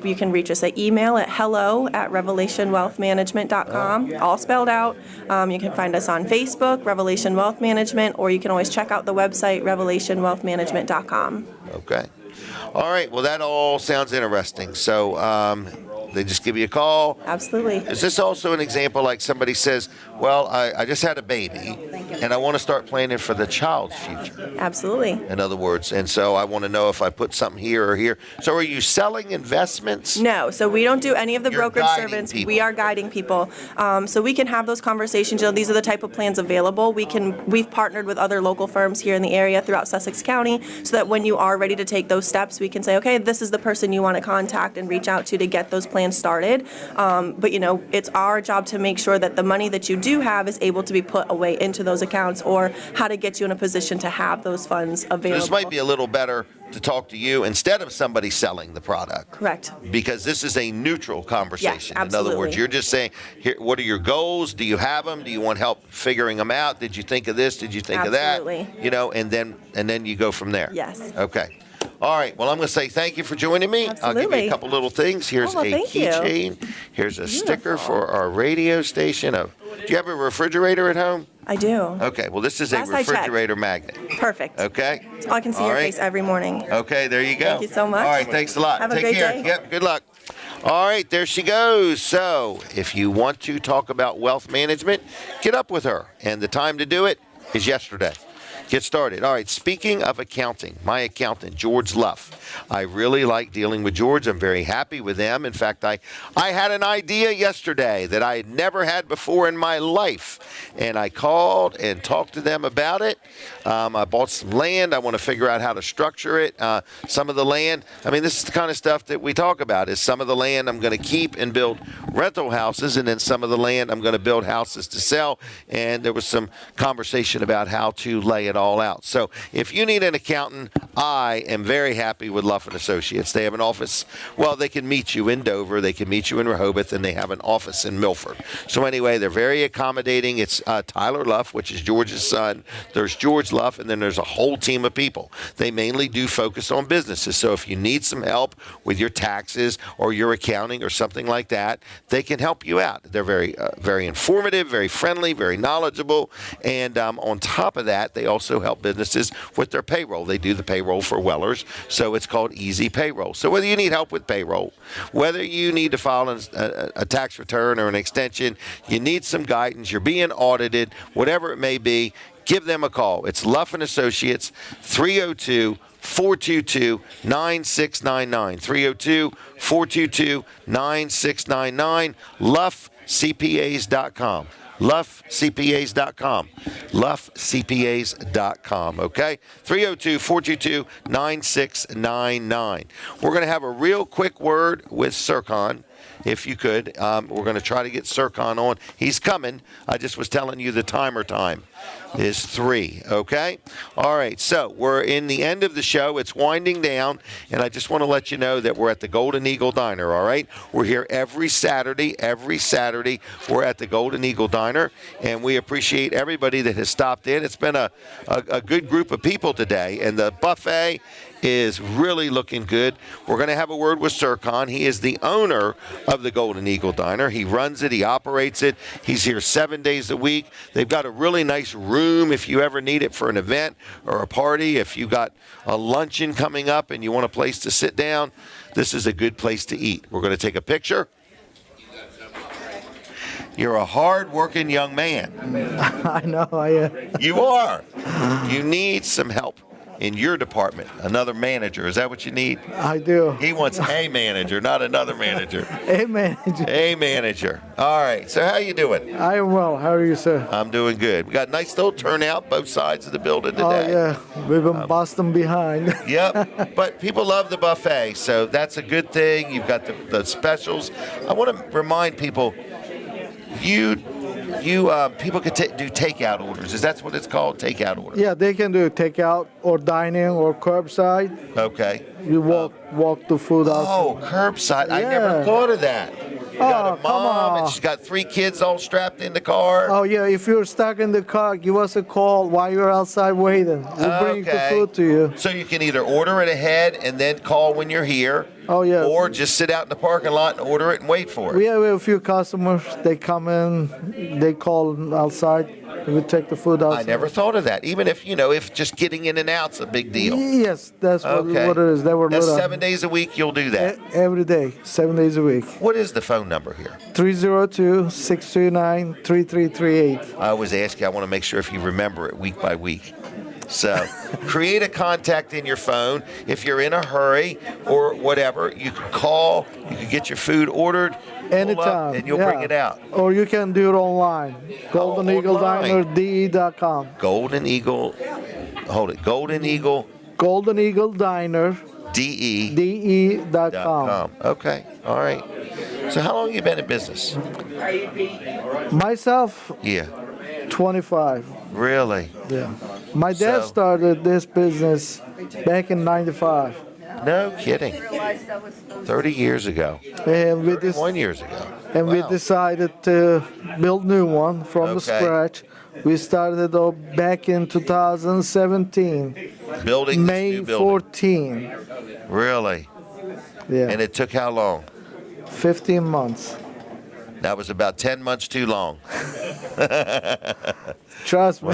You can reach us at email at hello@revelationwealthmanagement.com, all spelled out. You can find us on Facebook, Revelation Wealth Management, or you can always check out the website, revelationwealthmanagement.com. Okay. All right. Well, that all sounds interesting. So they just give you a call. Absolutely. Is this also an example like somebody says, well, I just had a baby and I want to start planning for the child's future? Absolutely. In other words, and so I want to know if I put something here or here. So are you selling investments? No. So we don't do any of the brokerage service. We are guiding people. So we can have those conversations. These are the type of plans available. We've partnered with other local firms here in the area throughout Sussex County so that when you are ready to take those steps, we can say, okay, this is the person you want to contact and reach out to get those plans started. But it's our job to make sure that the money that you do have is able to be put away into those accounts, or how to get you in a position to have those funds available. This might be a little better to talk to you instead of somebody selling the product. Correct. Because this is a neutral conversation. Yes, absolutely. In other words, you're just saying, here, what are your goals? Do you have them? Do you want help figuring them out? Did you think of this? Did you think of that? Absolutely. And then you go from there. Yes. Okay. All right. Well, I'm going to say thank you for joining me. Absolutely. I'll give you a couple little things. Here's a keychain. Here's a sticker for our radio station. Do you have a refrigerator at home? I do. Okay. Well, this is a refrigerator magnet. Perfect. Okay. So I can see your face every morning. Okay. There you go. Thank you so much. All right. Thanks a lot. Have a Take great care. day. Yep. Good luck. All right. There she goes. So if you want to talk about wealth management, get up with her. And the time to do it is yesterday. Get started. All right, speaking of accounting, my accountant, George Luff. I really like dealing with George. I'm very happy with them. In fact, I had an idea yesterday that I had never had before in my life, and I called and talked to them about it. I bought some land. I want to figure out how to structure it. Some of the land, this is the kind of stuff that we talk about, is some of the land I'm going to keep and build rental houses, and then some of the land I'm going to build houses to sell. And there was some conversation about how to lay it all out. So if you need an accountant, I am very happy with Luff & Associates. They have an office. Well, they can meet you in Dover. They can meet you in Rehoboth, and they have an office in Milford. So anyway, they're very accommodating. It's Tyler Luff, which is George's son. There's George includes Luff, and then there's a whole team of people. They mainly do focus on businesses. So if you need some help with your taxes or your accounting or something like that, they can help you out. They're very, very informative, very friendly, very knowledgeable. And on top of that, they also help businesses with their payroll. They do the payroll for Wellers, so it's called Easy Payroll. So whether you need help with payroll, whether you need to file a tax return or an extension, you need some guidance, you're being audited, whatever it may be, give them a call. It's Luff and Associates, 302-422-9699. 302-422-9699. LuffCPAs.com. LuffCPAs.com. LuffCPAs.com. Okay? 302-422-9699. We're going to have a real quick word with Serkan. If you could, we're going to try to get Serkan on. He's coming. I just was telling you the timer time is 3, okay? All right, so we're in the end of the show. It's winding down, and I just want to let you know that we're at the Golden Eagle Diner, all right? We're here every Saturday. Every Saturday, we're at the Golden Eagle Diner, and we appreciate everybody that has stopped in. It's been a good group of people today, and the buffet is really looking good. We're going to have a word with Serkan. He is the owner of the Golden Eagle Diner. He runs it. He operates it. He's here 7 days a week. They've got a really nice room if you ever need it for an event or a party. If you got a luncheon coming up and you want a place to sit down, this is a good place to eat. We're going to take a picture. You're a hard-working young man. I know I am. You are. You need some help in your department, another manager. Is that what you need? I do. He wants a manager, not another manager. A manager. A manager. All right. So how you doing? I am well. How are you, sir? I'm doing good. We got a nice little turnout both sides of the building today. Oh, yeah. We've been busting behind. Yep. But people love the buffet, so that's a good thing. You've got the specials. I want to remind people, people could do takeout orders. Is that what it's called? Takeout orders? Yeah, they can do takeout or dining or curbside. Okay. You walk the food out. Oh, curbside. I never thought of that. You got a mom and she's got 3 kids all strapped in the car. Oh, yeah. If you're stuck in the car, give us a call while you're outside waiting. We'll bring the food to you. So you can either order it ahead and then call when you're here. Oh, yeah. Or just sit out in the parking lot and order it and wait for it. We have a few customers. They come in, they call outside, and we take the food outside. I never thought of that. Even if just getting in and out's a big deal. Yes, that's what it is. That's 7 days a week you'll do that? Every day, 7 days a week. What is the phone number here? 302-629-3338. I always ask you, I want to make sure if you remember it week by week. So create a contact in your phone. If you're in a hurry or whatever, you can call, you can get your food ordered anytime, and you'll bring it out. Or you can do it online. GoldenEagleDinerDE.com. Golden Eagle, Golden Eagle. Golden Eagle Diner. DE.com. Okay, all right. So how long have you been in business? Myself? Yeah. 25. Really? Yeah. My dad started this business back in 95. No kidding. 30 years ago. And 31 years ago. And we decided to build a new one from the scratch. We started back in 2017. Building May this new building. 14. Really? Yeah. And it took how long? 15 months. That was about 10 months too long. Trust me.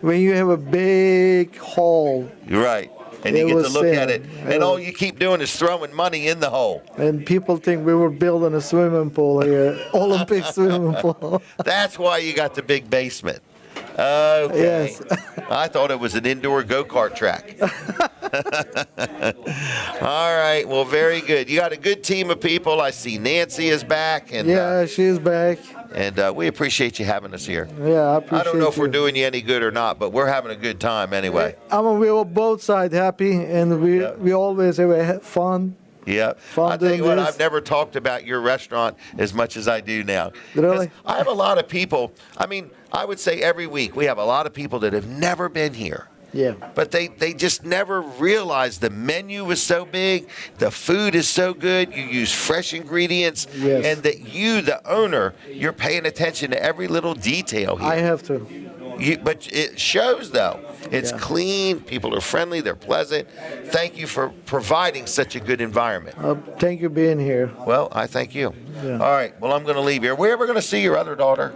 When you have a big hole. You're right. And you get to look at it. And all you keep doing is throwing money in the hole. And people think we were building a swimming pool here. Olympic swimming pool. That's why you got the big basement. Okay. Yes. I thought it was an indoor go-kart track. All right. Well, very good. You got a good team of people. I see Nancy is back. And, yeah, she's back. And we appreciate you having us here. Yeah, I appreciate it. I don't know if we're doing you any good or not, but we're having a good time anyway. We were both sides happy, and we always have fun. Yeah. I'll tell you what, I've never talked about your restaurant as much as I do now. Really? I have a lot of people. I mean, I would say every week we have a lot of people that have never been here. Yeah. But they just never realized the menu is so big, the food is so good, you use fresh ingredients, and that you, the owner, you're paying attention to every little detail here. I have to. But it shows, though. It's clean. People are friendly. They're pleasant. Thank you for providing such a good environment. Thank you being here. Well, I thank you. Yeah. All right. Well, I'm going to leave here. Are we ever going to see your other daughter?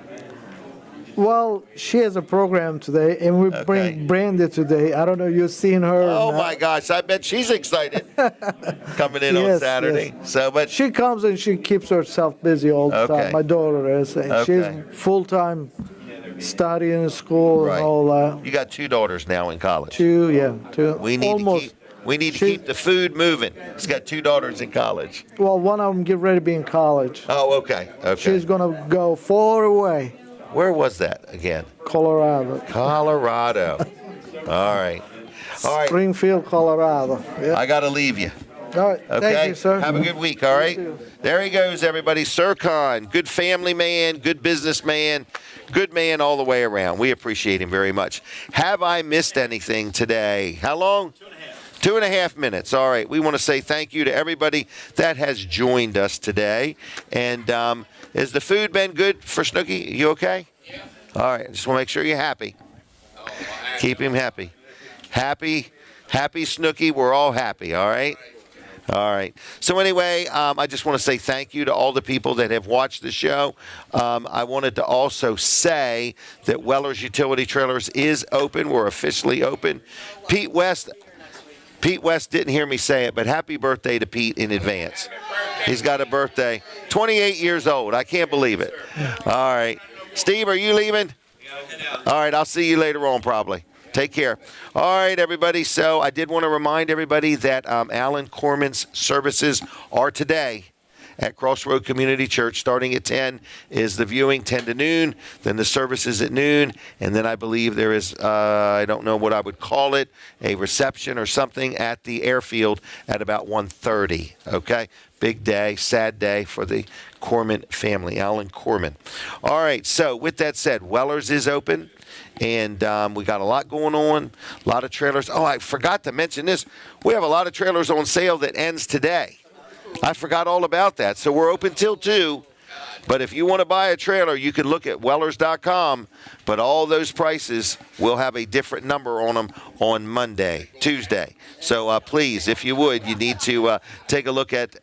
Well, she has a program today, and we bring Brandy today. I don't know if you've seen her. Oh my gosh! I bet she's excited coming in on Saturday. Yes. So, but she comes and she keeps herself busy all the time. My daughter is. And she's full-time studying in school and all that. You got 2 daughters now in college. 2. We need to keep the food moving. She's got 2 daughters in college. Well, one of them get ready to be in college. Oh, okay. She's gonna go far away. Where was that again? Colorado. All right. Springfield, Colorado. Yeah. I got to leave you. All right. Okay. Thank you, sir. Have a good week. All right. There he goes, everybody. Serkan, good family man, good businessman, good man all the way around. We appreciate him very much. Have I missed anything today? How long? 2.5 minutes. All right. We want to say thank you to everybody that has joined us today. And has the food been good for Snooki? You okay? Yeah. All right. Just want to make sure you're happy. Keep him happy. Happy Snooki. We're all happy. All right. All right. So anyway, I just want to say thank you to all the people that have watched the show. I wanted to also say that Weller's Utility Trailers is open. We're officially open. Pete West didn't hear me say it, but happy birthday to Pete in advance. He's got a birthday. 28 years old. I can't believe it. All right. Steve, are you leaving? All right. I'll see you later on probably. Take care. All right, everybody. So I did want to remind everybody that Alan Corman's services are today at Crossroad Community Church. Starting at 10 is the viewing, 10 to noon. Then the service is at noon. And then I believe there is, I don't know what I would call it, a reception or something at the airfield at about 1:30. Okay? Big day, sad day for the Corman family, Alan Corman. All right, so with that said, Weller's is open. And we got a lot going on, a lot of trailers. Oh, I forgot to mention this. We have a lot of trailers on sale that ends today. I forgot all about that. So we're open till 2. But if you want to buy a trailer, you can look at wellers.com. But all those prices will have a different number on them on Tuesday. So please, if you would, you need to take a look at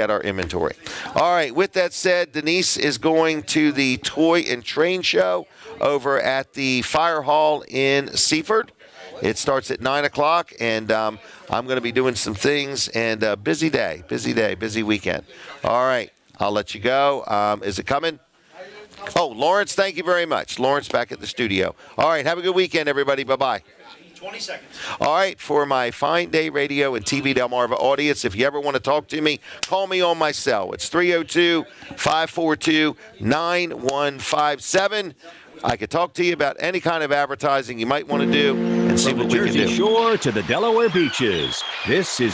our inventory. All right. With that said, Denise is going to the Toy and Train Show over at the Fire Hall in Seaford. It starts at 9 o'clock, and I'm going to be doing some things. And busy day, busy weekend. All right. I'll let you go. Is it coming? Oh, Lawrence, thank you very much. Lawrence back at the studio. All right, have a good weekend, everybody. Bye-bye. 20 seconds. All right, for my Fine Day Radio and TV Delmarva audience, if you ever want to talk to me, call me on my cell. It's 302-542-9157. I could talk to you about any kind of advertising you might want to do and see what we can do. From the Jersey Shore to the Delaware beaches, this is